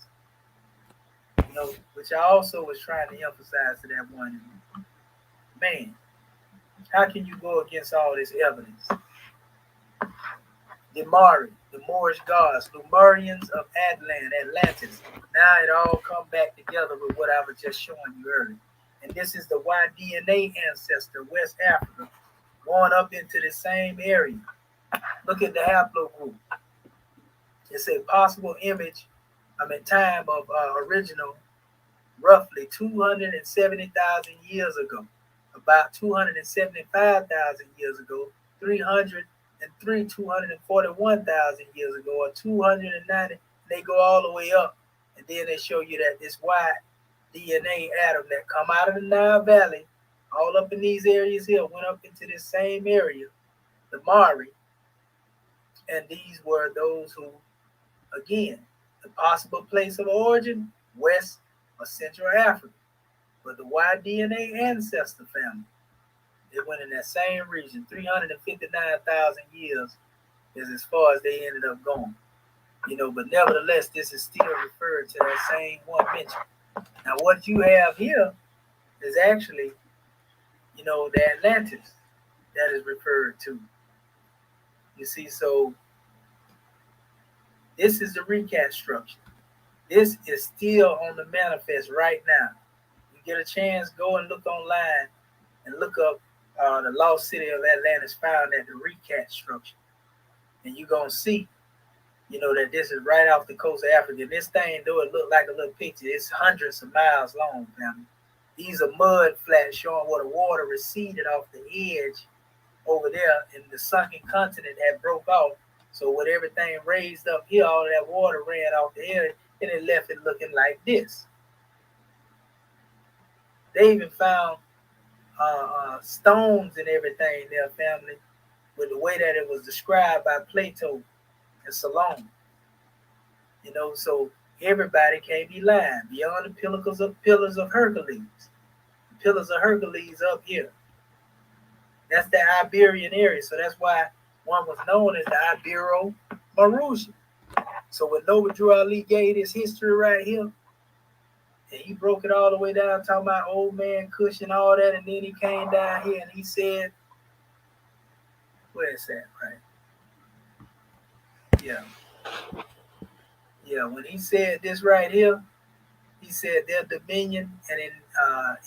Which I also was trying to emphasize to that one. Man, how can you go against all this evidence? The Mari, the Moorish gods, Lemurians of Atlantis. Now it all come back together with what I was just showing you earlier. And this is the Y-DNA ancestor, West Africa, going up into the same area. Look at the haplogroup. It's a possible time of original, roughly 270,000 years ago, about 275,000 years ago, 241,000 years ago, or 290. They go all the way up, and then they show you that this Y-DNA atom that come out of the Nile Valley, all up in these areas here, went up into this same area, the Mari, and these were those who, again, the possible place of origin, West or Central Africa. But the Y-DNA ancestor family, they went in that same region. 359,000 years is as far as they ended up going. But nevertheless, this is still referred to that same one mention. Now, what you have here is actually, the Atlantis that is referred to. You see, so this is the recap structure. This is still on the manifest right now. You get a chance, go and look online and look up the lost city of Atlantis found at the recap structure. And you're going to see, that this is right off the coast of Africa. This thing, though it look like a little picture, it's hundreds of miles long, family. These are mud flats showing where the water receded off the edge over there, and the sunken continent had broke off. So with everything raised up here, all of that water ran off the edge, and it left it looking like this. They even found stones and everything there, family, with the way that it was described by Plato and Solon. So everybody can't be lying. Beyond the pillars of Hercules. The pillars of Hercules up here. That's the Iberian area. So that's why one was known as the Ibero-Marusian. So when Noble Drew Ali gave his history right here, and he broke it all the way down, talking about old man Kush and all that, and then he came down here and he said, where is that, right? Yeah, when he said this right here, he said their dominion and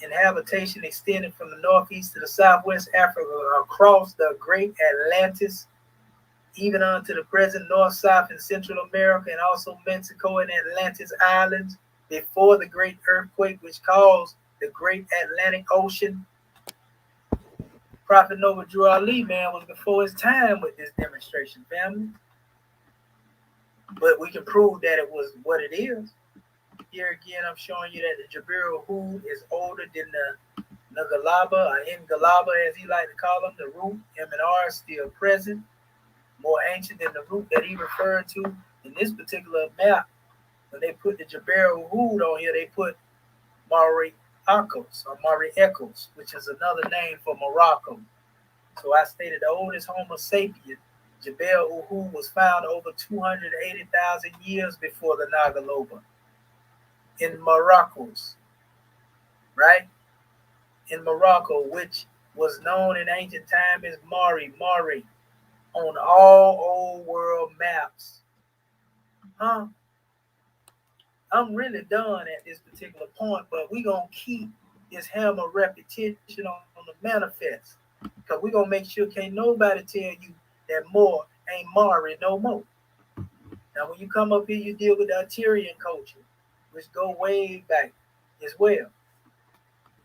inhabitation extended from the northeast to the southwest Africa across the great Atlantis, even onto the present North, South, and Central America, and also Mexico and Atlantis Islands, before the great earthquake which caused the great Atlantic Ocean. Prophet Noble Drew Ali, man, was before his time with this demonstration, family. But we can prove that it was what it is. Here again, I'm showing you that the Jabiru Hud is older than the Ngalaba, or Ngalaba, as he like to call them. The root, M and R, is still present. More ancient than the root that he referred to in this particular map. When they put the Jabiru Hud on here, they put Akos or Mari Echoes, which is another name for Morocco. So I stated the oldest Homo sapien, Jebel Uhu, was found over 280,000 years before the Nagaloba in Morocco's, right? In Morocco, which was known in ancient time as Mari, on all old world maps. Huh? I'm really done at this particular point, but we're going to keep this hammer repetition on the manifest. Because we're going to make sure can't nobody tell you that more ain't Mari no more. Now, when you come up here, you deal with the Assyrian culture, which go way back as well.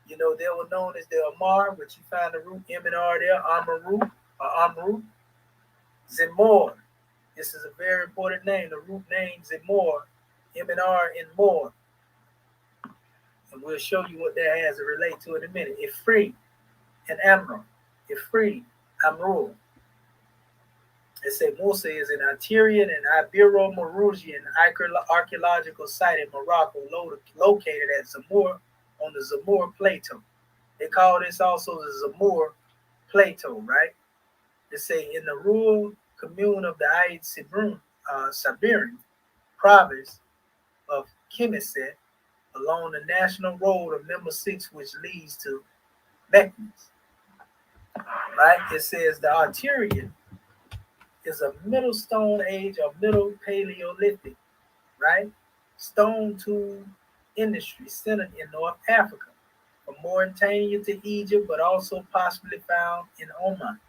You know, they were known as the Amar, which you find the root M and R there, Amaru, or Amru. Zemor. This is a very important name. The root name Zemor, M and R in more. And we'll show you what that has to relate to in a minute. Ifri and Amram. Ifri, Amru. It said Musa is an Algerian and Ibero-Mauritian archaeological site in Morocco located at Zamur on the Zamur Plateau. They call this also the Zamur Plateau, right? They say in the rural commune of the Ait Sabirin province of Kemiset, along the national road of number 6, which leads to Meknes. Right? It says the Arterian is a middle stone age or middle Paleolithic, right? Stone tool industry centered in North Africa, from Mauritania to Egypt, but also possibly found in Oman.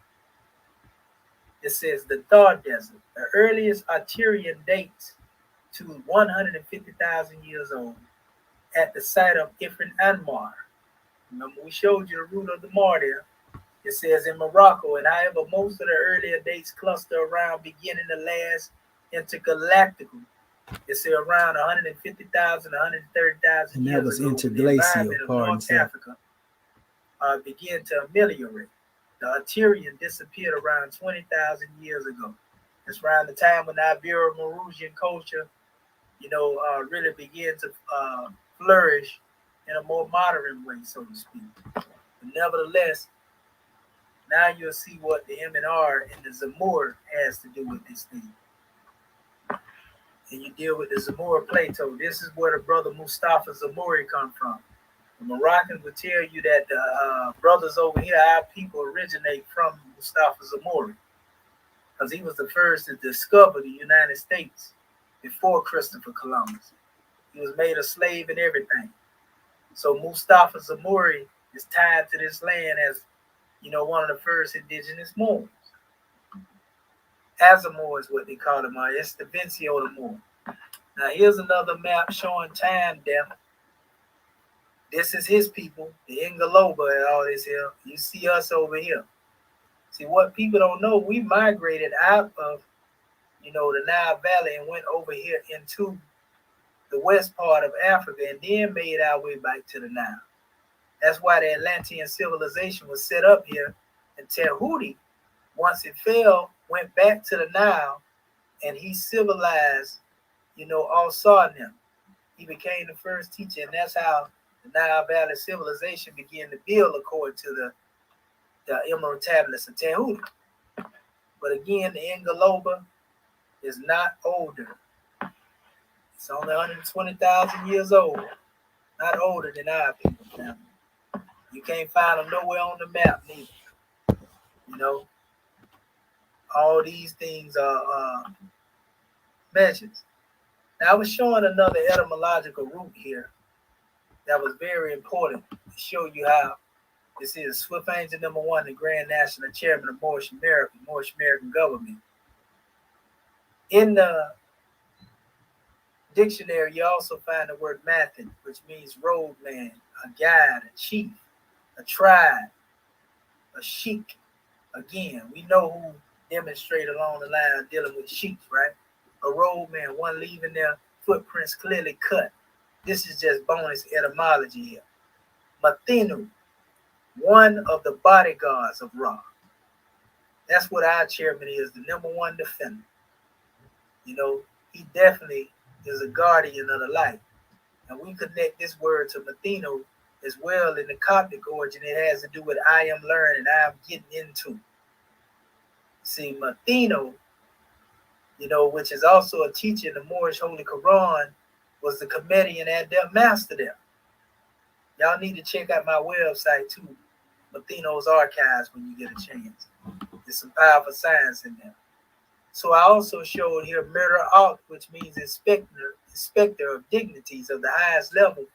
It says the Thar Desert. The earliest Arterian dates to 150,000 years old at the site of Ifrin Anmar. Remember, we showed you the root of the Mar there. It says in Morocco, and however, most of the earlier dates cluster around beginning the last intergalactical. It's around 150,000, 130,000 years ago. And that was interglacial, North Africa began to ameliorate. The Arterian disappeared around 20,000 years ago. It's around the time when the Ibero-Mauritian culture, really began to flourish in a more modern way, so to speak. But nevertheless, now you'll see what the M and R and the Zamur has to do with this thing. And you deal with the Zamur Plateau. This is where the brother Mustafa Zamuri come from. The Moroccans would tell you that the brothers over here, our people, originate from Mustafa Zamuri, because he was the first to discover the United States before Christopher Columbus. He was made a slave and everything. So Mustafa Zamuri is tied to this land as, one of the first indigenous Moors. Azamor is what they call them. It's the Vencio de Moor. Now here's another map showing time depth. This is his people, the Ingaloba and all this here. You see us over here. See, what people don't know, we migrated out of, the Nile Valley and went over here into the west part of Africa and then made our way back to the Nile. That's why the Atlantean civilization was set up here. And Tehuti, once it fell, went back to the Nile and he civilized, all Sarnim. He became the first teacher, and that's how the Nile Valley civilization began to build according to the Emerald Tablets of Tehuti. But again, the Ingaloba is not older. It's only 120,000 years old, not older than our people family. You can't find them nowhere on the map, neither. All these things are measures. Now, I was showing another etymological root here that was very important to show you how this is Swift Angel number 1, the Grand National Chairman of Moorish American government. In the dictionary, you also find the word Mathin, which means roadman, a guide, a chief, a tribe, a sheik. Again, we know who demonstrated along the line dealing with sheiks, right? A roadman, one leaving their footprints clearly cut. This is just bonus etymology here. Mathinu, one of the bodyguards of Ra. That's what our chairman is, the number 1 defender. He definitely is a guardian of the light. And we connect this word to Mathinu as well in the Coptic origin. It has to do with I am learning, I am getting into. See, Matheno, which is also a teacher in the Moorish Holy Quran, was the comedian at their master there. Y'all need to check out my website too, Matheno's Archives, when you get a chance. There's some powerful science in there. So I also showed here Mira'at, which means inspector of dignities of the highest level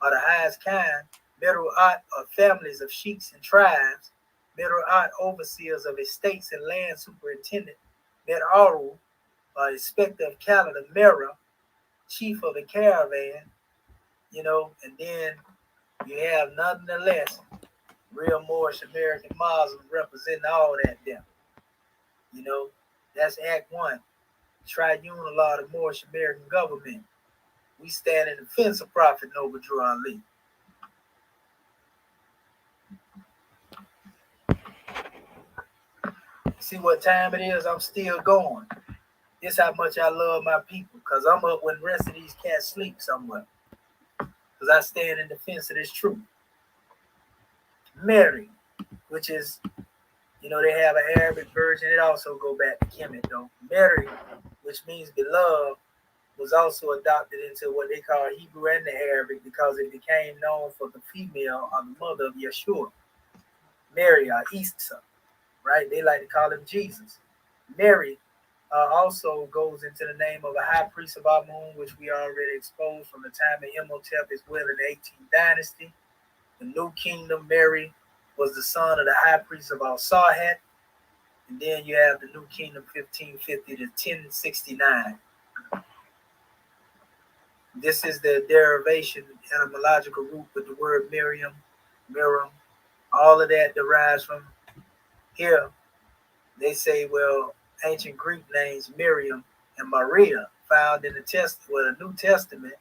or the highest kind. Mira'at are families of sheiks and tribes. Mira'at, overseers of estates and land superintendent. Mir'aru, inspector of calendar. Mira, chief of the caravan. And then you have nonetheless real Moorish American Muslims representing all that there. That's Act 1. Tribunal law of the Moorish American government. We stand in defense of Prophet Noble Drew Ali. See what time it is? I'm still going. This how much I love my people, because I'm up when the rest of these cats sleep somewhere. Because I stand in defense of this truth. Mary, which is, they have an Arabic version. It also go back to Kemet though. Mary, which means beloved, was also adopted into what they call Hebrew and the Arabic because it became known for the female or the mother of Yeshua. Mary or Isa, right? They like to call him Jesus. Mary also goes into the name of a high priest of Amun, which we already exposed from the time of Imhotep as well in the 18th dynasty. The New Kingdom, Mary was the son of the high priest of Al-Sahat. And then you have the New Kingdom 1550 to 1069. This is the derivation, etymological root with the word Miriam. All of that derives from here. They say, well, ancient Greek names Miriam and Maria found in the New Testament.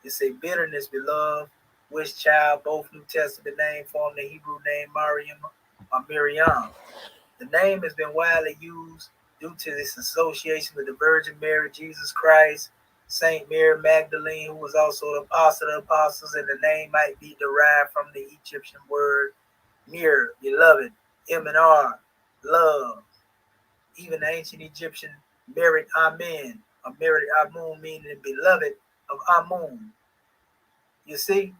It say bitterness, beloved, which child, both New Testament names form the Hebrew name Mariam or Miriam. The name has been widely used due to this association with the Virgin Mary, Jesus Christ, Saint Mary Magdalene, who was also the apostle of the apostles, and the name might be derived from the Egyptian word mir, beloved, M&R, love. Even the ancient Egyptian Merit Amen, or Merit Amun, meaning beloved of Amun. You see?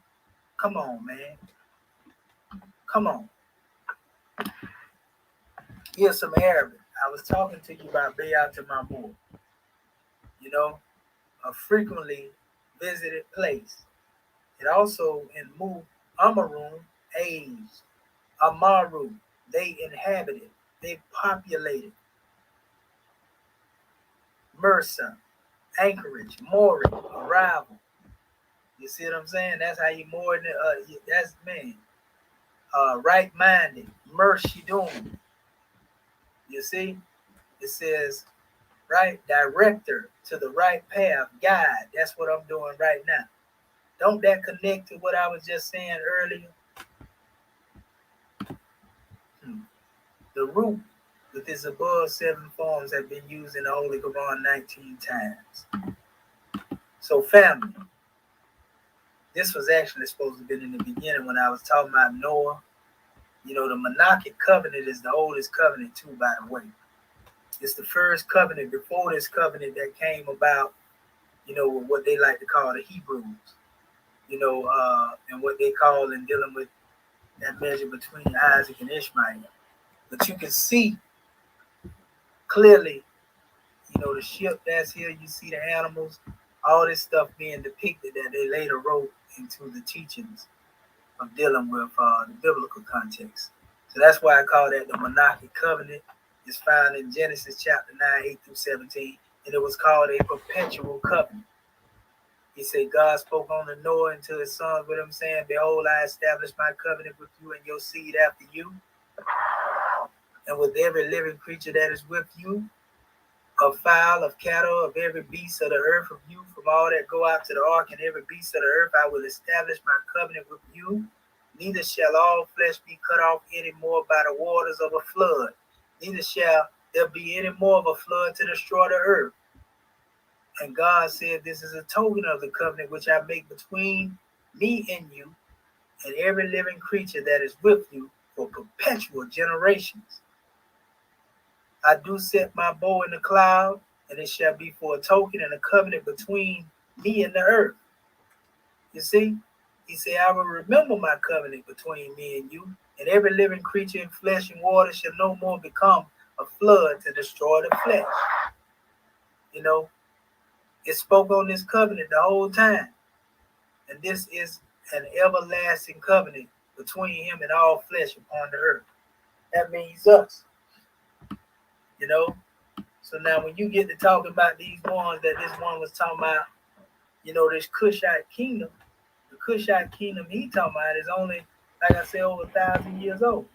Come on, man. Come on. Here's some Arabic. I was talking to you about Bayat Mamur. A frequently visited place. It also in Mu Amarum, age. Amaru, they inhabited, they populated. Mursa, anchorage, mooring, arrival. You see what I'm saying? That's how you moor. That's man. Right-minded, Murshidun. You see, it says right director to the right path, guide. That's what I'm doing right now. Don't that connect to what I was just saying earlier? The root with its above 7 forms have been used in the Holy Quran 19 times. So family, this was actually supposed to have been in the beginning when I was talking about Noah. The monarchic covenant is the oldest covenant too, by the way. It's the first covenant before this covenant that came about, what they like to call the Hebrews, and what they call in dealing with that measure between Isaac and Ishmael. But you can see clearly, the ship that's here, you see the animals, all this stuff being depicted that they later wrote into the teachings of dealing with the biblical context. So that's why I call that the monarchic covenant. It's found in Genesis chapter 9, 8 through 17, and it was called a perpetual covenant. He said, God spoke unto Noah and to his sons with him, saying, behold, I establish my covenant with you and your seed after you, and with every living creature that is with you, of fowl, of cattle, of every beast of the earth, of you, from all that go out to the ark, and every beast of the earth, I will establish my covenant with you. Neither shall all flesh be cut off any more by the waters of a flood. Neither shall there be any more of a flood to destroy the earth. And God said, this is a token of the covenant which I make between me and you, and every living creature that is with you for perpetual generations. I do set my bow in the cloud, and it shall be for a token and a covenant between me and the earth. You see, he said, I will remember my covenant between me and you, and every living creature in flesh and water shall no more become a flood to destroy the flesh. You know, it spoke on this covenant the whole time. And this is an everlasting covenant between him and all flesh upon the earth. That means us, you know. So now when you get to talking about these ones that this one was talking about, you know, this Cushite kingdom, the Cushite kingdom he talking about is only, like I said, over 1,000 years old.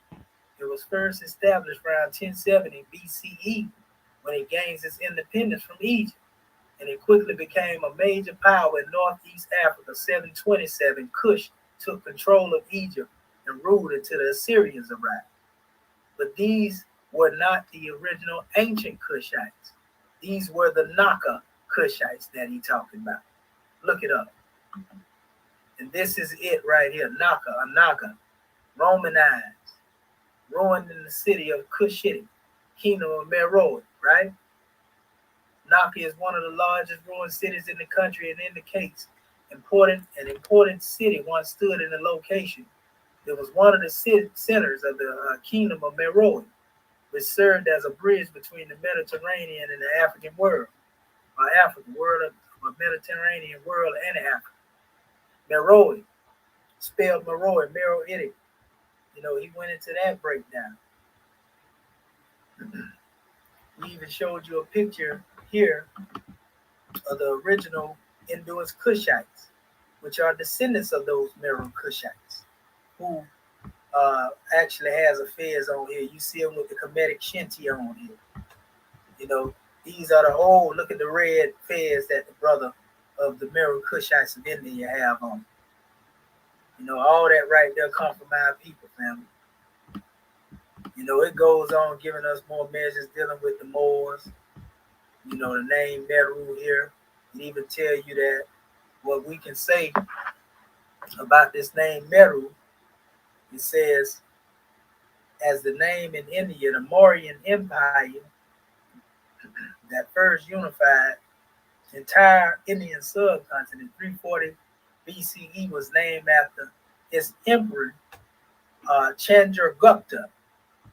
It was first established around 1070 BCE when it gains its independence from Egypt. And it quickly became a major power in Northeast Africa. 727, Cush took control of Egypt and ruled until the Assyrians arrived. But these were not the original ancient Cushites. These were the Naka Cushites that he talking about. Look it up. And this is it right here. Naka, a Naga, Romanized, ruined in the city of Kushite, kingdom of Meroe, right? Naka is one of the largest ruined cities in the country and indicates an important city once stood in the location. It was one of the centers of the kingdom of Meroe, which served as a bridge between the Mediterranean and the African world, or Africa, world of the Mediterranean world and Africa. Meroe, spelled Meroe, Meroitic. You know, he went into that breakdown. We even showed you a picture here of the original Indus Cushites, which are descendants of those Meroe Cushites, who actually has a fez on here. You see them with the Kemetic Shinti on here. You know, these are the old, look at the red fez that the brother of the Meroe Cushites of India have on. You know, all that right there come from our people, family. You know, it goes on giving us more measures dealing with the Moors. You know, the name Meru here. It even tell you that what we can say about this name Meru, it says, as the name in India, the Mauryan Empire that first unified the entire Indian subcontinent, 340 BCE, was named after its emperor, Chandragupta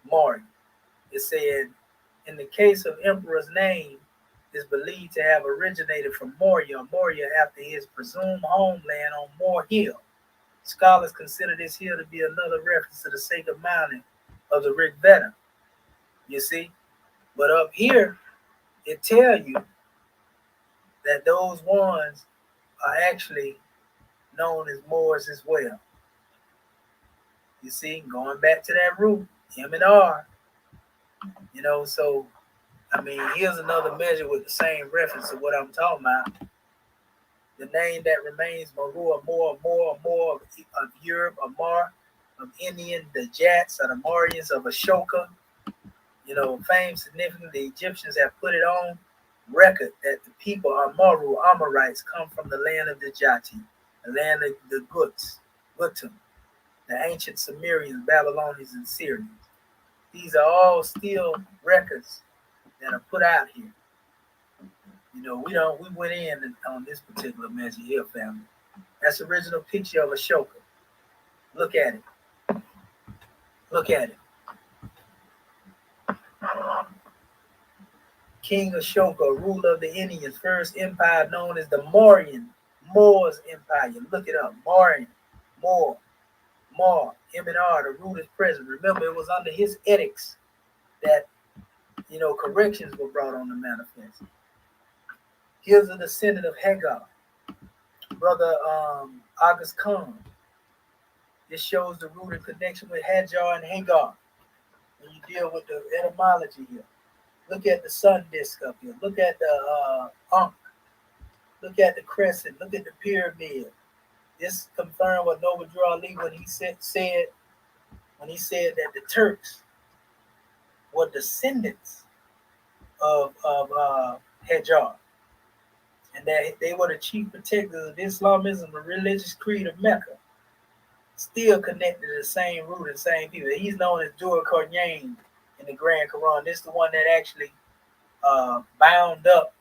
Maurya. It said, in the case of emperor's name, is believed to have originated from Maurya after his presumed homeland on Moor Hill. Scholars consider this hill to be another reference to the sacred mountain of the Rig Veda. You see? But up here, it tells you that those ones are actually known as Moors as well. You see, going back to that root, M and R, you know, so I mean, here's another measure with the same reference to what I'm talking about. The name that remains Marua, more of Europe, Amar, of Indian, the Jats or the Mauryans of Ashoka. You know, famed significant, the Egyptians have put it on record that the people Amaru, Amorites, come from the land of the Jati, the land of the Gutum, the ancient Sumerians, Babylonians, and Syrians. These are all still records that are put out here. You know, we went in on this particular measure here, family. That's the original picture of Ashoka. Look at it. Look at it. King Ashoka, ruler of the Indians, first empire known as the Moors Empire. Look it up. Mauryan, Moor, M&R, the root is present. Remember, it was under his edicts that, you know, corrections were brought on the manifest. Here's a descendant of Hagar, brother August Khan. This shows the root and connection with Hajar and Hagar when you deal with the etymology here. Look at the sun disk up here. Look at the Ankh. Look at the crescent. Look at the pyramid. This confirmed what Noble Drew Ali when he said that the Turks were descendants of Hajar, and that they were the chief protectors of Islamism, the religious creed of Mecca. still connected to the same root and same people. He's known as Dur Kornyain in the Grand Quran. This is the one that actually bound up,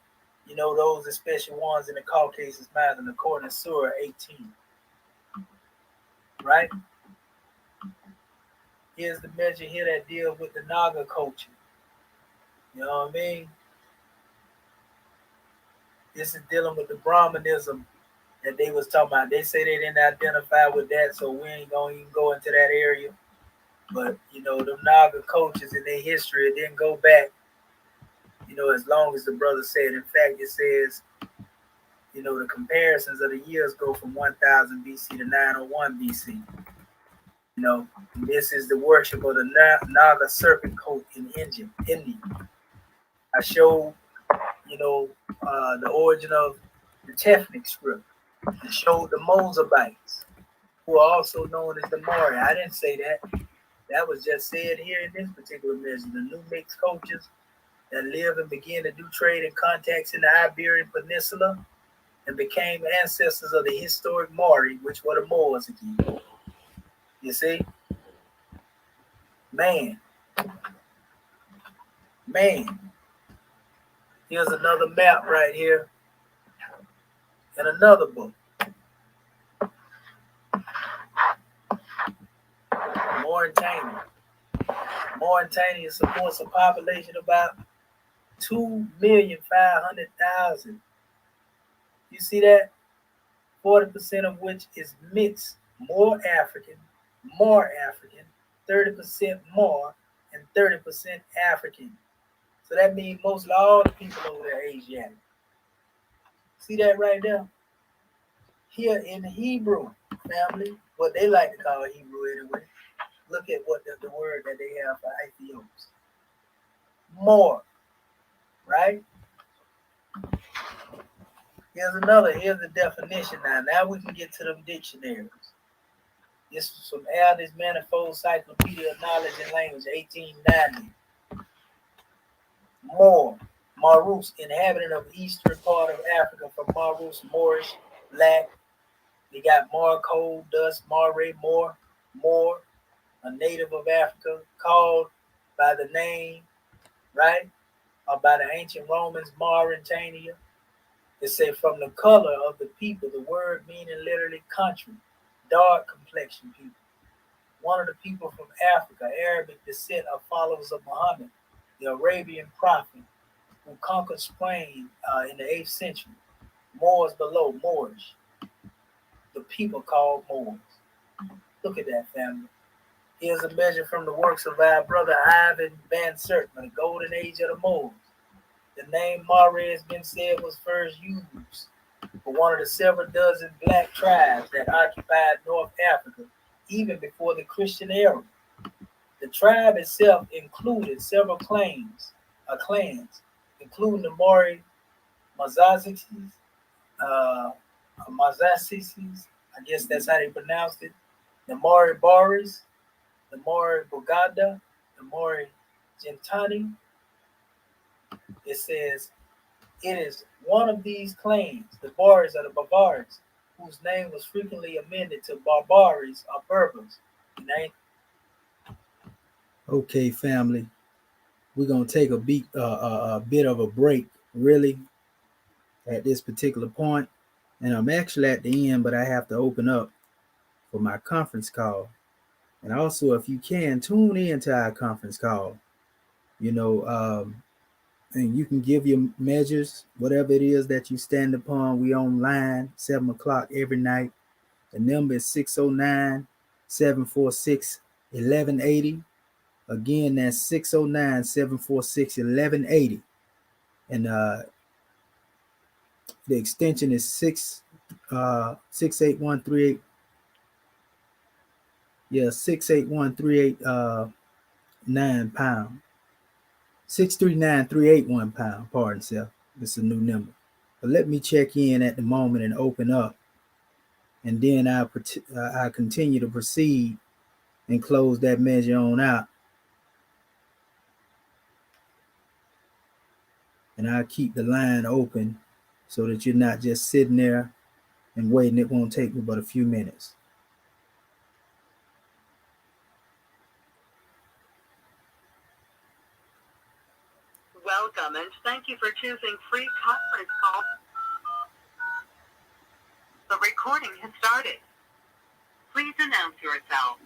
those especially ones in the Caucasus Mountains according to Surah 18. Right? Here's the measure here that deals with the Naga culture. You know what I mean? This is dealing with the Brahmanism that they was talking about. They say they didn't identify with that, so we ain't gonna even go into that area. But the Naga cultures in their history, it didn't go back, as long as the brother said. In fact, it says, the comparisons of the years go from 1000 BC to 901 BC. This is the worship of the Naga serpent cult in India. I showed, the origin of the Tefnic script. I showed the Mozabites, who are also known as the Maori. I didn't say that. That was just said here in this particular measure. The new mixed cultures that live and began to do trade and contacts in the Iberian Peninsula and became ancestors of the historic Maori, which were the Moors again. You see? Man. Here's another map right here in another book. Mauritania supports a population of about 2,500,000. You see that? 40% of which is mixed, more African, 30% more, and 30% African. So that means mostly all the people over there are Asiatic. See that right there? Here in Hebrew, family, what they like to call Hebrew anyway. Look at what the word that they have for Ethiopians. More, right? Here's the definition now. Now we can get to them dictionaries. This is from Alden's Manifold Encyclopedia of Knowledge and Language, 1890. More, Marus, inhabitant of eastern part of Africa, from Marus, Moorish, black. They got Mar, cold, dust, Mare, More, a native of Africa, called by the name, right, or by the ancient Romans, Mauritania. It said from the color of the people, the word meaning literally country, dark complexion people. One of the people from Africa, Arabic descent, of followers of Muhammad, the Arabian prophet who conquered Spain in the 8th century. Moors below, Moorish. The people called Moors. Look at that, family. Here's a measure from the works of our brother Ivan Van Sertman, the golden age of the Moors. The name Mare has been said was first used for one of the several dozen black tribes that occupied North Africa even before the Christian era. The tribe itself included several clans, including the Maori Mazacis, I guess that's how they pronounced it, the Maori Baris, the Maori Bugada, the Maori Gentani. It says, it is one of these clans, the Baris or the Barbaris, whose name was frequently amended to Barbaris or Berbers. Okay, family. We're going to take a bit of a break, really, at this particular point. And I'm actually at the end, but I have to open up for my conference call. And also, if you can, tune in to our conference call. And you can give your measures, whatever it is that you stand upon. We online, 7 o'clock every night. The number is 609-746-1180. Again, that's 609-746-1180. And the extension is 68138. Yeah, 68138 pound. 639381 pound, pardon self. It's a new number. But let me check in at the moment and open up. And then I'll continue to proceed and close that measure on out. And I'll keep the line open so that you're not just sitting there and waiting. It won't take me but a few minutes. Welcome, and thank you for choosing free conference call. The recording has started. Please announce yourself.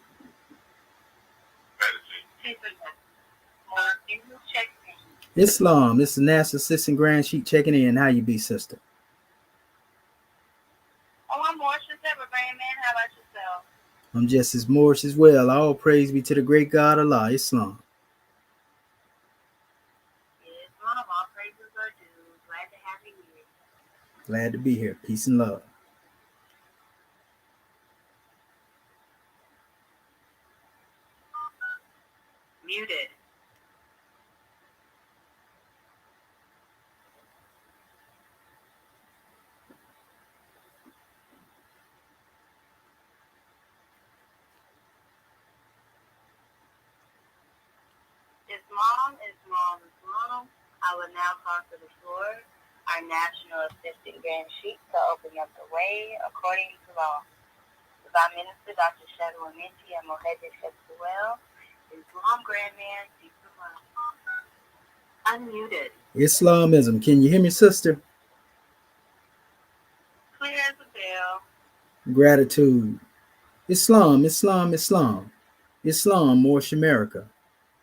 Islam, this is National Assistant Grand Sheik checking in. How you be, sister? Oh, I'm Moorish Science, Grand Man. How about yourself? I'm just as Moorish as well. All praise be to the great God Allah, Islam. Islam, all praises are due. Glad to have you here. Glad to be here. Peace and love. Muted. Islam. I will now call to the floor our National Assistant Grand Sheik to open up the way according to law. Divine Minister Dr. Shadow Aminti and Mohammed Shepsuel, Islam Grand Man, unmuted. Islamism. Can you hear me, sister? Clear as a bell. Gratitude. Islam. Islam, Moorish America.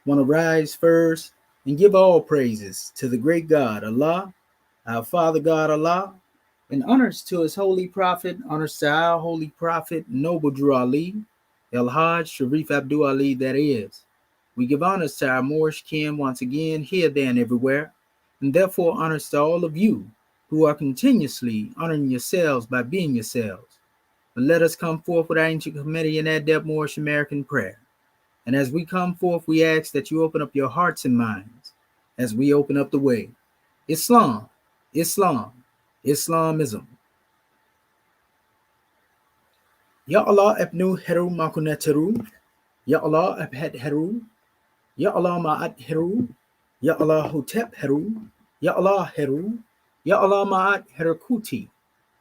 Want to rise first and give all praises to the great God, Allah, our Father God, Allah, and honors to his holy prophet, honors to our holy prophet, Noble Drew Ali, El Hajj Sharif Abdul Ali, that is. We give honors to our Moorish kin once again, here, there, and everywhere, and therefore honors to all of you who are continuously honoring yourselves by being yourselves. But let us come forth with our ancient committee and adept Moorish American prayer. And as we come forth, we ask that you open up your hearts and minds as we open up the way. Islam, Islamism. Ya Allah abnu heru makuneteru. Ya Allah abhed heru. Ya Allah ma'at heru. Ya Allah hotep heru. Ya Allah heru. Ya Allah ma'at herakuti.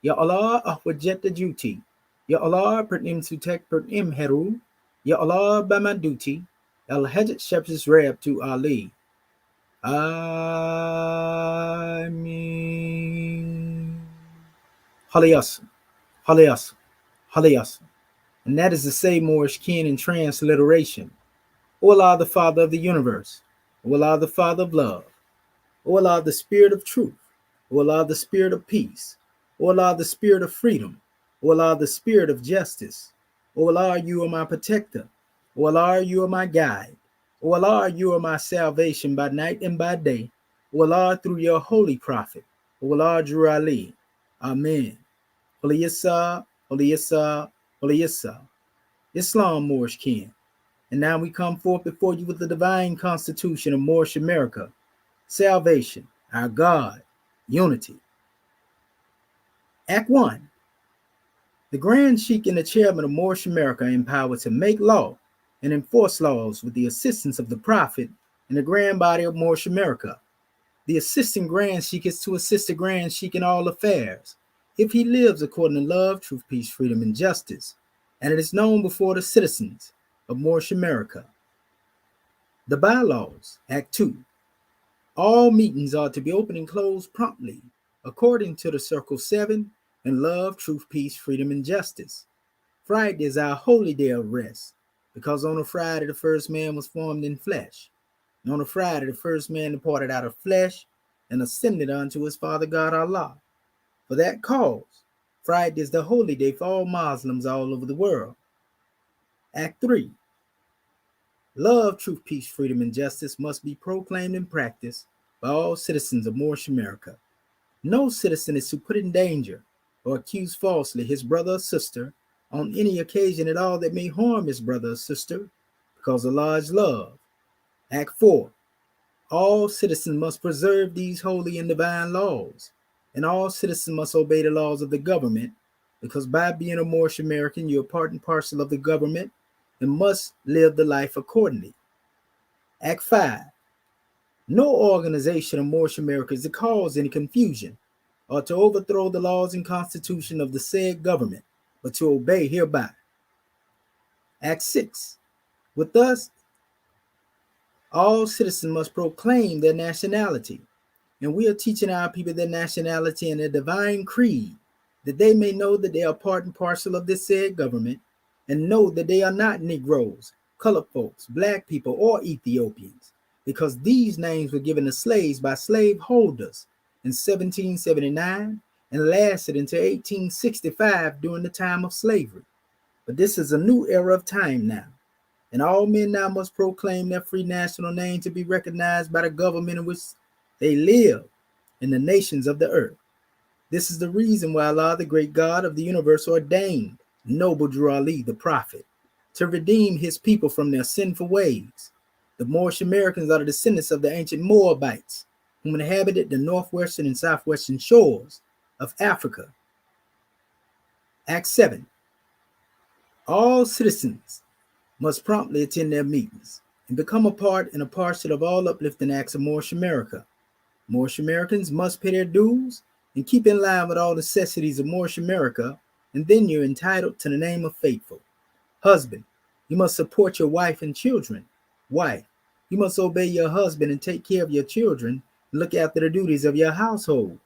Ya Allah ahwajet the duty. Ya Allah pertim sutek pertim heru. Ya Allah bamaduti. El hajat shepsis rab to Ali. Amin. Hallelujah. And that is to say, Moorish kin in transliteration. O Allah, the Father of the universe. O Allah, the Father of love. O Allah, the Spirit of truth. O Allah, the Spirit of peace. O Allah, the Spirit of freedom. O Allah, the Spirit of justice. O Allah, you are my protector. O Allah, you are my guide. O Allah, you are my salvation by night and by day. O Allah, through your holy prophet. O Allah, Drew Ali. Amen. Holy Issa. Islam, Moorish kin. And now we come forth before you with the divine constitution of Moorish America. Salvation, our God, unity. Act 1. The Grand Sheik and the Chairman of Moorish America are empowered to make law and enforce laws with the assistance of the Prophet and the Grand Body of Moorish America. The Assistant Grand Sheik is to assist the Grand Sheik in all affairs, if he lives according to love, truth, peace, freedom, and justice, and it is known before the citizens of Moorish America. The Bylaws, Act 2. All meetings are to be open and closed promptly, according to the Circle 7 and love, truth, peace, freedom, and justice. Friday is our holy day of rest, because on a Friday the first man was formed in flesh. And on a Friday the first man departed out of flesh and ascended unto his Father God Allah. For that cause, Friday is the holy day for all Muslims all over the world. Act 3. Love, truth, peace, freedom, and justice must be proclaimed and practiced by all citizens of Moorish America. No citizen is to put in danger or accuse falsely his brother or sister on any occasion at all that may harm his brother or sister, because Allah is love. Act 4. All citizens must preserve these holy and divine laws, and all citizens must obey the laws of the government, because by being a Moorish American, you're part and parcel of the government and must live the life accordingly. Act 5. No organization of Moorish America is to cause any confusion or to overthrow the laws and constitution of the said government, but to obey hereby. Act 6. With us, All citizens must proclaim their nationality. And we are teaching our people their nationality and their divine creed, that they may know that they are part and parcel of this said government, and know that they are not Negroes, colored folks, black people, or Ethiopians, because these names were given to slaves by slaveholders in 1779 and lasted until 1865 during the time of slavery. But this is a new era of time now, and all men now must proclaim their free national name to be recognized by the government in which they live in the nations of the earth. This is the reason why Allah, the great God of the universe, ordained noble Drew Ali, the prophet, to redeem his people from their sinful ways. The Moorish Americans are the descendants of the ancient Moabites, who inhabited the northwestern and southwestern shores of Africa. Act 7. All citizens must promptly attend their meetings and become a part and a parcel of all uplifting acts of Moorish America. Moorish Americans must pay their dues and keep in line with all necessities of Moorish America, and then you're entitled to the name of faithful. Husband, you must support your wife and children. Wife, you must obey your husband and take care of your children and look after the duties of your household.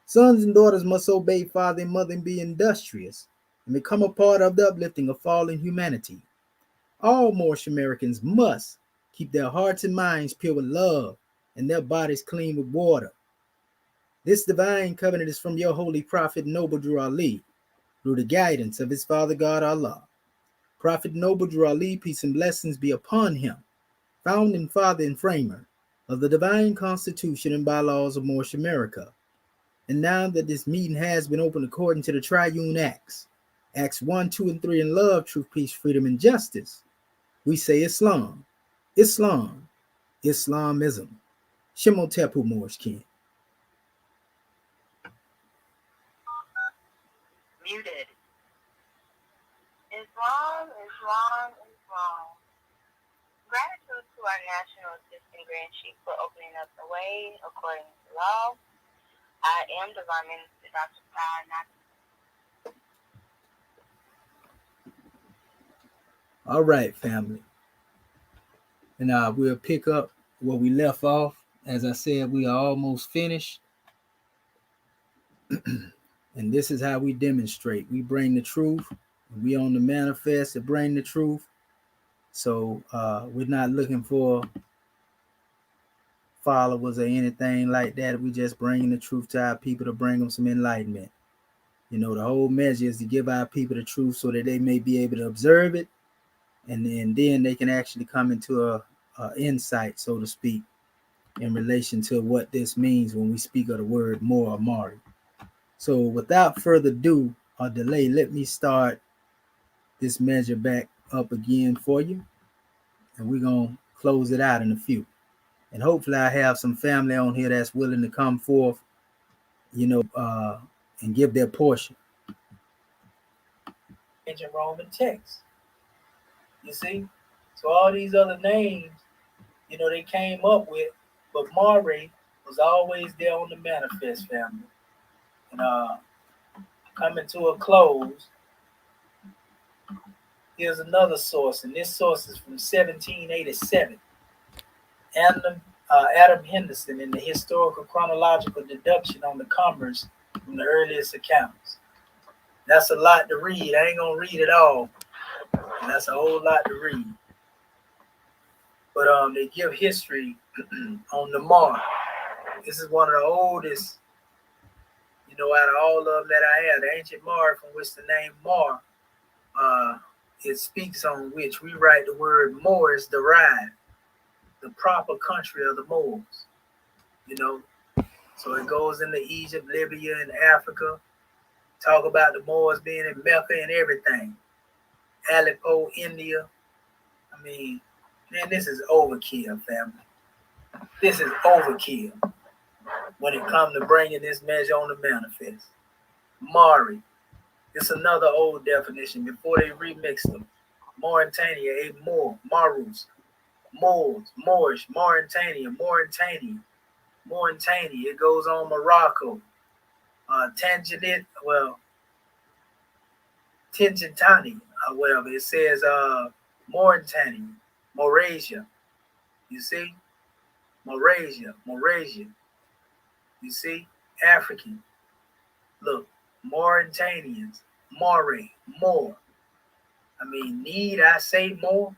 Sons and daughters must obey father and mother and be industrious and become a part of the uplifting of fallen humanity. All Moorish Americans must keep their hearts and minds pure with love and their bodies clean with water. This divine covenant is from your holy prophet Noble Drew Ali, through the guidance of his Father God Allah. Prophet Noble Drew Ali, peace and blessings be upon him, founding father and framer of the divine constitution and bylaws of Moorish America. And now that this meeting has been opened according to the triune acts, Acts 1, 2, and 3 in love, truth, peace, freedom, and justice, we say Islam, Islam, Islamism. Shimotepu Moorish King. Muted. Islam, Islam, Islam. Gratitude to our National Assistant Grand Chief for opening up the way according to law. I am Divine Minister Dr. All right, family. And we'll pick up where we left off. As I said, we are almost finished. And this is how we demonstrate. We bring the truth. We on the manifest to bring the truth. So we're not looking for followers or anything like that. We just bringing the truth to our people to bring them some enlightenment. You know, the whole measure is to give our people the truth so that they may be able to observe it, and then they can actually come into a insight, so to speak, in relation to what this means when we speak of the word Moor or Mari. So without further ado or delay, let me start this measure back up again for you, and we're going to close it out in a few. And hopefully I have some family on here that's willing to come forth, you know, and give their portion. Ancient Roman text. You see? So all these other names, you know, they came up with, but Mari was always there on the manifest, family. And coming to a close, here's another source, and this source is from 1787. Adam Henderson in the Historical Chronological Deduction on the Commerce from the earliest accounts. That's a lot to read. I ain't gonna read it all. And that's a whole lot to read. But they give history on the Mar. This is one of the oldest, you know, out of all of them that I have. The ancient Mar, from which the name Mar, it speaks on which we write the word Moor is derived. The proper country of the Moors, you know. So it goes into Egypt, Libya, and Africa. Talk about the Moors being in Mecca and everything. Aleppo, India. I mean, man, this is overkill, family. This is overkill when it comes to bringing this measure on the manifest. Mari. It's another old definition before they remixed them. Mauritania, a Moor, Marus. Moors, Moorish, Mauritania. It goes on Morocco, Tangentani, or whatever. It says Mauritania, Maurisia, You see? Maurisia. You see? African. Look, Mauritanians, Moray, more. I mean, need I say more?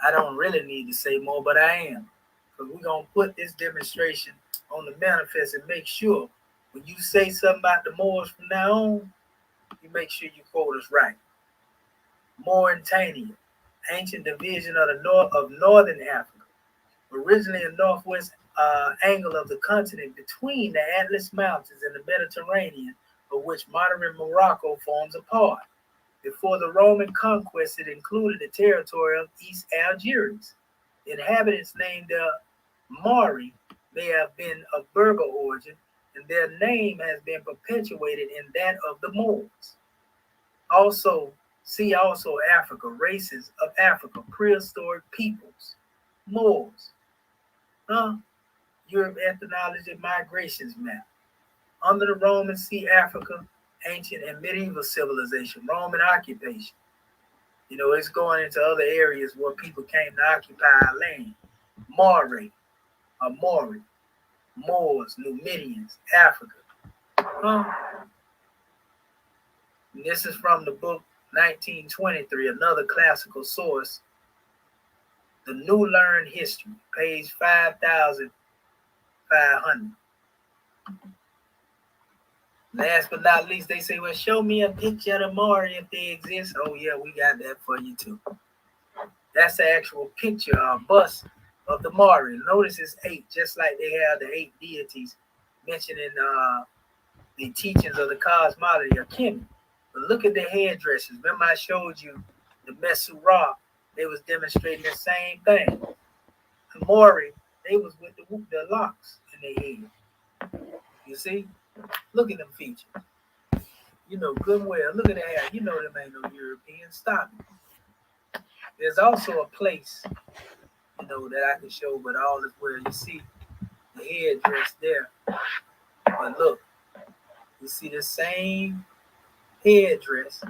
I don't really need to say more, but I am. Because we're going to put this demonstration on the manifest and make sure when you say something about the Moors from now on, you make sure you quote us right. Mauritania, ancient division of the north of northern Africa, originally a northwest angle of the continent between the Atlas Mountains and the Mediterranean, of which modern Morocco forms a part. Before the Roman conquest, it included the territory of East Algiers. The inhabitants named the Mari may have been of Berber origin, and their name has been perpetuated in that of the Moors. See also Africa, races of Africa, prehistoric peoples, Moors. Europe ethnology migrations map. Under the Romans, see Africa, ancient and medieval civilization, Roman occupation. You know, it's going into other areas where people came to occupy our land. Maury, Moors, Numidians, Africa. And this is from the book 1923, another classical source, The New Learned History, page 5,500. Last but not least, they say, well, show me a picture of the Maori if they exist. Oh, yeah, we got that for you, too. That's the actual picture bust of the Maori. Notice it's 8, just like they have the 8 deities mentioned in the teachings of the cosmology of Kemet. But look at the headdresses. Remember I showed you the Mesura. They was demonstrating the same thing. The Maori, they was with the locks in their head. You see? Look at them features. You know good and well. Look at the hair. You know them ain't no European. Stop it. There's also a place, you know, that I can show, but all is where you see the headdress there. But look, you see the same headdress,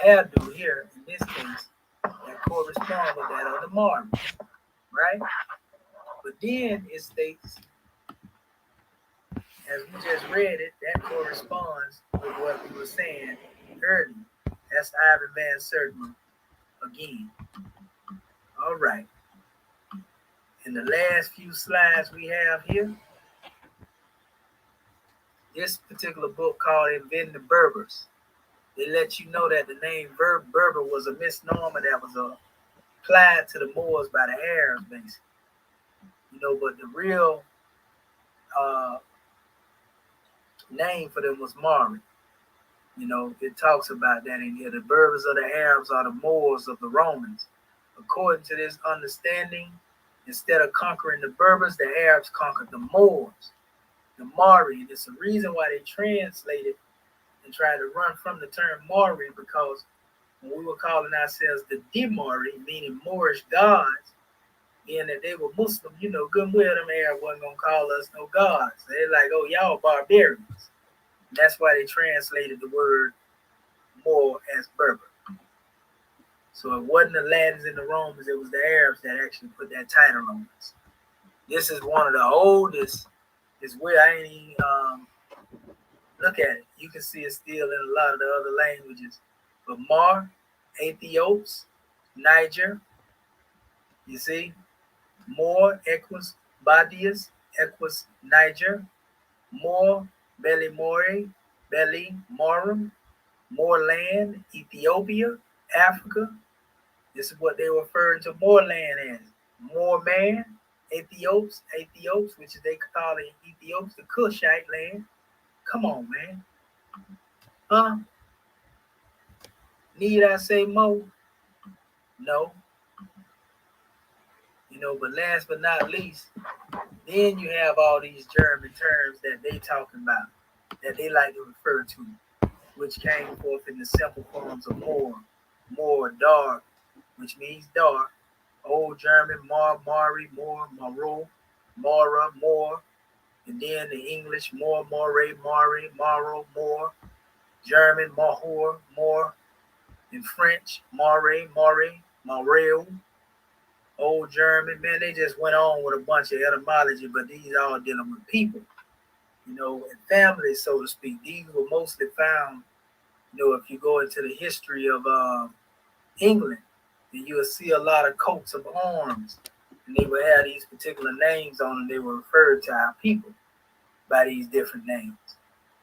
hairdo here in this case, that corresponds with that of the Marmor, right? But then it states, as we just read it, that corresponds with what we were saying earlier. That's Ivan Van Sertima again. All right. In the last few slides we have here, this particular book called Inventing the Berbers. They let you know that the name Berber was a misnomer that was applied to the Moors by the Arabs, basically. You know, but the real name for them was Mari. You know, it talks about that in here. The Berbers of the Arabs are the Moors of the Romans. According to this understanding, instead of conquering the Berbers, the Arabs conquered the Moors, the Mari. And it's the reason why they translated and tried to run from the term Mari, because when we were calling ourselves the Dimari, meaning Moorish gods, being that they were Muslim, you know, good and well, them Arabs wasn't going to call us no gods. They're like, oh, y'all barbarians. And that's why they translated the word Moor as Berber. So it wasn't the Latins and the Romans, it was the Arabs that actually put that title on us. This is one of the oldest. It's where I ain't even look at it. You can see it still in a lot of the other languages. But Mar, Ethiops, Niger, you see? More, Equus, Badius, Equus, Niger, More, Beli More, Beli Morum, more land, Ethiopia, Africa. This is what they refer to more land as. More man, Ethiops, which they call it Ethiops, the Cushite land. Come on, man. Huh? Need I say more? No. You know, but last but not least, then you have all these German terms that they talking about, that they like to refer to, which came forth in the simple forms of more, dark, which means dark. Old German, Mari, more, Maro, Mora, more. And then the English, more, Mari, Maro, more. German, Mahor, more. In French, Mare, Mareo. Old German, man, they just went on with a bunch of etymology, but these all dealing with people, and families, so to speak. These were mostly found, if you go into the history of England, then you'll see a lot of coats of arms, and they would have these particular names on them. They were referred to our people by these different names.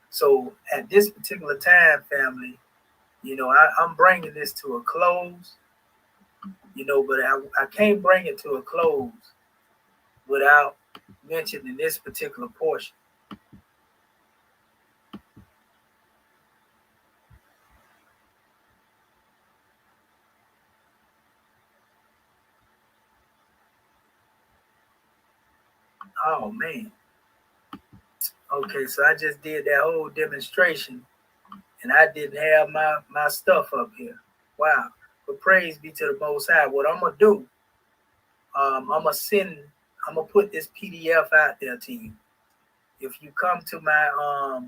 So at this particular time, family, I'm bringing this to a close, but I can't bring it to a close without mentioning this particular portion. Oh man. Okay, so I just did that whole demonstration and I didn't have my stuff up here. Wow. But praise be to the Most High. What I'm gonna do, I'm gonna put this PDF out there to you. If you come to my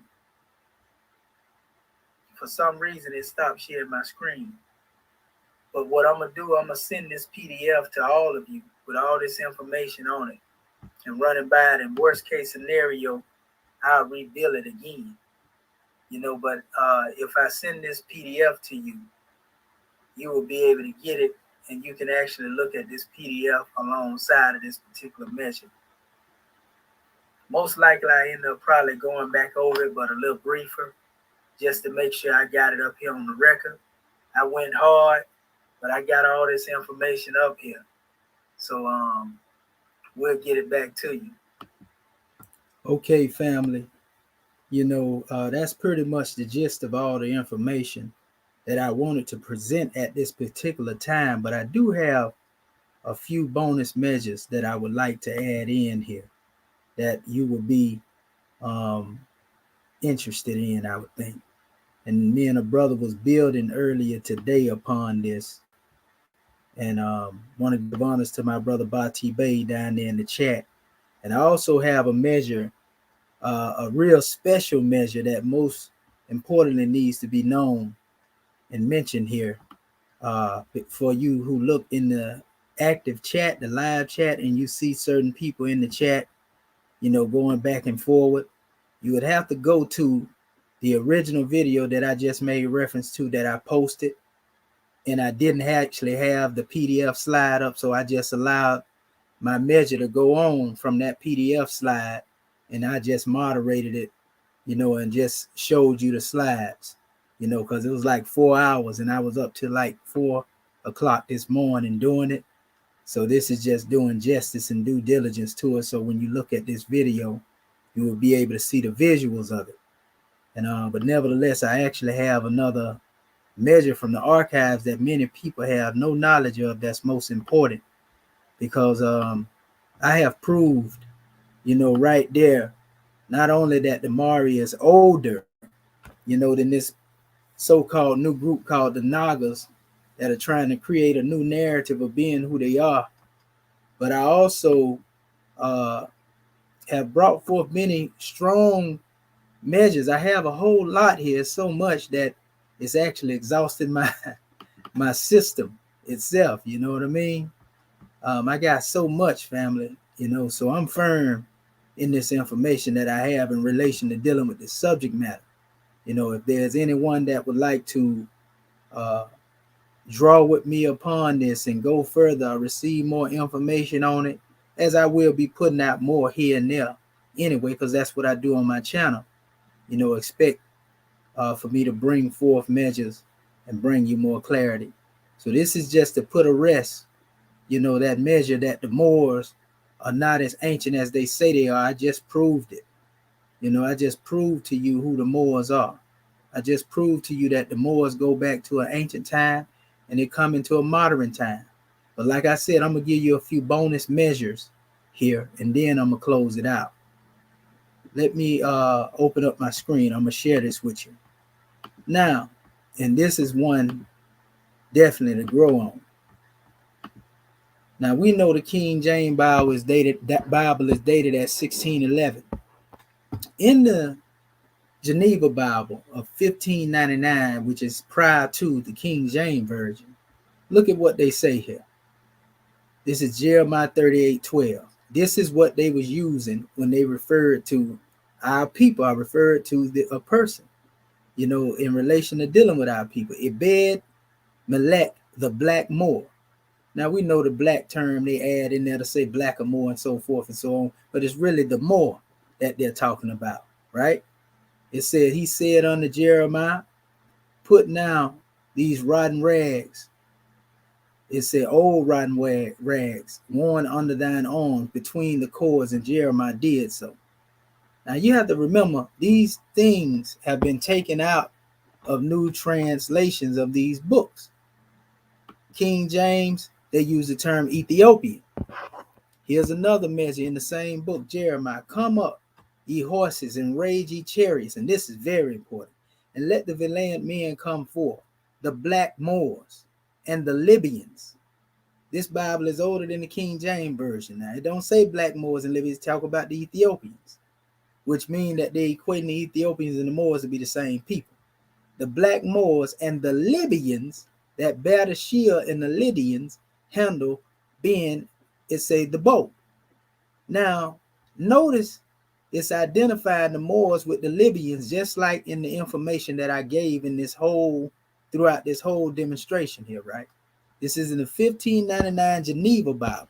for some reason it stopped sharing my screen. But what I'm gonna do, I'm gonna send this PDF to all of you with all this information on it and run it by it. In worst case scenario, I'll rebuild it again. But if I send this PDF to you, you will be able to get it and you can actually look at this PDF alongside of this particular measure. Most likely I end up probably going back over it, but a little briefer, just to make sure I got it up here on the record. I went hard, but I got all this information up here. So we'll get it back to you. Okay, family. That's pretty much the gist of all the information that I wanted to present at this particular time, but I do have a few bonus measures that I would like to add in here that you will be interested in, I would think. And me and a brother was building earlier today upon this, and want to give honors to my brother Bati Bay down there in the chat. And I also have a measure, a real special measure that most importantly needs to be known and mentioned here for you who look in the active chat, the live chat, and you see certain people in the chat, going back and forward. You would have to go to the original video that I just made reference to that I posted, and I didn't actually have the PDF slide up, so I just allowed my measure to go on from that PDF slide, and I just moderated it, and just showed you the slides, because it was like 4 hours and I was up to like 4 o'clock this morning doing it. So this is just doing justice and due diligence to it. So when you look at this video, you will be able to see the visuals of it. And but nevertheless, I actually have another measure from the archives that many people have no knowledge of that's most important, because I have proved, right there, not only that the Mari is older, than this so-called new group called the Nagas that are trying to create a new narrative of being who they are, but I also have brought forth many strong measures. I have a whole lot here, so much that it's actually exhausted my system itself. You know what I mean? I got so much, family. So I'm firm in this information that I have in relation to dealing with the subject matter. If there's anyone that would like to draw with me upon this and go further or receive more information on it, as I will be putting out more here and there anyway, because that's what I do on my channel. Expect for me to bring forth measures and bring you more clarity. So this is just to put a rest, that measure that the Moors are not as ancient as they say they are. I just proved it. I just proved to you who the Moors are. I just proved to you that the Moors go back to an ancient time and they come into a modern time. But like I said, I'm going to give you a few bonus measures here, and then I'm going to close it out. Let me open up my screen. I'm going to share this with you. Now, and this is one definitely to grow on. Now, we know the King James Bible is dated at 1611. In the Geneva Bible of 1599, which is prior to the King James Version, look at what they say here. This is Jeremiah 38:12. This is what they was using when they referred to our people. I referred to a person, in relation to dealing with our people. Ebed Melech, the black Moor. Now we know the black term they add in there to say black or more and so forth and so on, but it's really the Moor that they're talking about, right? It said, he said unto Jeremiah, put now these rotten rags. It said, old rotten rags, worn under thine arms between the cords, and Jeremiah did so. Now you have to remember, these things have been taken out of new translations of these books. King James, they use the term Ethiopian. Here's another measure in the same book, Jeremiah. Come up, ye horses, and rage ye chariots. And this is very important. And let the valiant men come forth, the black Moors and the Libyans. This Bible is older than the King James Version. Now, it don't say black Moors and Libyans, talk about the Ethiopians, which mean that they equating the Ethiopians and the Moors to be the same people. The black Moors and the Libyans that bear the shield, and the Lydians handle being, it say, the bow. Now, notice it's identifying the Moors with the Libyans, just like in the information that I gave in this whole, throughout this whole demonstration here, right? This is in the 1599 Geneva Bible.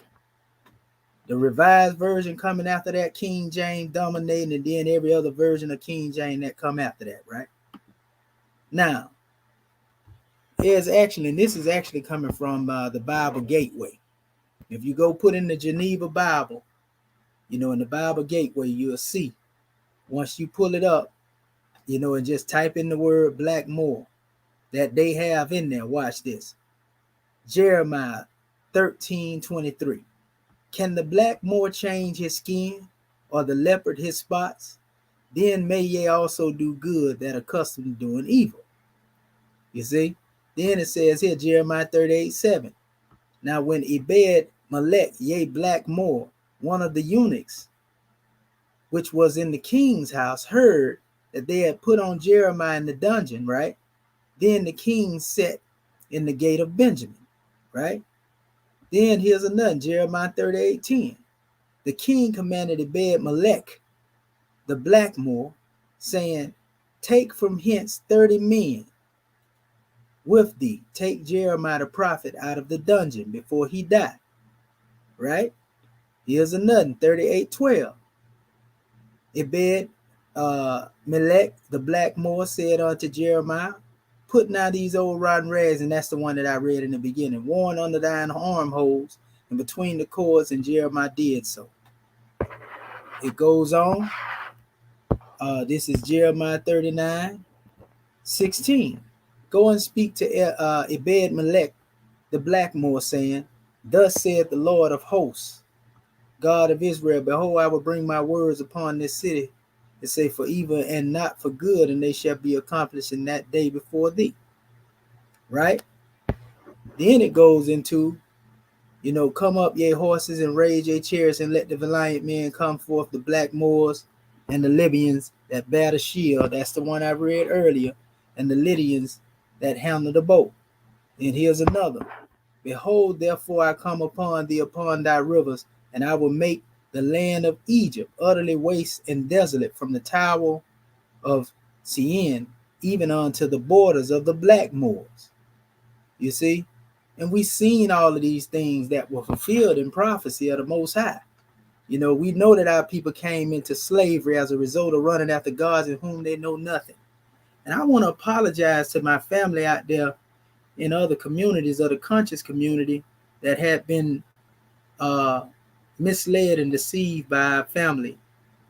The Revised Version coming after that, King James dominating, and then every other version of King James that come after that, right? Now, there's actually, and this is actually coming from the Bible Gateway. If you go put in the Geneva Bible, in the Bible Gateway, you'll see, once you pull it up, and just type in the word black Moor, that they have in there. Watch this. Jeremiah 13:23. Can the black Moor change his skin, or the leopard his spots? Then may ye also do good that are accustomed to doing evil. You see? Then it says here, Jeremiah 38:7. Now when Ebed Melech, yea, black Moor, one of the eunuchs, which was in the king's house, heard that they had put on Jeremiah in the dungeon, right? Then the king sat in the gate of Benjamin, right? Then here's another, Jeremiah 38:10. The king commanded Ebed Melech, the black Moor, saying, take from hence 30 men with thee. Take Jeremiah the prophet out of the dungeon before he die. Right? Here's another, 38:12. Ebed Melech, the black Moor, said unto Jeremiah, put now these old rotten rags, and that's the one that I read in the beginning, worn under thine armholes and between the cords, and Jeremiah did so. It goes on. This is Jeremiah 39:16. Go and speak to Ebed Melech, the black Moor, saying, thus saith the Lord of hosts, God of Israel, behold, I will bring my words upon this city, and say, for evil and not for good, and they shall be accomplished in that day before thee. Right? Then it goes into, come up, ye horses, and rage ye chariots, and let the valiant men come forth, the black Moors and the Libyans that bear the shield. That's the one I read earlier. And the Lydians that handle the boat. And here's another. Behold, therefore I come upon thee upon thy rivers, and I will make the land of Egypt utterly waste and desolate, from the tower of Sien even unto the borders of the black Moors. You see? And we've seen all of these things that were fulfilled in prophecy of the Most High. We know that our people came into slavery as a result of running after gods in whom they know nothing. And I want to apologize to my family out there in other communities, of the conscious community, that had been misled and deceived by our family,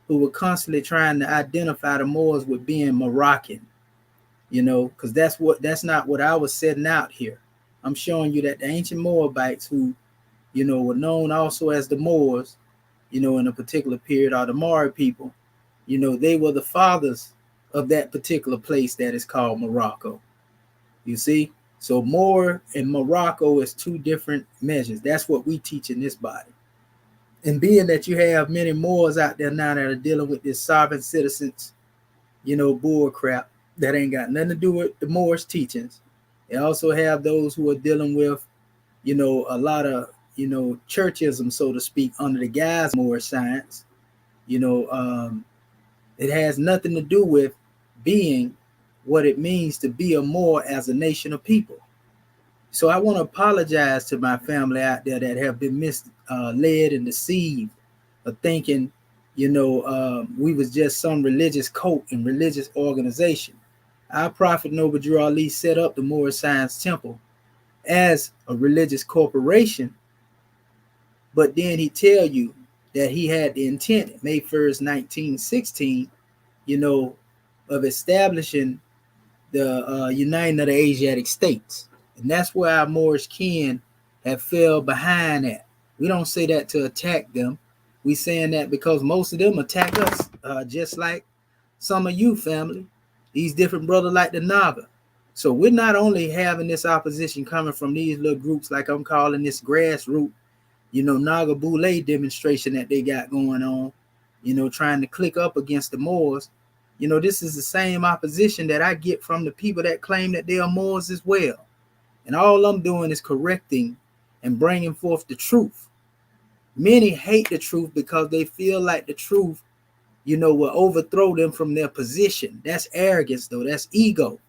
who were constantly trying to identify the Moors with being Moroccan, because that's not what I was setting out here. I'm showing you that the ancient Moabites, who, were known also as the Moors, in a particular period, or the Maori people, they were the fathers of that particular place that is called Morocco. You see? So Moor and Morocco is two different measures. That's what we teach in this body. And being that you have many Moors out there now that are dealing with this sovereign citizens, bull crap that ain't got nothing to do with the Moorish teachings. They also have those who are dealing with, a lot of, churchism, so to speak, under the guise of Moorish Science. It has nothing to do with being what it means to be a Moor as a nation of people. So I want to apologize to my family out there that have been misled and deceived of thinking, we was just some religious cult and religious organization. Our Prophet Noble Drew Ali set up the Moorish Science Temple as a religious corporation, but then he tell you that he had the intent, May 1st, 1916, of establishing the Uniting of the Asiatic States. And that's where our Moorish kin have fell behind at. We don't say that to attack them. We saying that because most of them attack us, just like some of you, family. These different brothers like the Naga. So we're not only having this opposition coming from these little groups, like I'm calling this Grassroot, Naga BOULE demonstration that they got going on, trying to click up against the Moors. This is the same opposition that I get from the people that claim that they are Moors as well. And all I'm doing is correcting and bringing forth the truth. Many hate the truth because they feel like the truth, will overthrow them from their position. That's arrogance, though. That's ego.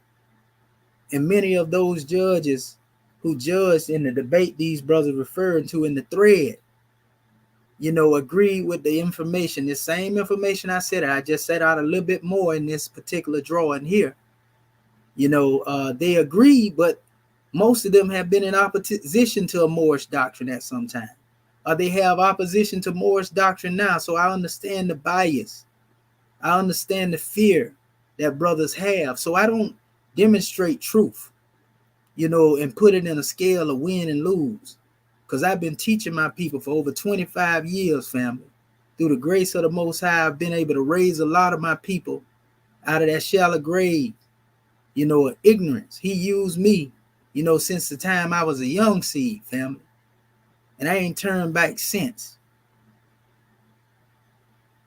And many of those judges who judged in the debate these brothers referring to in the thread, agree with the information. The same information I said, I just said out a little bit more in this particular drawing here. They agree, but most of them have been in opposition to a Moorish doctrine at some time. Or they have opposition to Moorish doctrine now. So I understand the bias. I understand the fear that brothers have. So I don't demonstrate truth, and put it in a scale of win and lose. Because I've been teaching my people for over 25 years, family. Through the grace of the Most High, I've been able to raise a lot of my people out of that shallow grave, of ignorance. He used me, since the time I was a young seed, family. And I ain't turned back since.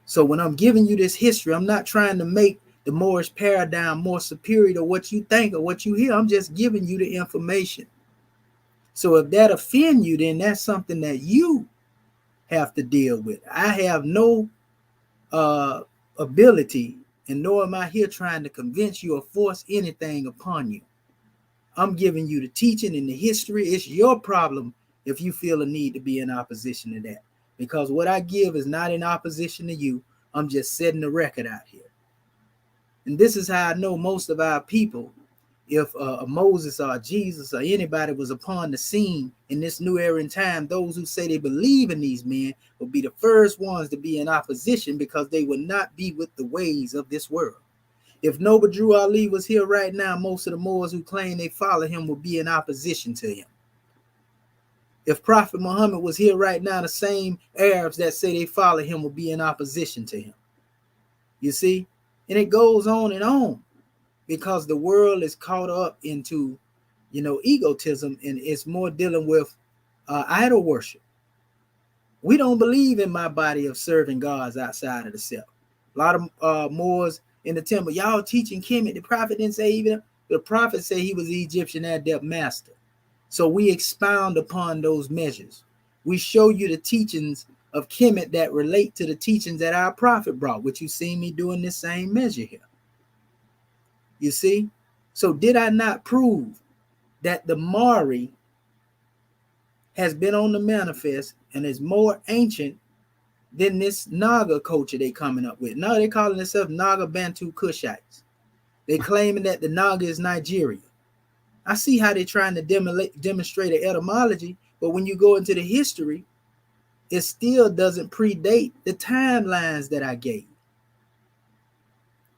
So when I'm giving you this history, I'm not trying to make the Moorish paradigm more superior to what you think or what you hear. I'm just giving you the information. So if that offends you, then that's something that you have to deal with. I have no ability, and nor am I here trying to convince you or force anything upon you. I'm giving you the teaching and the history. It's your problem if you feel a need to be in opposition to that. Because what I give is not in opposition to you. I'm just setting the record out here. And this is how I know most of our people, if Moses or Jesus or anybody was upon the scene in this new era in time, those who say they believe in these men will be the first ones to be in opposition because they will not be with the ways of this world. If Noble Drew Ali was here right now, most of the Moors who claim they follow him will be in opposition to him. If Prophet Muhammad was here right now, the same Arabs that say they follow him will be in opposition to him. You see? And it goes on because the world is caught up into, egotism, and it's more dealing with idol worship. We don't believe in my body of serving gods outside of the self. A lot of Moors in the temple, y'all teaching Kemet. The prophet didn't say even, the prophet said he was the Egyptian adept master. So we expound upon those measures. We show you the teachings of Kemet that relate to the teachings that our prophet brought, which you see me doing this same measure here. You see? So did I not prove that the Mari has been on the manifest and is more ancient than this Naga culture they coming up with? No, they calling themselves Naga Bantu Kushites. They claiming that the Naga is Nigeria. I see how they're trying to demonstrate an etymology, but when you go into the history, it still doesn't predate the timelines that I gave.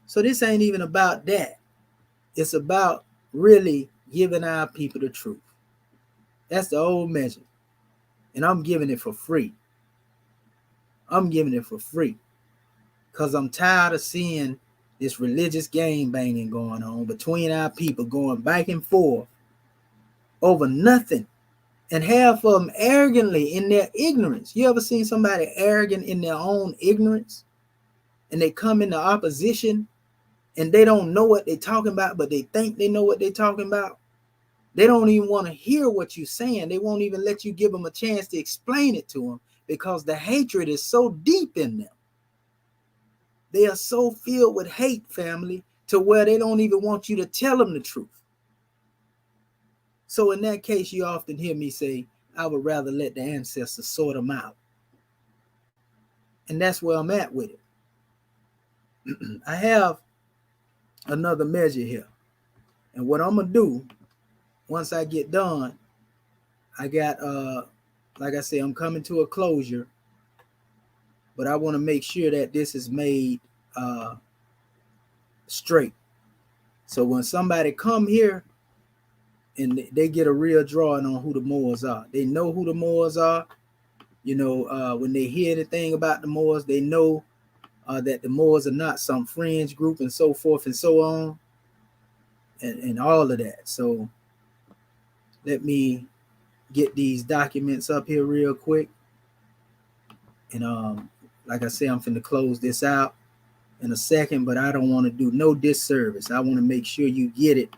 So this ain't even about that. It's about really giving our people the truth. That's the old measure. And I'm giving it for free. I'm giving it for free. Because I'm tired of seeing this religious game banging going on between our people, going back and forth over nothing. And half of them arrogantly in their ignorance. You ever seen somebody arrogant in their own ignorance? And they come into opposition and they don't know what they're talking about, but they think they know what they're talking about. They don't even want to hear what you're saying. They won't even let you give them a chance to explain it to them because the hatred is so deep in them. They are so filled with hate, family, to where they don't even want you to tell them the truth. So in that case, you often hear me say, I would rather let the ancestors sort them out. And that's where I'm at with it. I have another measure here. And what I'm going to do, once I get done, I got, like I say, I'm coming to a closure. But I want to make sure that this is made straight. So when somebody come here and they get a real drawing on who the Moors are, they know who the Moors are. You know, when they hear anything about the Moors, they know that the Moors are not some fringe group and so forth and so on, and all of that. So let me get these documents up here real quick. And like I say, I'm finna close this out in a second, but I don't want to do no disservice. I want to make sure you get it,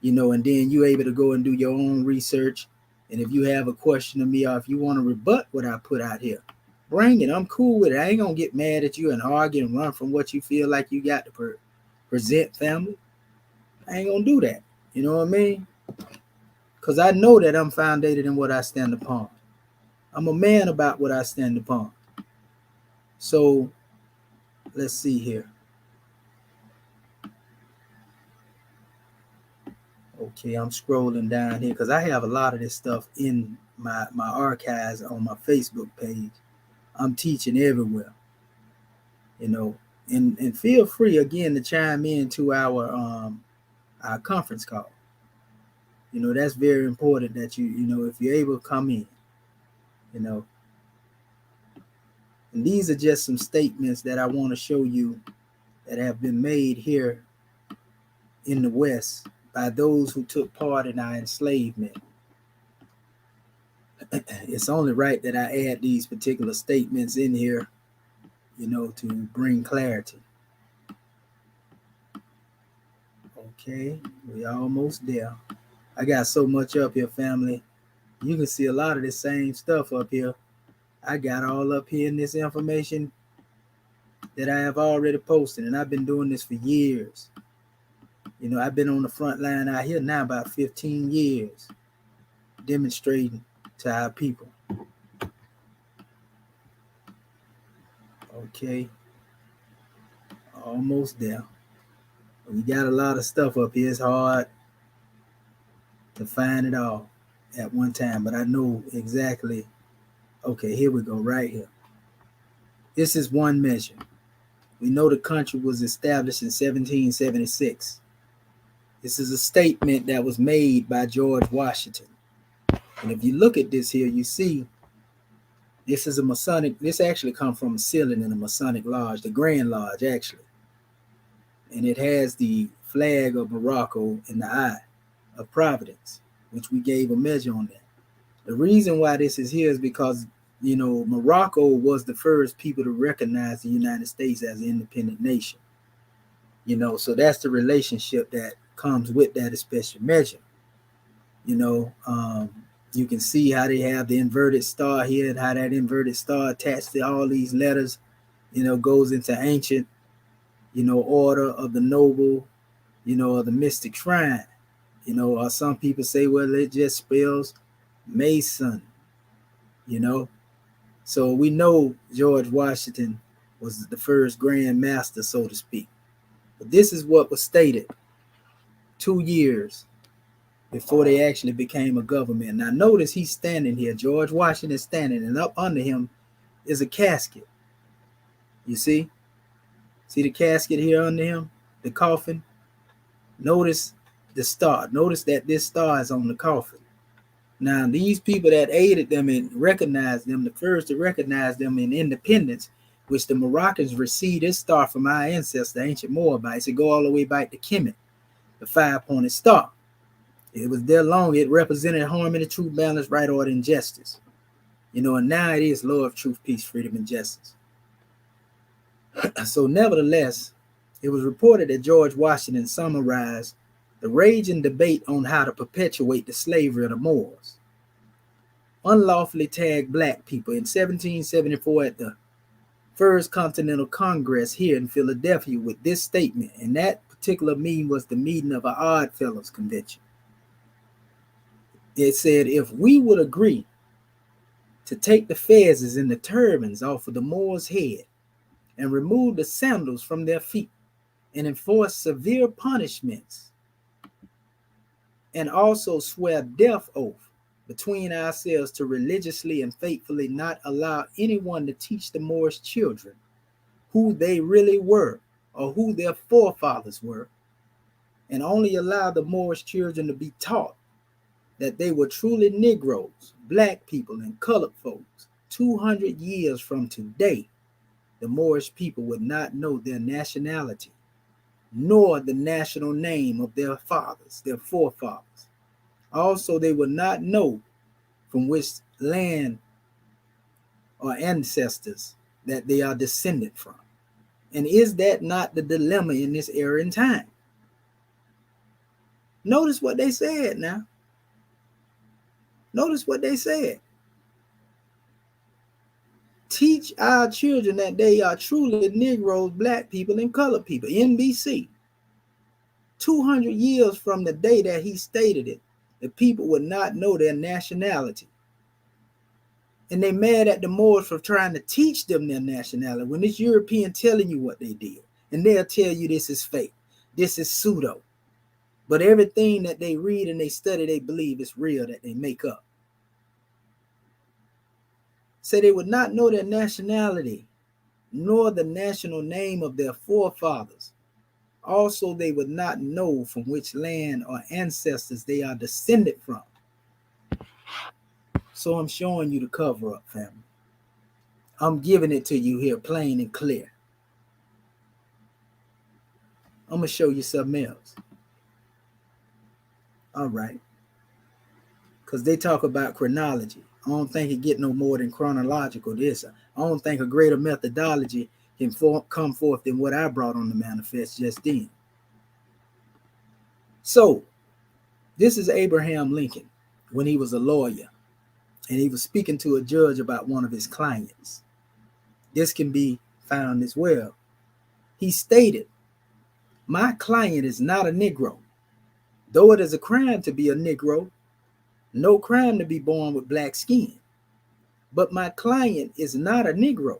you know, and then you're able to go and do your own research. And if you have a question of me, or if you want to rebut what I put out here, bring it. I'm cool with it. I ain't gonna get mad at you and argue and run from what you feel like you got to present, family. I ain't gonna do that. You know what I mean? Because I know that I'm founded in what I stand upon. I'm a man about what I stand upon. So let's see here. Okay, I'm scrolling down here because I have a lot of this stuff in my archives on my Facebook page. I'm teaching everywhere, you know, and feel free again to chime in to our conference call. You know, that's very important that you know, if you're able to come in, you know. And these are just some statements that I want to show you that have been made here in the West by those who took part in our enslavement. It's only right that I add these particular statements in here, you know, to bring clarity. Okay, we're almost there. I got so much up here, family. You can see a lot of the same stuff up here. I got all up here in this information that I have already posted, and I've been doing this for years. You know, I've been on the front line out here now about 15 years, demonstrating to our people. Okay, almost there. We got a lot of stuff up here. It's hard to find it all at one time, but I know exactly. Okay, here we go, right here. This is one measure. We know the country was established in 1776. This is a statement that was made by George Washington. And if you look at this here, you see this is a Masonic, this actually comes from a ceiling in a Masonic lodge, the Grand Lodge actually. And it has the flag of Morocco in the eye of Providence, which we gave a measure on that. The reason why this is here is because, you know, Morocco was the first people to recognize the United States as an independent nation. You know, so that's the relationship that comes with that special measure. You know, you can see how they have the inverted star here and how that inverted star attached to all these letters, you know, goes into ancient, you know, order of the noble, you know, of the mystic shrine. You know, or some people say, well, it just spells Mason, you know. So we know George Washington was the first Grand Master, so to speak. But this is what was stated 2 years before they actually became a government. Now notice he's standing here, George Washington is standing, and up under him is a casket. You see? See the casket here under him? The coffin? Notice the star. Notice that this star is on the coffin. Now, these people that aided them and recognized them, the first to recognize them in independence, which the Moroccans received this star from our ancestors, the ancient Moabites. It go all the way back to Kemet, the 5-pointed star. It was there long. It represented harmony, truth, balance, right order, and justice. You know, and now it is love, truth, peace, freedom, and justice. So nevertheless, it was reported that George Washington summarized the raging debate on how to perpetuate the slavery of the Moors unlawfully tagged black people in 1774 at the First Continental Congress here in Philadelphia with this statement, and that particular meeting was the meeting of an Odd Fellows convention. It said, if we would agree to take the fezzes and the turbans off of the Moors' head and remove the sandals from their feet and enforce severe punishments and also swear death oath between ourselves to religiously and faithfully not allow anyone to teach the Moorish children who they really were or who their forefathers were, and only allow the Moorish children to be taught that they were truly Negroes, black people, and colored folks, 200 years from today, the Moorish people would not know their nationality, nor the national name of their fathers, their forefathers. Also, they would not know from which land or ancestors that they are descended from. And is that not the dilemma in this era and time? Notice what they said now. Notice what they said. Teach our children that they are truly Negroes, black people, and colored people. NBC. 200 years from the day that he stated it, the people would not know their nationality. And they mad at the Moors for trying to teach them their nationality when it's European telling you what they did. And they'll tell you this is fake. This is pseudo. But everything that they read and they study, they believe is real, that they make up. So they would not know their nationality, nor the national name of their forefathers. Also, they would not know from which land or ancestors they are descended from. So I'm showing you the cover up, family. I'm giving it to you here plain and clear. I'm going to show you something else. All right. Because they talk about chronology. I don't think it get no more than chronological this. I don't think a greater methodology can come forth than what I brought on the manifest just then. So, this is Abraham Lincoln when he was a lawyer, and he was speaking to a judge about one of his clients. This can be found as well. He stated, "My client is not a Negro. Though it is a crime to be a Negro, no crime to be born with black skin. But my client is not a Negro.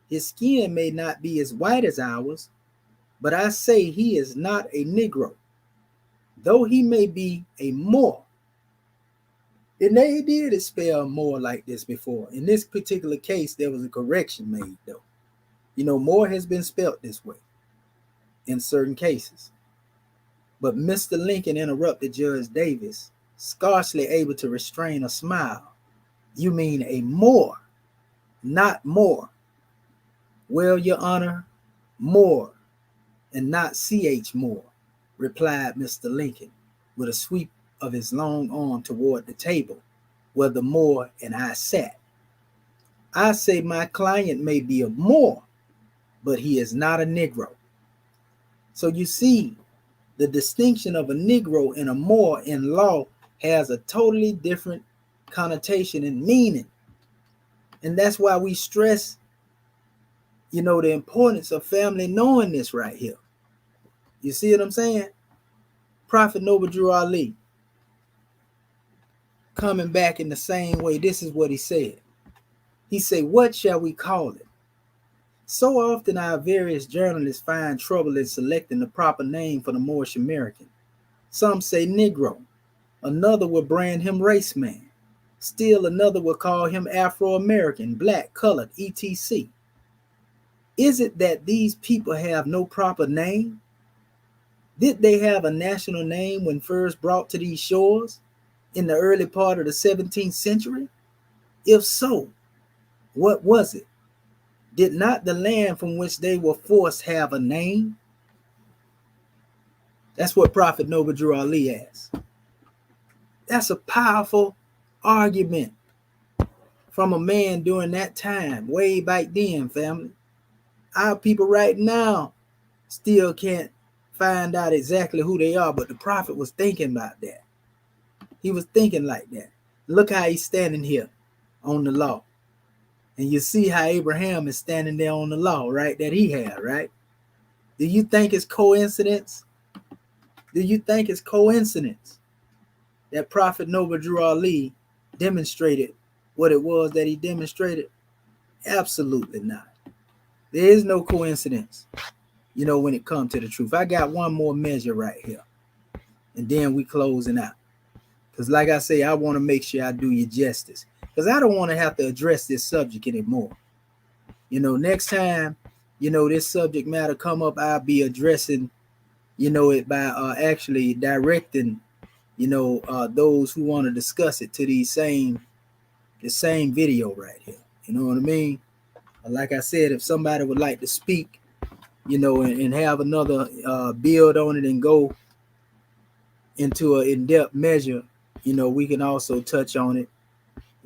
His skin may not be as white as ours, but I say he is not a Negro, though he may be a Moor." And they did spell Moor like this before. In this particular case, there was a correction made, though. You know, Moor has been spelt this way in certain cases. But Mr. Lincoln interrupted Judge Davis, scarcely able to restrain a smile. "You mean a Moor, not more." "Well, Your Honor, Moore, and not C.H. Moore," replied Mr. Lincoln, with a sweep of his long arm toward the table where the Moor and I sat. "I say my client may be a Moor, but he is not a Negro." So you see, the distinction of a Negro and a Moor in law has a totally different connotation and meaning. And that's why we stress, you know, the importance of family knowing this right here. You see what I'm saying? Prophet Noble Drew Ali, coming back in the same way, this is what he said. He said, "What shall we call it? So often our various journalists find trouble in selecting the proper name for the Moorish American. Some say Negro. Another will brand him race man. Still another will call him Afro-American, black, colored, etc. Is it that these people have no proper name? Did they have a national name when first brought to these shores in the early part of the 17th century? If so, what was it? Did not the land from which they were forced have a name?" That's what Prophet Noble Drew Ali asked. That's a powerful argument from a man during that time, way back then, family. Our people right now still can't find out exactly who they are, but the prophet was thinking about that. He was thinking like that. Look how he's standing here on the law. And you see how Abraham is standing there on the law, right? That he had, right? Do you think it's coincidence? Do you think it's coincidence that Prophet Noble Drew Ali demonstrated what it was that he demonstrated? Absolutely not. There is no coincidence, when it comes to the truth. I got one more measure right here, and then we closing out. Because like I say, I want to make sure I do you justice. Because I don't want to have to address this subject anymore. Next time, this subject matter come up, I'll be addressing, it by actually directing, those who want to discuss it to the same video right here. You know what I mean? Like I said, if somebody would like to speak, and have another build on it and go into an in-depth measure, we can also touch on it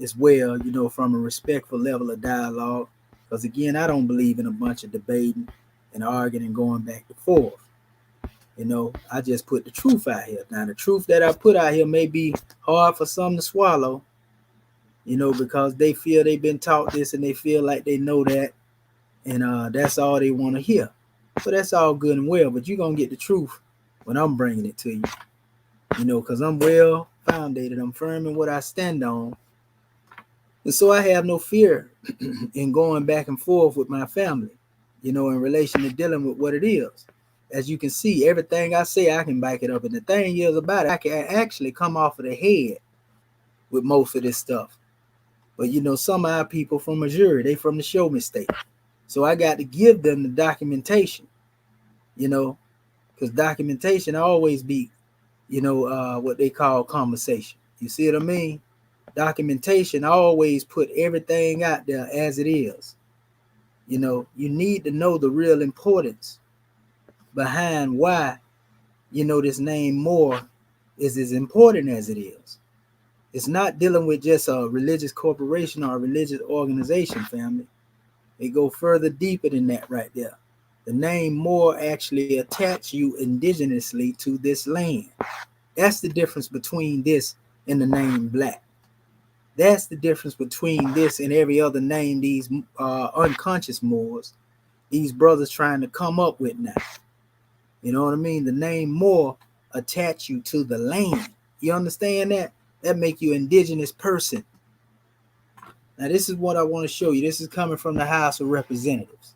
as well, from a respectful level of dialogue. Because again, I don't believe in a bunch of debating and arguing and going back and forth. I just put the truth out here. Now, the truth that I put out here may be hard for some to swallow, because they feel they've been taught this and they feel like they know that, and that's all they want to hear. So that's all good and well, but you're going to get the truth when I'm bringing it to you, because I'm well founded. I'm firm in what I stand on. And so I have no fear in going back and forth with my family, in relation to dealing with what it is. As you can see, everything I say, I can back it up. And the thing is about it, I can actually come off of the head with most of this stuff. But, some of our people from Missouri, they from the show me state. So I got to give them the documentation, because documentation always be, what they call conversation. You see what I mean? Documentation always put everything out there as it is. You need to know the real importance behind why, this name Moor is as important as it is. It's not dealing with just a religious corporation or a religious organization, family. It go further deeper than that right there. The name Moor actually attach you indigenously to this land. That's the difference between this and the name Black. That's the difference between this and every other name these unconscious Moors, these brothers trying to come up with now. You know what I mean? The name Moor attach you to the land. You understand that? That make you an indigenous person. Now, this is what I want to show you. This is coming from the House of Representatives.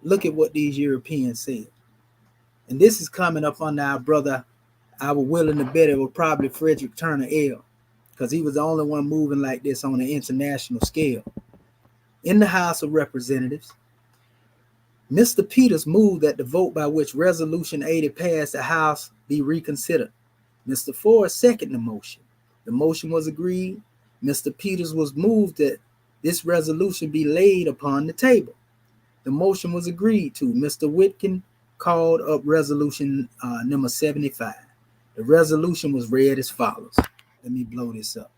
Look at what these Europeans said. And this is coming up under our brother, I was willing to bet it was probably Frederick Turner L, because he was the only one moving like this on an international scale. In the House of Representatives, Mr. Peters moved that the vote by which Resolution 80 passed the House be reconsidered. Mr. Ford seconded the motion. The motion was agreed. Mr. Peters was moved that this resolution be laid upon the table. The motion was agreed to. Mr. Whitkin called up resolution number 75. The resolution was read as follows. Let me blow this up.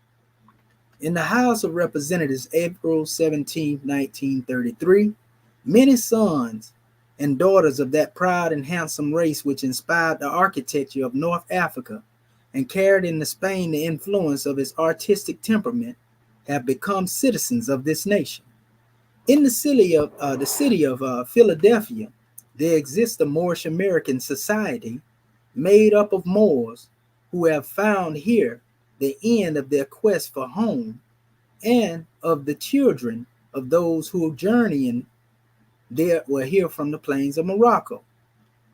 In the House of Representatives, April 17, 1933, many sons and daughters of that proud and handsome race which inspired the architecture of North Africa and carried into Spain the influence of its artistic temperament have become citizens of this nation. In the city of Philadelphia, there exists a Moorish American society made up of Moors who have found here the end of their quest for home and of the children of those who journeying there were here from the plains of Morocco.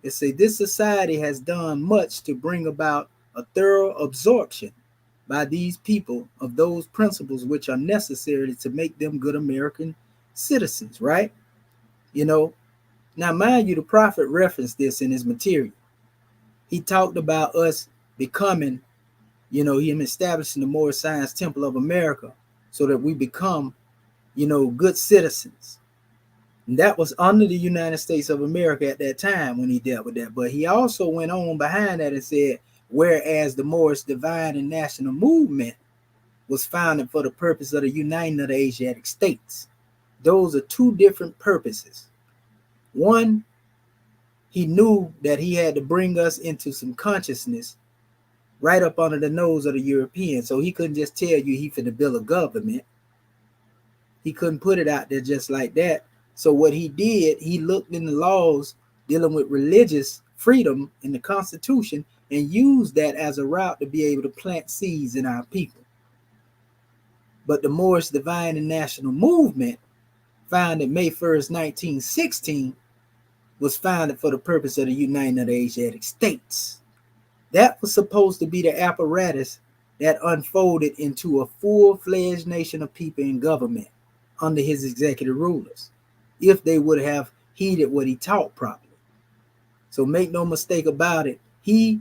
It say this society has done much to bring about a thorough absorption by these people of those principles which are necessary to make them good American citizens, right? Now mind you, the prophet referenced this in his material. He talked about us becoming, him establishing the Moorish Science Temple of America so that we become, good citizens. And that was under the United States of America at that time when he dealt with that. But he also went on behind that and said, whereas the Moorish Divine and National Movement was founded for the purpose of the uniting of the Asiatic states. Those are two different purposes. One he knew that he had to bring us into some consciousness right up under the nose of the Europeans. So he couldn't just tell you he finna build a government. He couldn't put it out there just like that. So what he did, he looked in the laws dealing with religious freedom in the Constitution and used that as a route to be able to plant seeds in our people. But the Moorish Divine and National Movement, founded May 1st, 1916, was founded for the purpose of the uniting of the Asiatic states. That was supposed to be the apparatus that unfolded into a full-fledged nation of people in government under his executive rulers, if they would have heeded what he taught properly. So make no mistake about it, he,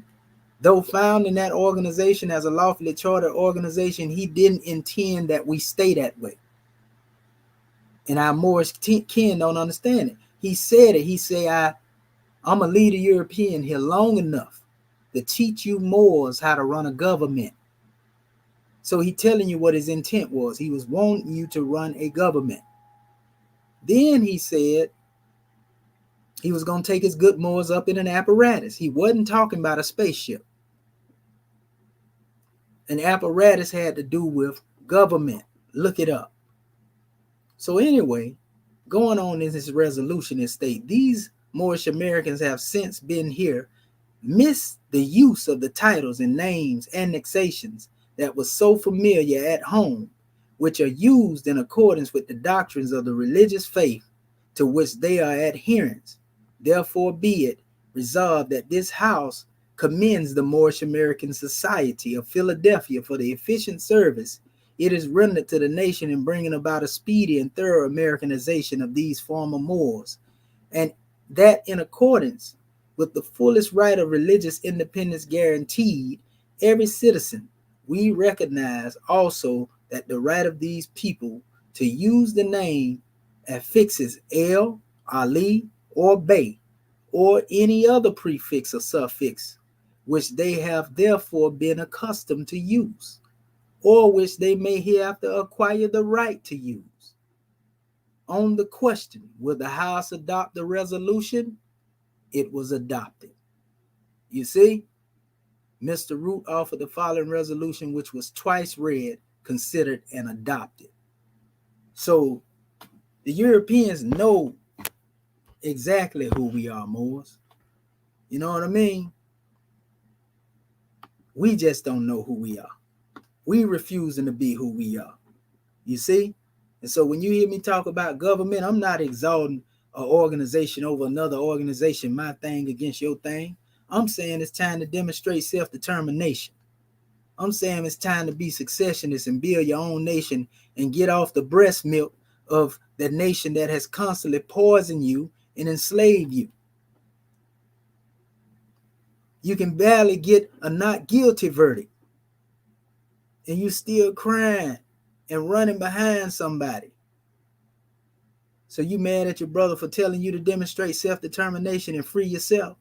though founding that organization as a lawfully chartered organization, he didn't intend that we stay that way. And our Moorish kin don't understand it. He said it. He said, I'm going to lead a European here long enough to teach you Moors how to run a government. So he telling you what his intent was. He was wanting you to run a government. Then he said he was going to take his good Moors up in an apparatus. He wasn't talking about a spaceship. An apparatus had to do with government. Look it up. So anyway, going on in this resolution and state, these Moorish Americans have since been here, missed the use of the titles and names, annexations that was so familiar at home, which are used in accordance with the doctrines of the religious faith to which they are adherents. Therefore be it resolved that this house commends the Moorish American Society of Philadelphia for the efficient service it is rendered to the nation in bringing about a speedy and thorough Americanization of these former Moors, and that in accordance with the fullest right of religious independence guaranteed every citizen, we recognize also that the right of these people to use the name affixes El, Ali, or Bey, or any other prefix or suffix, which they have therefore been accustomed to use, or which they may hereafter acquire the right to use. On the question, will the House adopt the resolution? It was adopted. You see, Mr. Root offered the following resolution, which was twice read, considered, and adopted. So the Europeans know exactly who we are, Moors. You know what I mean? We just don't know who we are. We refusing to be who we are. You see? And so when you hear me talk about government, I'm not exalting an organization over another organization, my thing against your thing. I'm saying it's time to demonstrate self-determination. I'm saying it's time to be successionist and build your own nation and get off the breast milk of the nation that has constantly poisoned you and enslaved you. You can barely get a not guilty verdict, and you still crying and running behind somebody. So you mad at your brother for telling you to demonstrate self-determination and free yourself?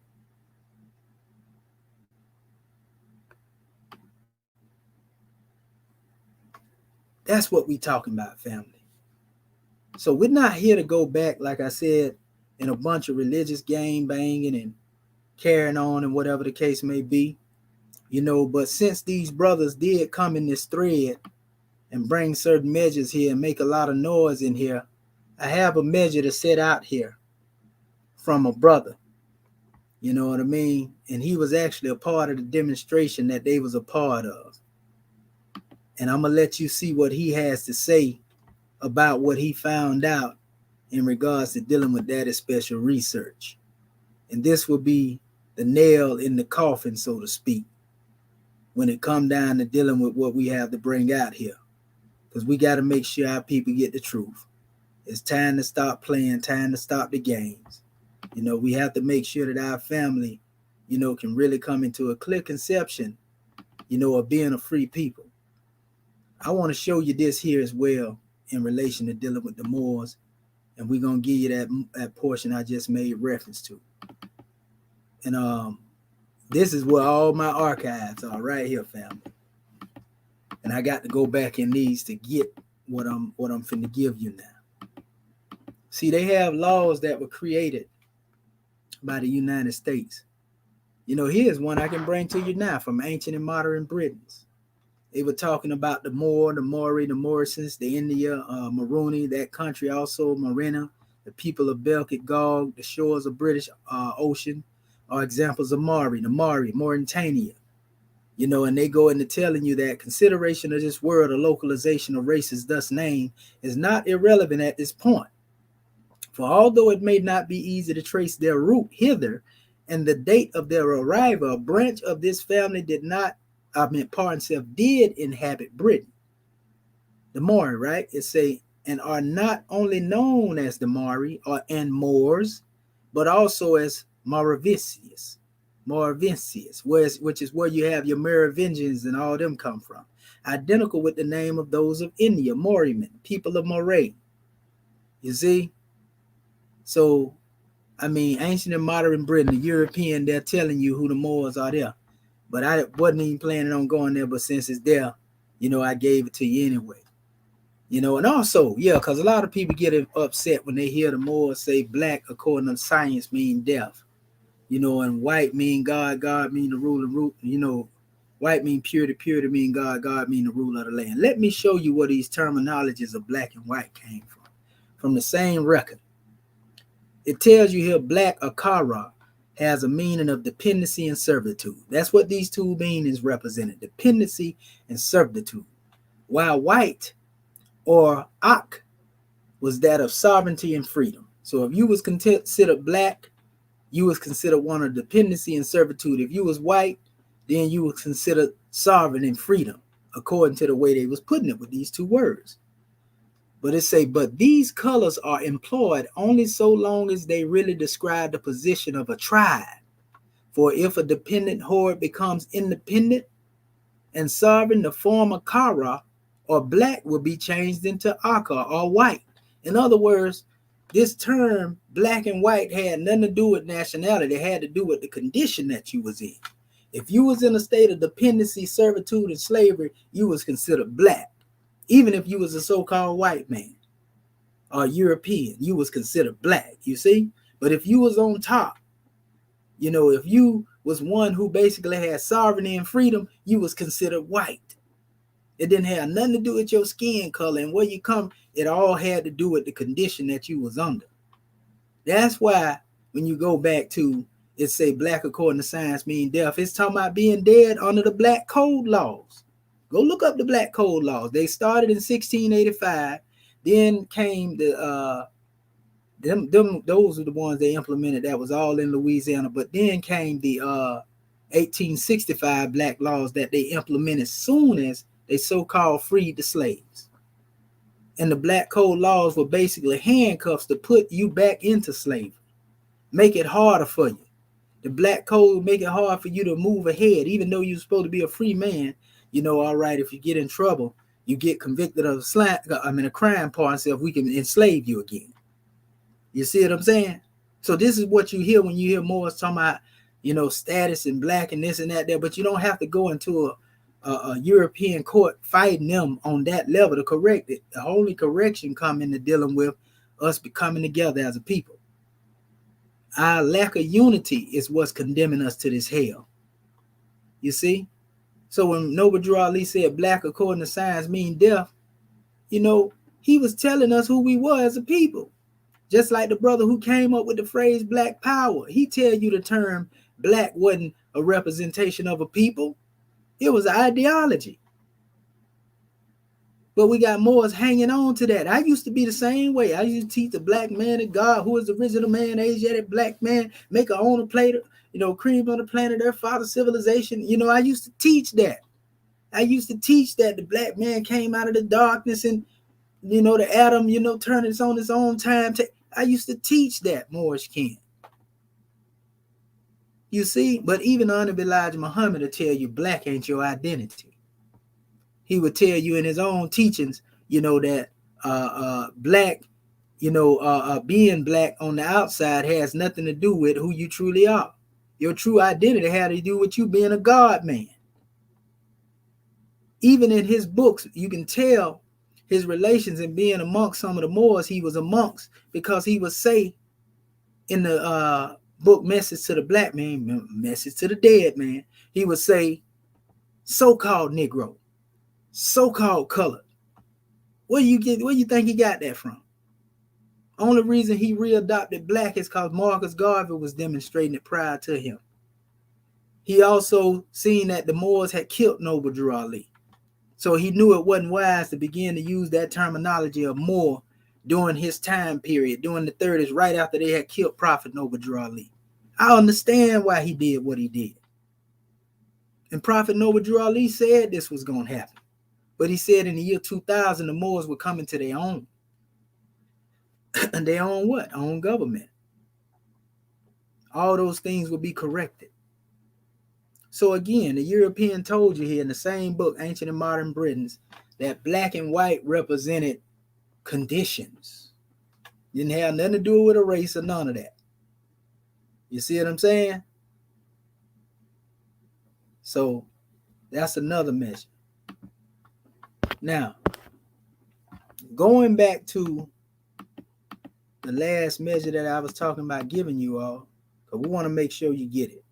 That's what we talking about, family. So we're not here to go back, like I said, in a bunch of religious game banging and carrying on and whatever the case may be, you know. But since these brothers did come in this thread and bring certain measures here and make a lot of noise in here, I have a measure to set out here from a brother. You know what I mean? And he was actually a part of the demonstration that they was a part of. And I'm going to let you see what he has to say about what he found out in regards to dealing with that special research. And this will be the nail in the coffin, so to speak, when it come down to dealing with what we have to bring out here. Because we got to make sure our people get the truth. It's time to stop playing, time to stop the games. You know, we have to make sure that our family, you know, can really come into a clear conception, you know, of being a free people. I want to show you this here as well in relation to dealing with the Moors. And we're going to give you that portion I just made reference to. And this is where all my archives are right here, family. And I got to go back in these to get what I'm finna give you now. See, they have laws that were created by the United States. Here's one I can bring to you now from ancient and modern Britons. They were talking about the Moor, the Maori, the Morrisons, the India, Maruni, that country also, Marina, the people of Belkit Gog, the shores of British Ocean are examples of Maori, the Maori, Mauritania. And they go into telling you that consideration of this word or localization of races thus named is not irrelevant at this point. For although it may not be easy to trace their root hither and the date of their arrival, a branch of this family did inhabit Britain. The Maori, right? It say, and are not only known as the Maori and Moors, but also as Mauravisius, which is where you have your Merovingians and all them come from. Identical with the name of those of India, Maorimen, people of Moray. You see? So, ancient and modern Britain, the European, they're telling you who the Moors are there. But I wasn't even planning on going there, but since it's there, I gave it to you anyway. And also, because a lot of people get upset when they hear the Moors say black, according to science, mean death. And white mean God, God mean the ruler, white mean purity, purity mean God, God mean the ruler of the land. Let me show you where these terminologies of black and white came from the same record. It tells you here black, akara, has a meaning of dependency and servitude. That's what these two meanings represented, dependency and servitude. While white, or ak, was that of sovereignty and freedom. So if you was considered black, you was considered one of dependency and servitude. If you was white, then you was considered sovereign and freedom, according to the way they was putting it with these two words. But it say, but these colors are employed only so long as they really describe the position of a tribe. For if a dependent horde becomes independent and sovereign, the form of kara or black will be changed into aka or white. In other words, this term black and white had nothing to do with nationality. It had to do with the condition that you was in. If you was in a state of dependency, servitude, and slavery, you was considered black. Even if you was a so-called white man or European, you was considered black, you see? But if you was on top, if you was one who basically had sovereignty and freedom, you was considered white. It didn't have nothing to do with your skin color and where you come. It all had to do with the condition that you was under. That's why when you go back to it say black according to science mean death, it's talking about being dead under the black code laws. Go look up the black code laws. They started in 1685. Then came the those are the ones they implemented. That was all in Louisiana. But then came the 1865 black laws that they implemented soon as they so-called freed the slaves. And the black code laws were basically handcuffs to put you back into slavery, make it harder for you. The black code make it hard for you to move ahead, even though you're supposed to be a free man. All right, if you get in trouble, you get convicted of a crime part and say, if we can enslave you again. You see what I'm saying? So this is what you hear when you hear Moors talking about, status and black and this and that there, but you don't have to go into a European court fighting them on that level to correct it. The only correction come into dealing with us becoming together as a people. Our lack of unity is what's condemning us to this hell. You see? So when Noble Drew Ali said black according to science mean death, he was telling us who we were as a people. Just like the brother who came up with the phrase black power. He tell you the term black wasn't a representation of a people. It was an ideology. But we got Moors hanging on to that. I used to be the same way. I used to teach the black man and God, who is the original man, Asiatic black man, make our own plate, cream on the planet, their father civilization. I used to teach that. I used to teach that the black man came out of the darkness and, the atom, turned its on its own time. I used to teach that, Moorish king. You see, but even Honorable Elijah Muhammad will tell you black ain't your identity. He would tell you in his own teachings, that black, being black on the outside has nothing to do with who you truly are. Your true identity had to do with you being a God man. Even in his books, you can tell his relations and being amongst some of the Moors he was amongst, because he would say in the book, Message to the Black Man, Message to the Dead Man, he would say, so-called Negro, so-called colored. Where do you think he got that from? Only reason he readopted black is because Marcus Garvey was demonstrating it prior to him. He also seen that the Moors had killed Noble Drew Ali. So he knew it wasn't wise to begin to use that terminology of Moor during his time period, during the 30s, right after they had killed Prophet Noble Drew Ali. I understand why he did what he did. And Prophet Noble Drew Ali said this was going to happen. But he said in the year 2000, the Moors were coming to their own. And their own what? Own government. All those things will be corrected. So again, the European told you here in the same book, Ancient and Modern Britons, that black and white represented conditions. Didn't have nothing to do with a race or none of that. You see what I'm saying? So that's another measure. Now, going back to the last measure that I was talking about giving you all, because we want to make sure you get it.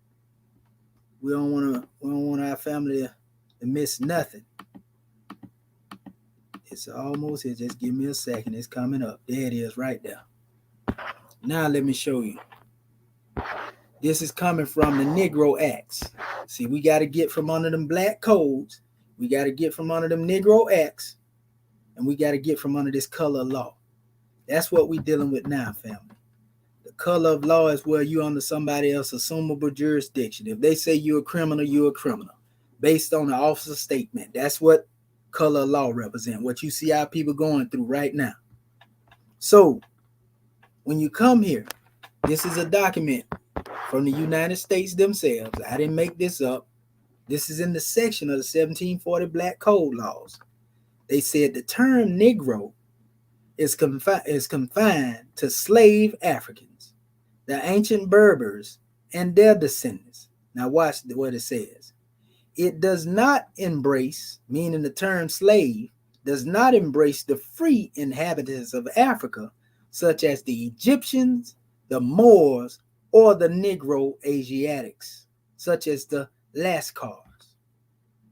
We don't want our family to miss nothing. It's almost here. Just give me a second. It's coming up. There it is right there. Now let me show you. This is coming from the Negro Acts. See, we got to get from under them black codes. We got to get from under them Negro Acts. And we got to get from under this color of law. That's what we're dealing with now, family. The color of law is where you're under somebody else's assumable jurisdiction. If they say you're a criminal, you're a criminal. Based on the officer's statement. That's what color of law represents. What you see our people going through right now. So, when you come here, this is a document from the United States themselves. I didn't make this up. This is in the section of the 1740 Black Code Laws. They said the term Negro is confined to slave Africans, the ancient Berbers, and their descendants. Now watch what it says. It does not embrace, meaning the term slave, does not embrace the free inhabitants of Africa, such as the Egyptians, the Moors, or the Negro Asiatics, such as the Lascars.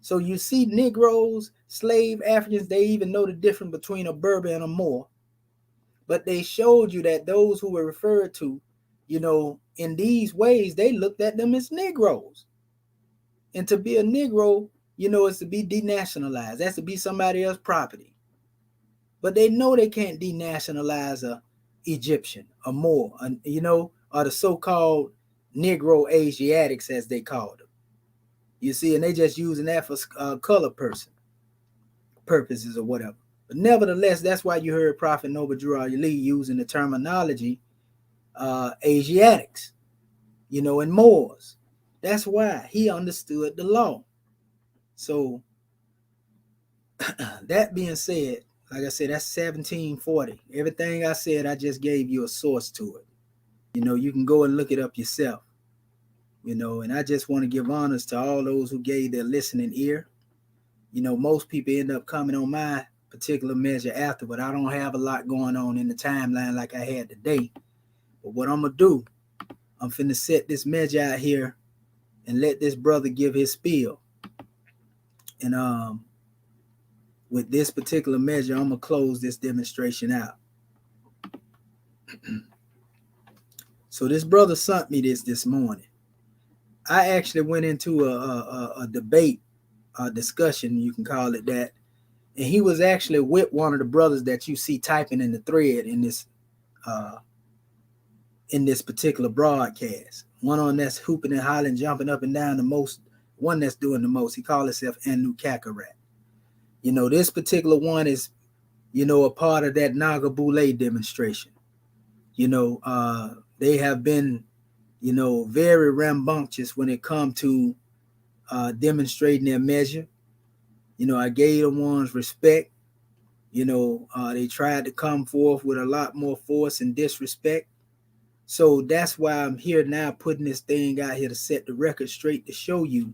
So you see Negroes, slave Africans, they even know the difference between a Berber and a Moor. But they showed you that those who were referred to, in these ways, they looked at them as Negroes. And to be a Negro, is to be denationalized. That's to be somebody else's property. But they know they can't denationalize a Egyptian, a Moor, or the so-called Negro Asiatics, as they called them. You see, and they just using that for color purposes or whatever. But nevertheless, that's why you heard Prophet Noble Drew Ali using the terminology Asiatics, and Moors. That's why he understood the law. So that being said, like I said, that's 1740. Everything I said, I just gave you a source to it. You can go and look it up yourself. And I just want to give honors to all those who gave their listening ear. Most people end up coming on my particular measure after, but I don't have a lot going on in the timeline like I had today. But what I'm going to do, I'm finna set this measure out here and let this brother give his spiel. And with this particular measure, I'm going to close this demonstration out. So this brother sent me this morning. I actually went into a debate, a discussion, you can call it that. And he was actually with one of the brothers that you see typing in the thread in this particular broadcast. One on that's hooping and hollering, jumping up and down the most, one that's doing the most. He called himself Anu Kakarat. This particular one is, a part of that Naga BOULE demonstration. They have been, very rambunctious when it comes to demonstrating their measure. I gave them ones respect. They tried to come forth with a lot more force and disrespect. So that's why I'm here now putting this thing out here to set the record straight, to show you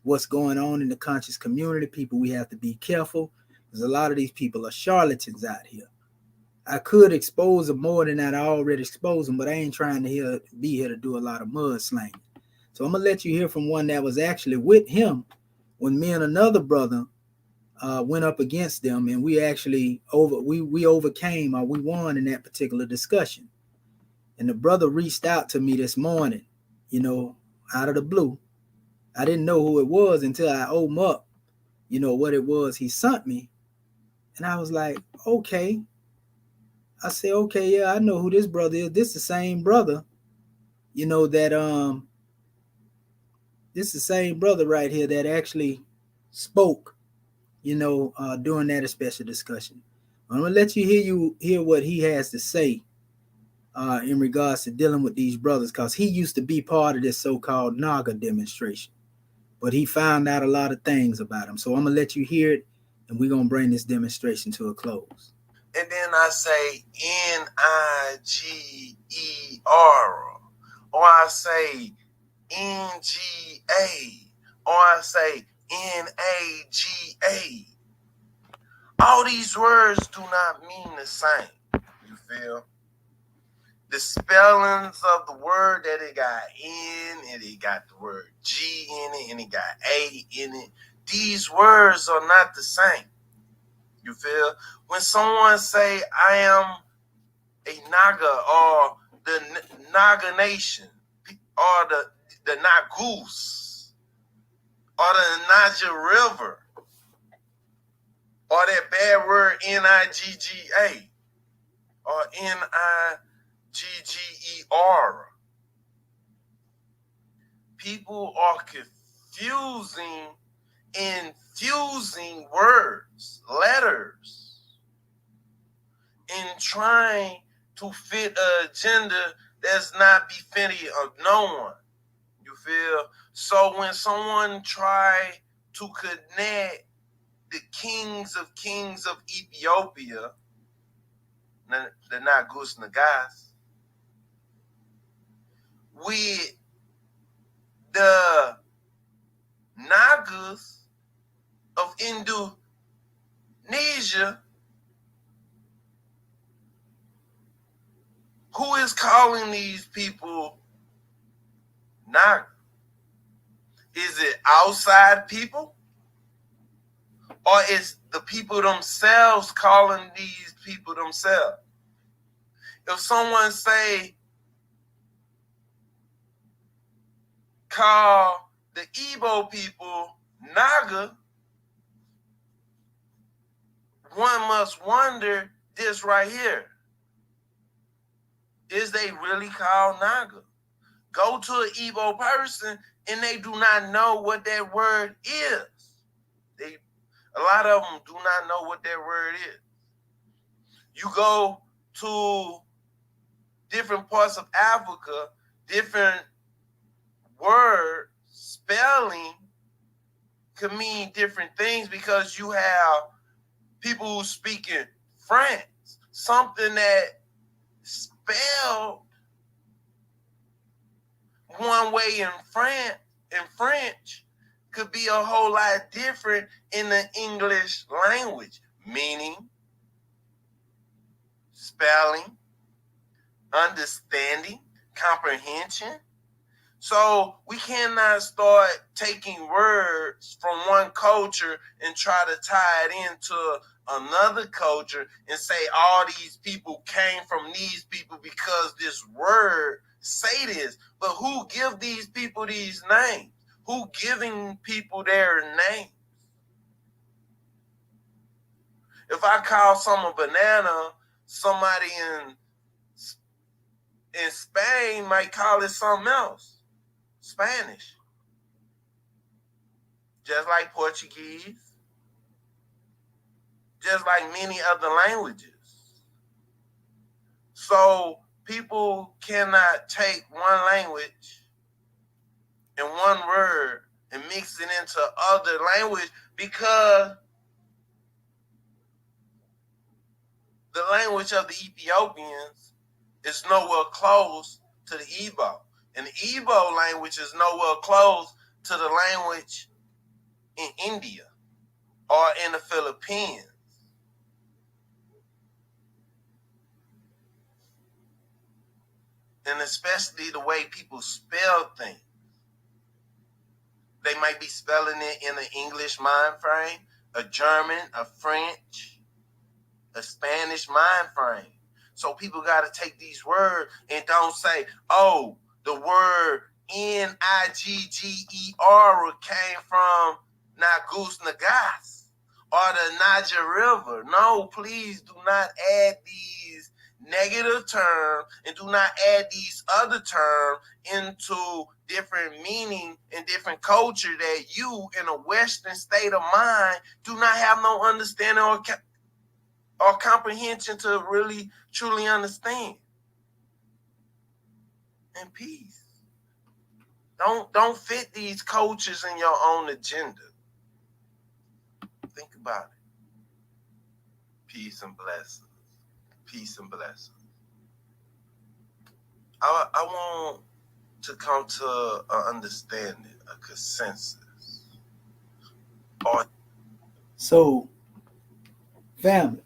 what's going on in the conscious community. People, we have to be careful because a lot of these people are charlatans out here. I could expose them more than that. I already exposed them, but I ain't trying to be here to do a lot of mudslinging. So I'm gonna let you hear from one that was actually with him when me and another brother went up against them, and we actually overcame, or we won in that particular discussion. And the brother reached out to me this morning, out of the blue. I didn't know who it was until I opened up, what it was he sent me. And I was like, okay. I said, okay, yeah, I know who this brother is. This is the same brother, that this is the same brother right here that actually spoke, during that special discussion. I'm gonna let you hear what he has to say in regards to dealing with these brothers, because he used to be part of this so-called Naga demonstration, but he found out a lot of things about him. So I'm gonna let you hear it, and we're gonna bring this demonstration to a close. And then I say Niger, or I say Nga, or I say Naga. All these words do not mean the same. You feel? The spellings of the word that it got N, and it got the word G in it, and it got A in it. These words are not the same. You feel? When someone say, I am a Naga, or the Naga Nation, or the Nagus, or the Niger River, or that bad word Nigga, or Nigger. People are infusing words, letters, in trying to fit an agenda that's not befitting of no one. You feel? So when someone try to connect the kings of Ethiopia, the Nagus Nagas, with the Nagas of Indonesia, who is calling these people Naga? Is it outside people? Or is the people themselves calling these people themselves? If someone say, call the Igbo people Naga, one must wonder this right here. Is they really called Naga? Go to an Igbo person and they do not know what that word is. A lot of them do not know what that word is. You go to different parts of Africa, different word spelling can mean different things, because you have people who speak in French, something that spelled one way in French could be a whole lot different in the English language, meaning, spelling, understanding, comprehension. So we cannot start taking words from one culture and try to tie it into another culture and say all these people came from these people because this word say this. But who give these people these names? Who giving people their names? If I call someone a banana, somebody in Spain might call it something else. Spanish. Just like Portuguese. Just like many other languages. So people cannot take one language and one word and mix it into other language, because the language of the Ethiopians is nowhere close to the Igbo. And the Igbo language is nowhere close to the language in India or in the Philippines. And especially the way people spell things. They might be spelling it in an English mind frame, a German, a French, a Spanish mind frame. So people got to take these words and don't say, oh, the word Nigger came from Nagus Nagas or the Niger River. No, please do not add these negative terms and do not add these other terms into different meaning and different culture that you in a Western state of mind do not have no understanding or comprehension to really truly understand. And peace. Don't fit these cultures in your own agenda. Think about it. Peace and blessings. Peace and blessings. I want to come to an understanding, a consensus. So, family,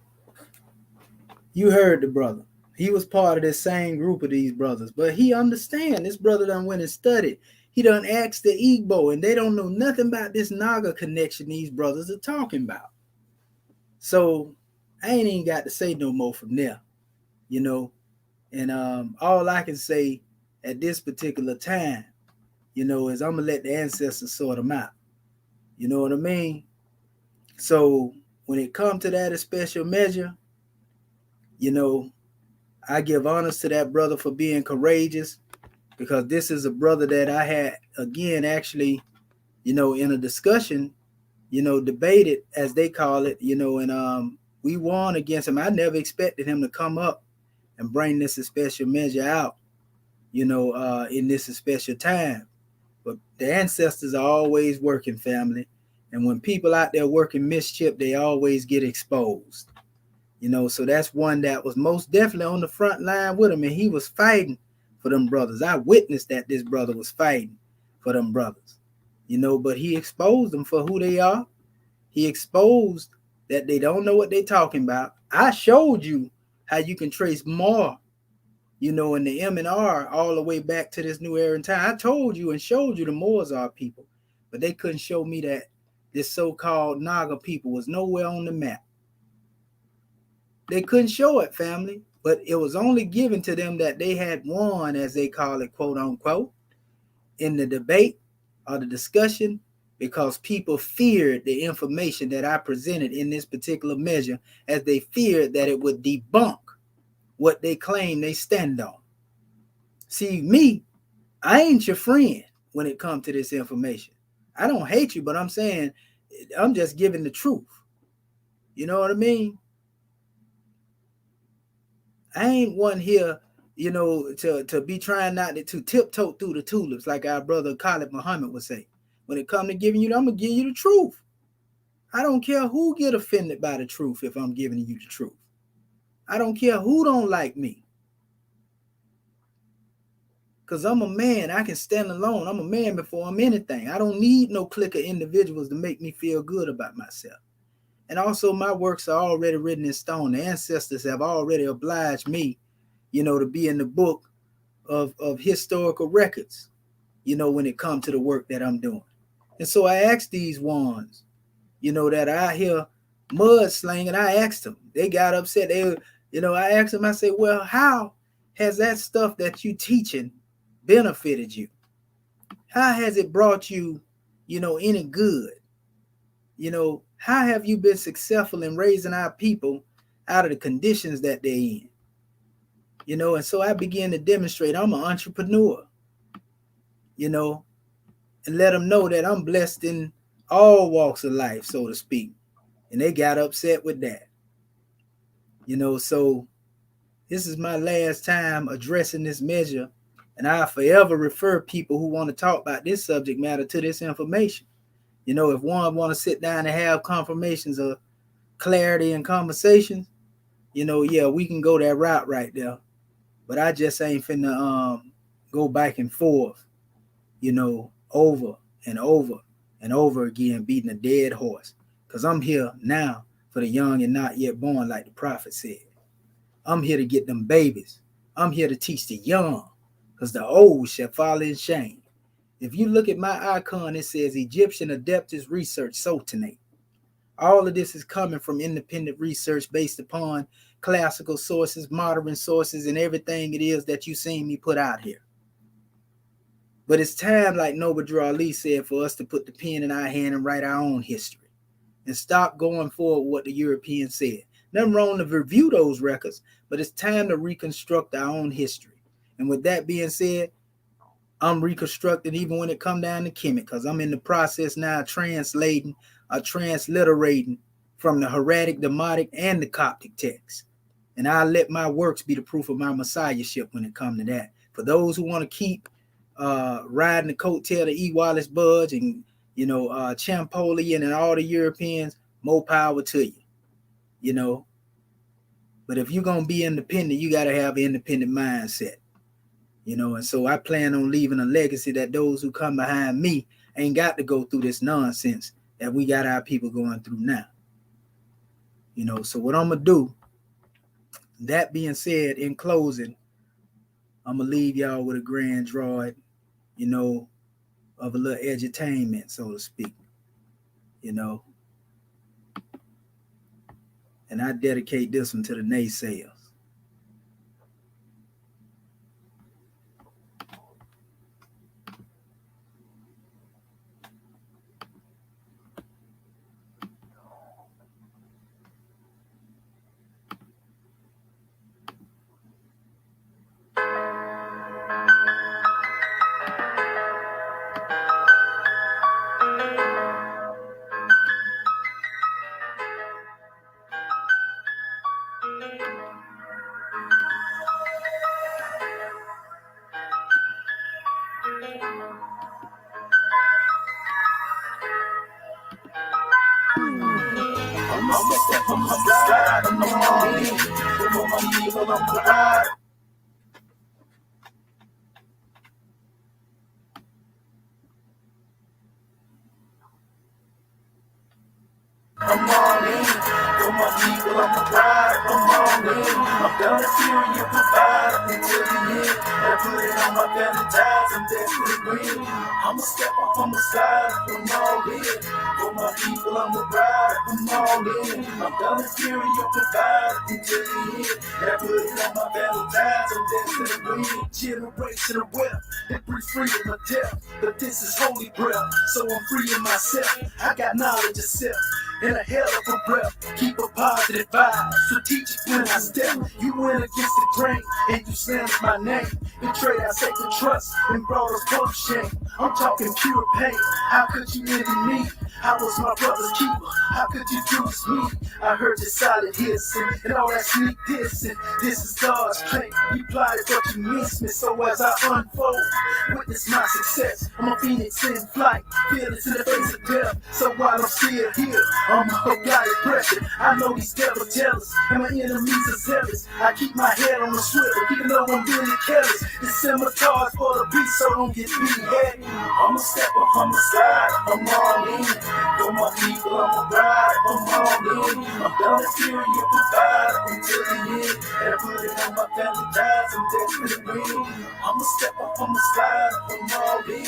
you heard the brother. He was part of this same group of these brothers, but he understand. This brother done went and studied. He done asked the Igbo, and they don't know nothing about this Naga connection these brothers are talking about. So I ain't even got to say no more from there, you know. And all I can say at this particular time, you know, is I'm gonna let the ancestors sort them out. You know what I mean? So when it comes to that special measure, you know, I give honors to that brother for being courageous, because this is a brother that I had, again, actually, you know, in a discussion, you know, debated, as they call it, you know, and we won against him. I never expected him to come up and bring this special measure out, you know, in this special time. But the ancestors are always working, family. And when people out there working mischief, they always get exposed. You know, so that's one that was most definitely on the front line with him, and he was fighting for them brothers. I witnessed that this brother was fighting for them brothers, you know, but he exposed them for who they are. He exposed that they don't know what they're talking about. I showed you how you can trace more, you know, in the M and R all the way back to this new era in time. I told you and showed you the Moors are people, but they couldn't show me that this so-called Naga people was nowhere on the map. They couldn't show it, family, but it was only given to them that they had won, as they call it, quote unquote, in the debate or the discussion, because people feared the information that I presented in this particular measure, as they feared that it would debunk what they claim they stand on. See, me, I ain't your friend when it comes to this information. I don't hate you, but I'm saying I'm just giving the truth. You know what I mean? I ain't one here, you know, to be trying not to tiptoe through the tulips, like our brother Khalid Muhammad would say. When it comes to giving you, I'm going to give you the truth. I don't care who get offended by the truth if I'm giving you the truth. I don't care who don't like me. Because I'm a man. I can stand alone. I'm a man before I'm anything. I don't need no clique of individuals to make me feel good about myself. And also, my works are already written in stone. The ancestors have already obliged me, you know, to be in the book of historical records, you know, when it comes to the work that I'm doing. And so I asked these ones, you know, that I hear mudslinging. I asked them. They got upset. They, you know, I asked them, I said, well, how has that stuff that you teaching benefited you? How has it brought you, you know, any good? You know, how have you been successful in raising our people out of the conditions that they're in? You know, and so I began to demonstrate I'm an entrepreneur, you know, and let them know that I'm blessed in all walks of life, so to speak. And they got upset with that. You know, so this is my last time addressing this measure, and I forever refer people who want to talk about this subject matter to this information. You know, if one want to sit down and have confirmations of clarity and conversations, you know, yeah, we can go that route right there. But I just ain't finna go back and forth, you know, over and over and over again, beating a dead horse. Because I'm here now for the young and not yet born, like the prophet said. I'm here to get them babies. I'm here to teach the young. because the old shall fall in shame. If you look at my icon, it says Egyptian Adeptus Research Sultanate. All of this is coming from independent research based upon classical sources, modern sources, and everything it is that you seen me put out here. But it's time, like Noble Drew Ali said, for us to put the pen in our hand and write our own history and stop going forward with what the Europeans said. Nothing wrong to review those records, but it's time to reconstruct our own history. And with that being said, I'm reconstructing even when it come down to Kemet, because I'm in the process now of translating or transliterating from the Hieratic, Demotic, and the Coptic text. And I'll let my works be the proof of my messiahship when it comes to that. For those who want to keep riding the coattail of E. Wallace Budge and, Champollion and all the Europeans, more power to you, But if you're going to be independent, you got to have an independent mindset. And so I plan on leaving a legacy that those who come behind me ain't got to go through this nonsense that we got our people going through now. So what I'm going to do, that being said, in closing, I'm going to leave y'all with a grand droid, of a little edutainment, so to speak, And I dedicate this one to the naysayers. I'm a step from the side, I'm on me. For my people, I'm the ride. I'm all in. For my people, I'm the ride. I'm all in. I'm down to fury, you provide until the end. And I put it on my family ties, I'm destined to win. I'm a step up on the side, I'm all in. For my people, I'm the ride. I'm all in. I'm down to fury, you provide until the end. And I put it on my family ties, I'm destined to win. Generational wealth, that breeds freedom of death. But this is holy breath, so I'm freeing myself. I got knowledge of self. And a hell of a breath, keep a positive vibe, strategic when I step. You went against the grain, and you slandered my name. Betrayed our sacred trust, and brought us both shame. I'm talking pure pain, how could you envy me? I was my brother's keeper, how could you do this me? I heard your silent hissing, and all that sneak dissing. This is God's plan, you plotted but you missed me. So as I unfold, witness my success. I'm a phoenix in flight, fearless in the face of death. So while I'm still here, I'm a God pressure. I know these devil tellers, and my enemies are zealous. I keep my head on the swivel, even though I'm really careless. The scimitars for the beast, so don't get beheaded. I'm a step up, I'm a slide, I'm all in. For my people, I'm a ride, I'm all in. I'm down to fury, you provide until the end. And I put it on my family ties, I'm destined to win. I'm a step up, I'm a slide, I'm all in.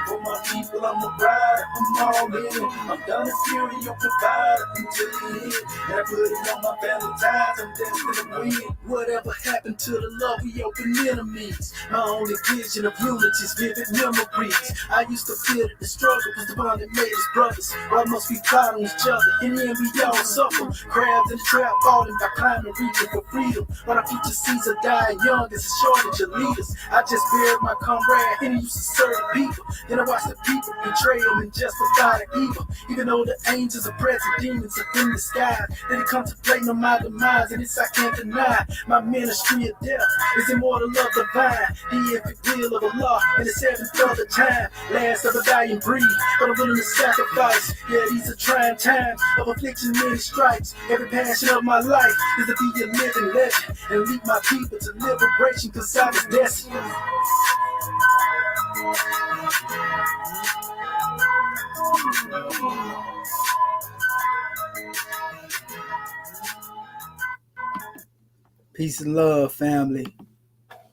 For my people, I'm a ride, I'm all in. I'm down to fury, you provide until the end. And I put it on my family ties, I'm destined to win. Whatever happened to the love we open enemies? My only vision of unity is vivid memories. I used to feel that the struggle was the bond that made us brothers. Why must we fight on each other? In the end, we all suffer. Crabs in the trap, falling by climbing, reaching for freedom. When our future seeds are dying young, it's a shortage of leaders. I just buried my comrade, and he used to serve the people. Then I watched the people betray him and justify the evil. Even though the angels are present, demons are in the sky. Then they contemplating on my demise, and this I can't deny. My ministry of death is immortal love divine. The epic will of Allah in the seventh of the time. Last of a dying breed, but I'm willing to sacrifice. Yeah, these are trying times of affliction, many stripes. Every passion of my life is to be a living legend and lead my people to liberation, cause I was destined. Peace and love, family.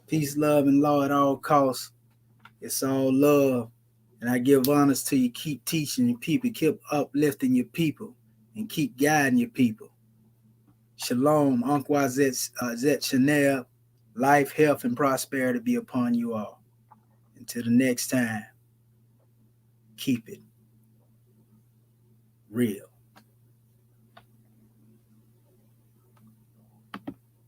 Peace, love, and law at all costs. It's all love. And I give honors to you. Keep teaching your people. Keep uplifting your people. And keep guiding your people. Shalom. Uncle Zet Chanel. Life, health, and prosperity be upon you all. Until the next time, keep it real.